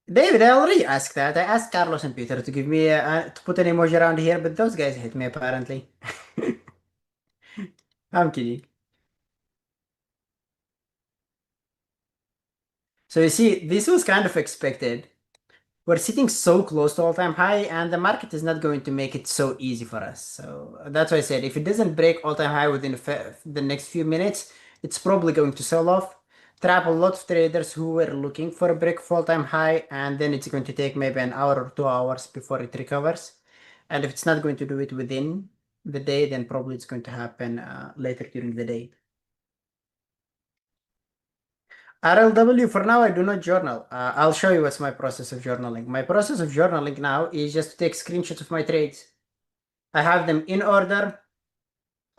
David, I already asked that. I asked Carlos and Peter to give me to put an emoji around here, but those guys hit me apparently. I'm kidding. So you see, this was kind of expected. We're sitting so close to all-time high, and the market is not going to make it so easy for us. So that's why I said if it doesn't break all-time high within the next few minutes, it's probably going to sell off, trap a lot of traders who were looking for a break of all-time high, and then it's going to take maybe an hour or 2 hours before it recovers. And if it's not going to do it within the day, then probably it's going to happen later during the day. RLW, for now, I do not journal. I'll show you what's my process of journaling. My process of journaling now is just to take screenshots of my trades. I have them in order,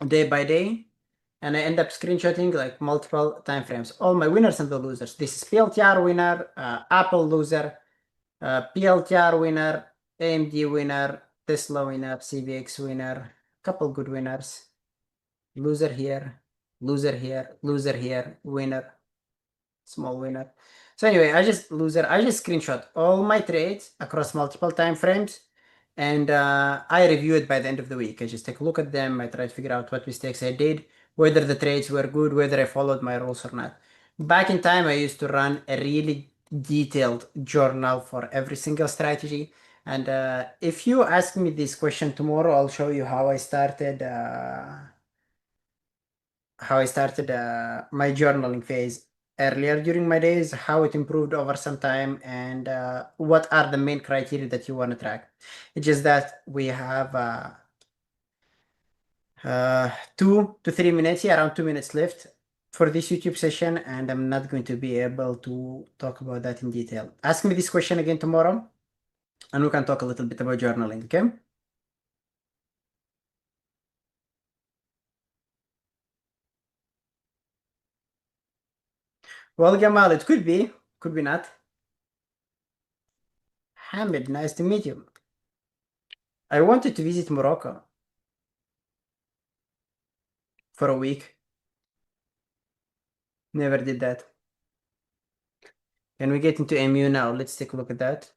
day by day, and I end up screenshotting like multiple time frames. All my winners and the losers. This is PLTR winner, Apple loser, PLTR winner, AMD winner, Tesla winner, CVX winner, couple good winners, loser here, loser here, loser here, winner, small winner. So anyway, I just screenshot all my trades across multiple time frames, and I review it by the end of the week. I just take a look at them. I try to figure out what mistakes I did, whether the trades were good, whether I followed my rules or not. Back in time, I used to run a really detailed journal for every single strategy. And if you ask me this question tomorrow, I'll show you how I started my journaling phase earlier during my days, how it improved over some time, and what are the main criteria that you want to track. It's just that we have 2 to 3 minutes, around 2 minutes left for this YouTube session, and I'm not going to be able to talk about that in detail. Ask me this question again tomorrow, and we can talk a little bit about journaling, okay? Well, Gamal, it could be not. Hamid, nice to meet you. I wanted to visit Morocco for a week. Never did that. Can we get into MU now? Let's take a look at that.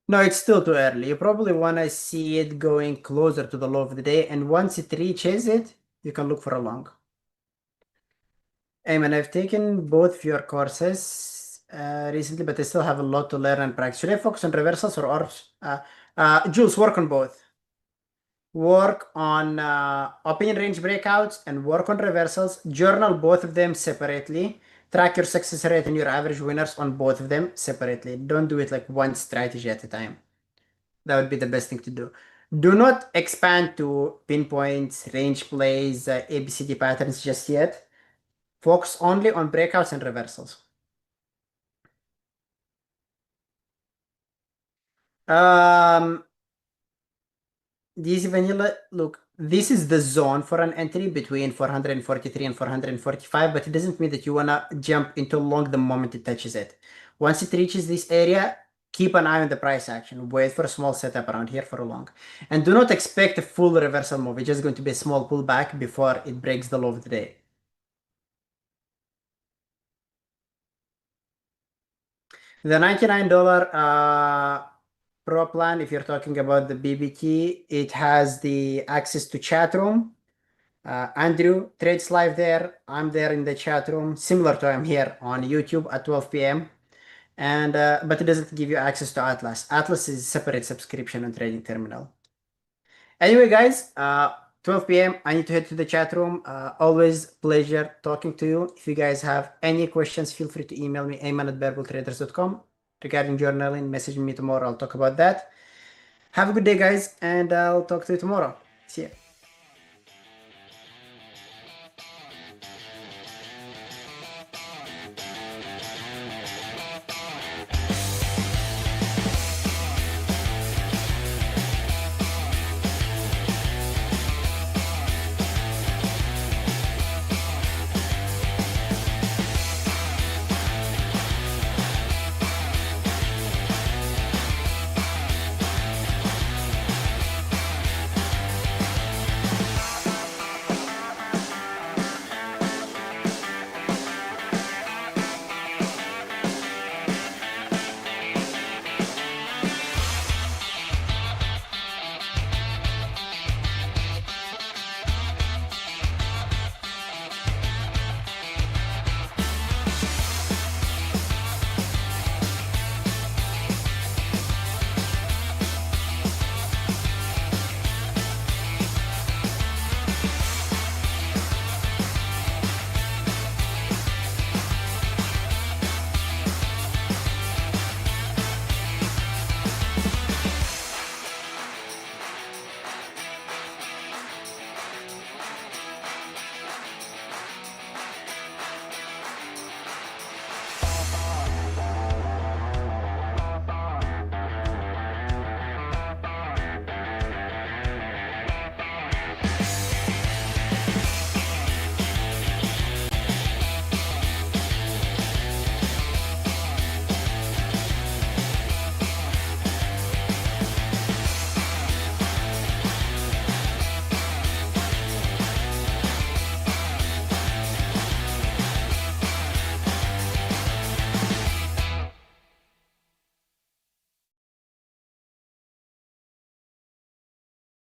No, it's still too early. You probably want to see it going closer to the low of the day, and once it reaches it, you can look for a long. Ayman, I've taken both of your courses recently, but I still have a lot to learn and practice. Should I focus on reversals or orbs? Jules, work on both. Work on opinion range breakouts and work on reversals. Journal both of them separately. Track your success rate and your average winners on both of them separately. Don't do it like one strategy at a time. That would be the best thing to do. Do not expand to pinpoints, range plays, ABCD patterns just yet. Focus only on breakouts and reversals. Easy vanilla, look, this is the zone for an entry between 443 and 445, but it doesn't mean that you wanna jump into long the moment it touches it. Once it reaches this area, keep an eye on the price action. Wait for a small setup around here for a long. And do not expect a full reversal move. It's just going to be a small pullback before it breaks the low of the day. The $99 Pro plan, if you're talking about the BBT, it has the access to chat room. Andrew trades live there. I'm there in the chat room, similar to I'm here on YouTube at 12 p.m. And but it doesn't give you access to Atlas. Atlas is separate subscription on Trading Terminal. Anyway, guys, 12 p.m. I need to head to the chat room. Always pleasure talking to you. If you guys have any questions, feel free to email me, ayman@bearbultraders.com. Regarding journaling, message me tomorrow. I'll talk about that. Have a good day, guys, and I'll talk to you tomorrow. See ya.